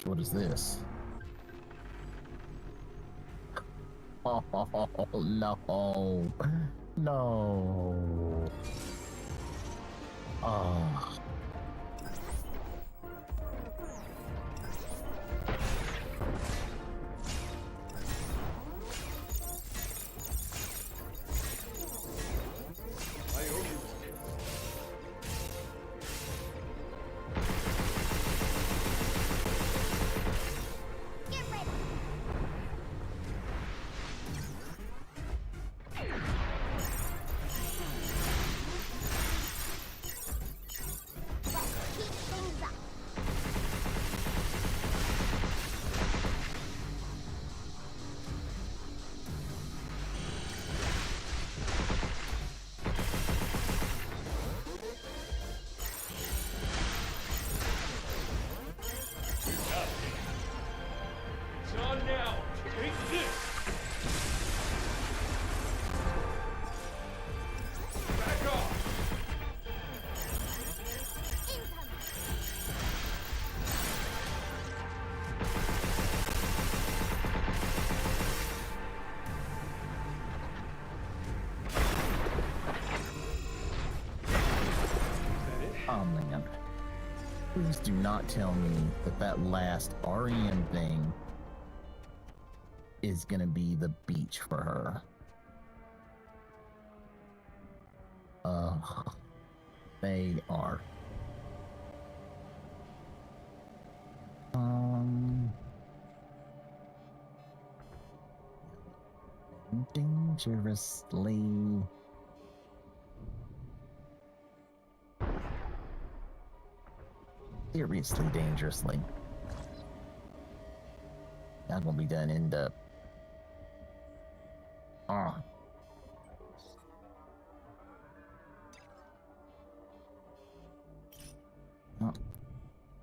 What is this? Oh, no. No. Oh. Get ready. Let's keep things up. It's on now. Take this. Back off. Incoming. Oh man. Please do not tell me that that last REM thing is gonna be the beach for her. They are. Dangerously. Seriously dangerously. Not gonna be done end up. Oh. Well,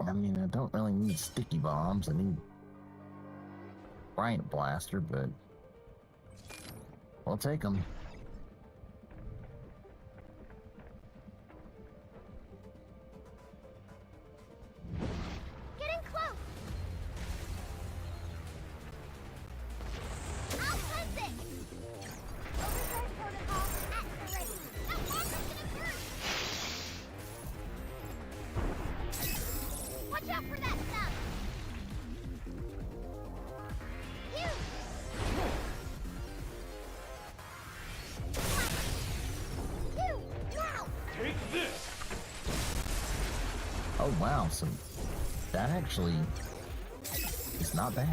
I mean, I don't really need sticky bombs. I need Bryant Blaster, but we'll take them. Getting close. I'll cleanse it. Overdrive protocol activated. That walker's gonna burst. Watch out for that stuff. You. You. Now. Take this. Oh wow, so that actually is not bad.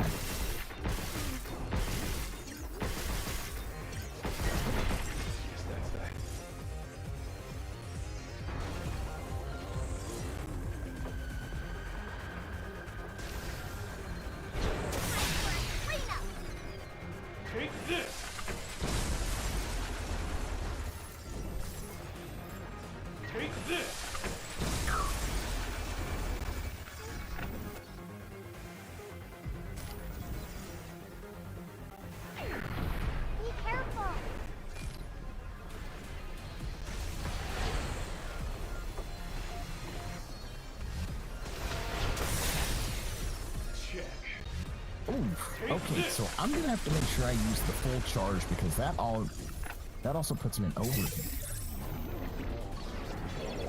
Yes, that's that. Clean up. Take this. Take this. Be careful. Check. Ooh, okay, so I'm gonna have to make sure I use the full charge because that also puts him in overheat.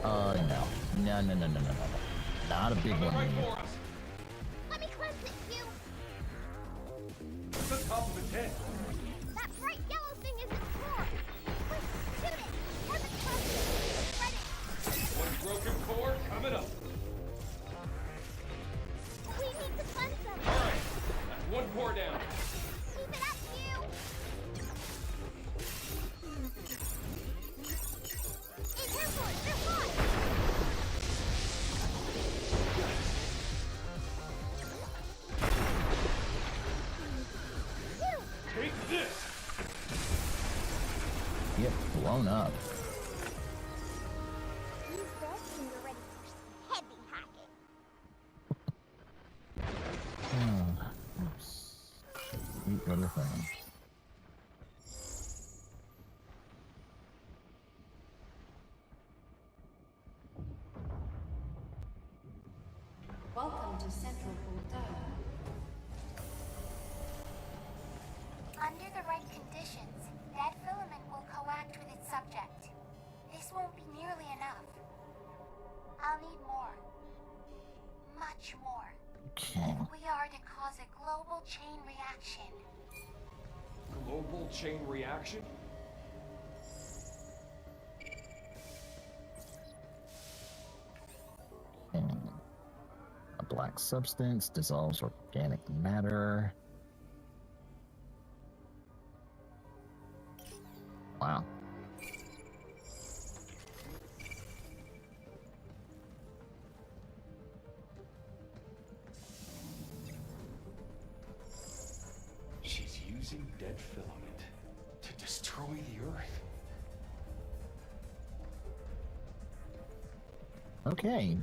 No. Not a big Coming one. right Anymore. for us. Let me cleanse it, Q. It's the top of the tent. That bright yellow thing is its core. Quick, shoot it. Or the cluster. Spread it. One broken core coming up. We need to cleanse them. All right. That's one core down. Keep it up, Q. Hey, careful. They're hot. Q. Take this. Get blown up. Use this when you're ready for some heavy hacking. Sweet little thing. Welcome to Central Portal. Under the right conditions, that filament will coact with its subject. This won't be nearly enough. I'll need more. Much more. Okay. If we are to cause a global chain reaction. Global chain reaction? Okay. A black substance dissolves organic matter. Wow. She's using dead filament to destroy the Earth. Okay.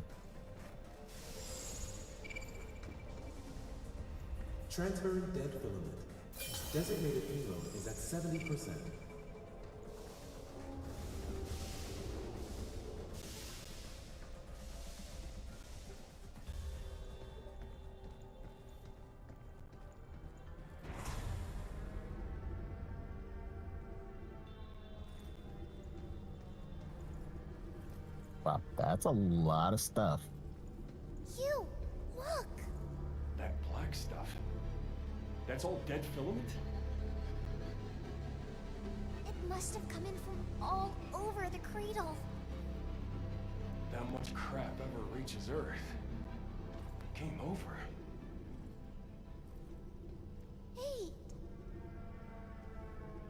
Transferring dead filament. Designated payload is at 70%. Wow, that's a lot of stuff. You, look! That black stuff. That's all dead filament? It must have come in from all over the cradle. That much crap ever reaches Earth. Came over. Hey,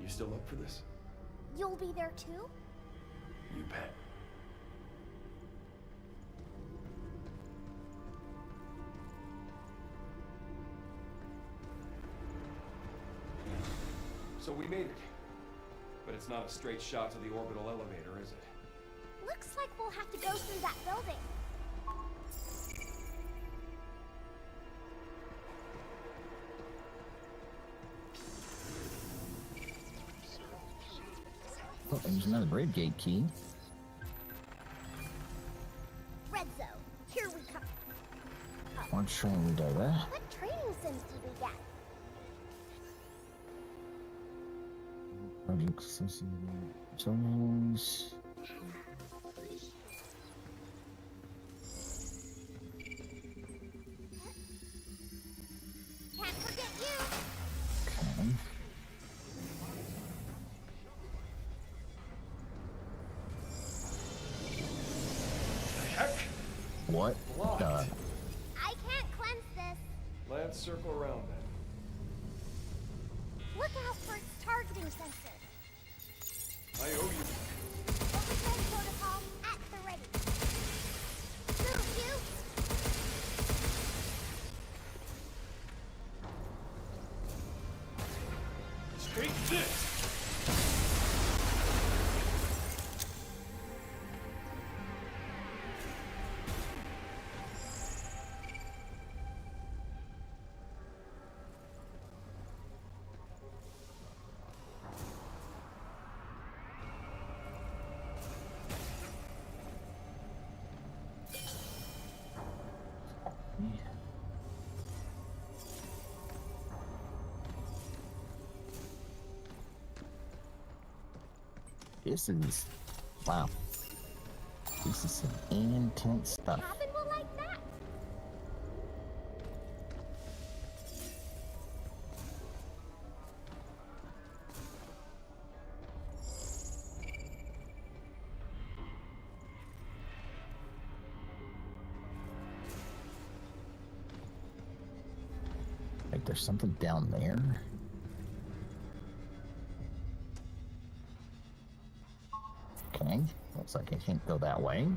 You still up for this? you'll be there too? You bet. So we made it. But it's not a straight shot to the orbital elevator, is it? Looks like we'll have to go through that building. Oh, there's another grade gate key. Red zone, here we come. What train did that? What training sims did we get? Project zones. Can't forget you. Okay. Heck! What Blocked. the? I can't cleanse this. Let's circle around then. Look out for its targeting sensor. I owe you. Overhead protocol at the ready. Move, you. Take this! This is wow. This is some intense stuff. Cabin will like that. Like there's something down there. Okay, looks like I can't go that way.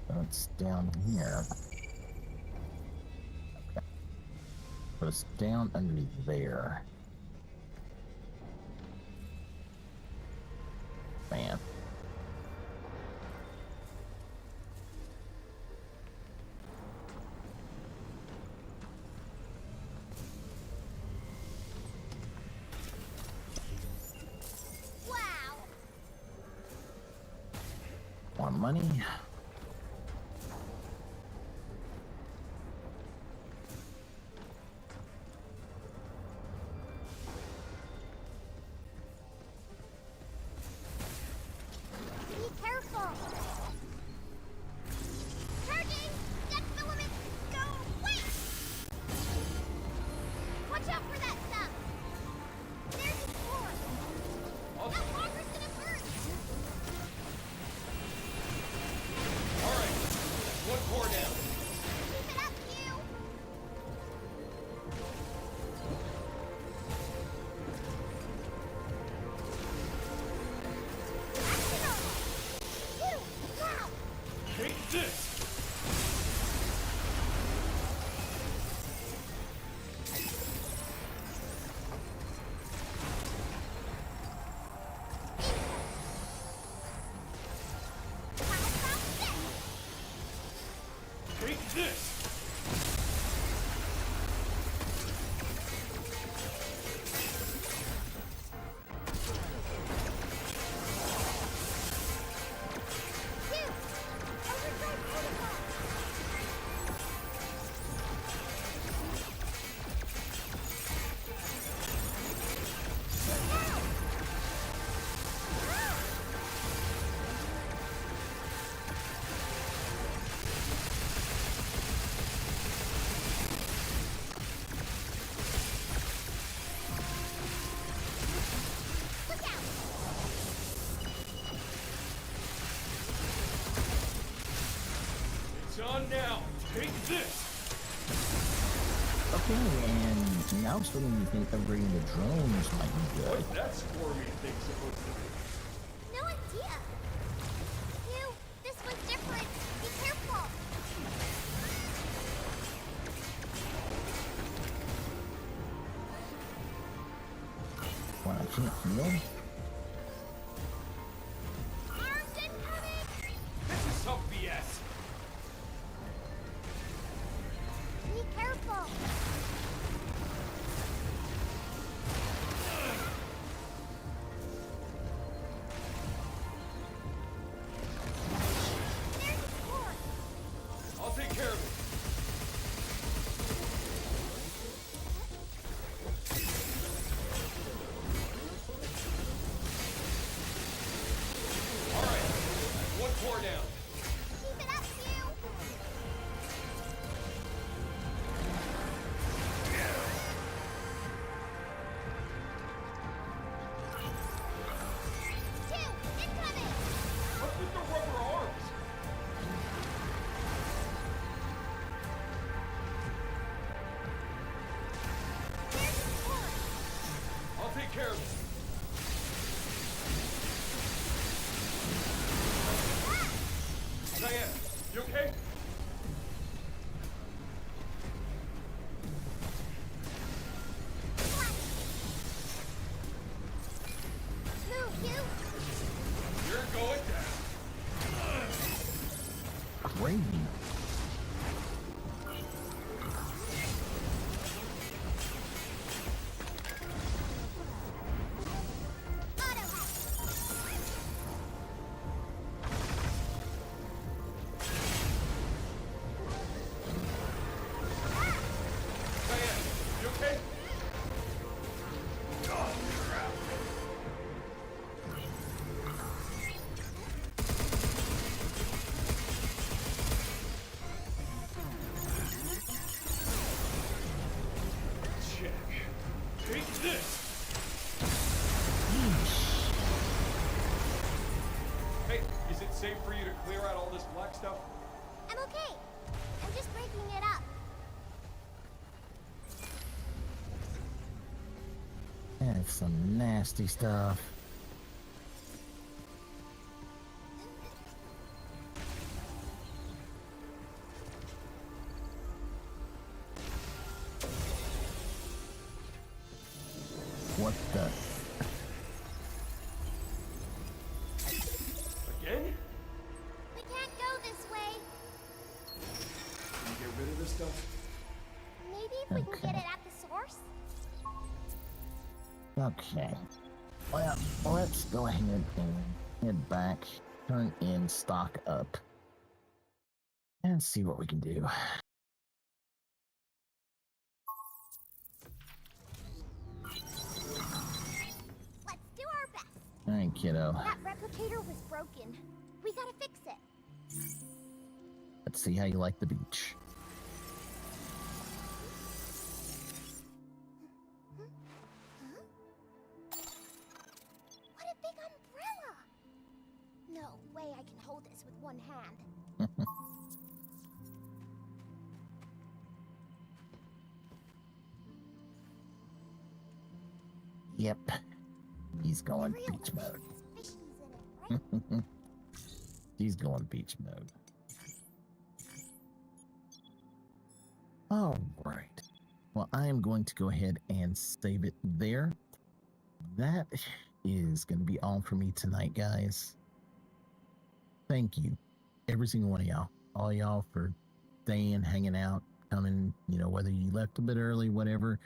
So it's down here. Okay. So it's down under there. Man. Wow. More money. Take this! On now, take this! Okay, and now I'm starting to think upgrading the drones might be good. What's that squirmy thing supposed to be? No idea. You, this one's different. Be careful. Well, I can't feel. Arms incoming! This is some BS! Be careful. There's a sword. I'll take care of it. All right, one core down. Keep it up, you. Two, incoming. What's with the rubber arms? There's a sword. I'll take care of it. Diane, you okay? Move, you. You're going down. Crazy. Auto hack. Diane, you okay? Oh, crap. Check. Take this! Hey, is it safe for you to clear out all this black stuff? I'm okay. I'm just breaking it up. That's some nasty stuff. What the? Again? We can't go this way. Can you get rid of this stuff? Maybe if we can Okay. get it at the source? Okay. Well, let's go ahead and head back, turn in, stock up, and see what we can do. Let's do our best. All right, kiddo. That replicator was broken. We gotta fix it. Let's see how you like the beach. What a big umbrella! No way I can hold this with one hand. Yep. He's going Real beach mode. has fishies in it, right? He's going beach mode. All right. Well, I am going to go ahead and save it there. That is going to be all for me tonight, guys. Thank you, every single one of y'all, all y'all, for staying, hanging out, coming, whether you left a bit early, whatever.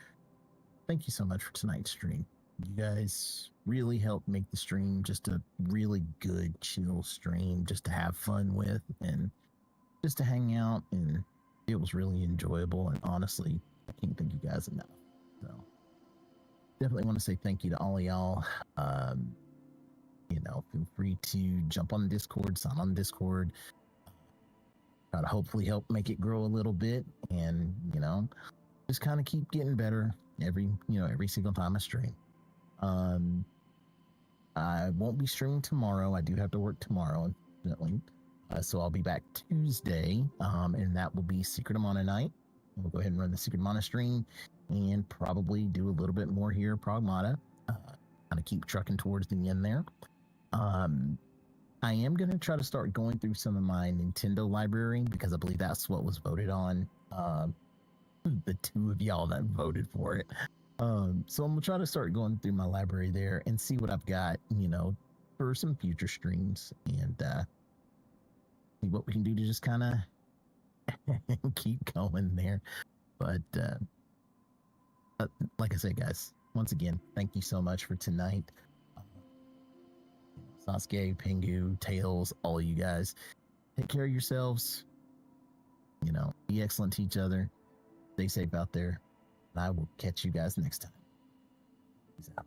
Thank you so much for tonight's stream. You guys really helped make the stream just a really good, chill stream just to have fun with and just to hang out. And it was really enjoyable. And honestly, I can't thank you guys enough. So definitely want to say thank you to all of y'all. Feel free to jump on the Discord, sign on the Discord. Try to hopefully help make it grow a little bit, and just kind of keep getting better every single time I stream. I won't be streaming tomorrow. I do have to work tomorrow, unfortunately. So I'll be back Tuesday, and that will be Secret of Mana night. We'll go ahead and run the Secret of Mana stream, and probably do a little bit more here, Pragmata. Kind of keep trucking towards the end there. I am going to try to start going through some of my Nintendo library because I believe that's what was voted on. The two of y'all that voted for it. So I'm going to try to start going through my library there and see what I've got, for some future streams, and see what we can do to just kind of keep going there. But like I said, guys, once again, thank you so much for tonight. Sasuke, Pingu, Tails, all of you guys, take care of yourselves. Be excellent to each other. Stay safe out there. And I will catch you guys next time. Peace out.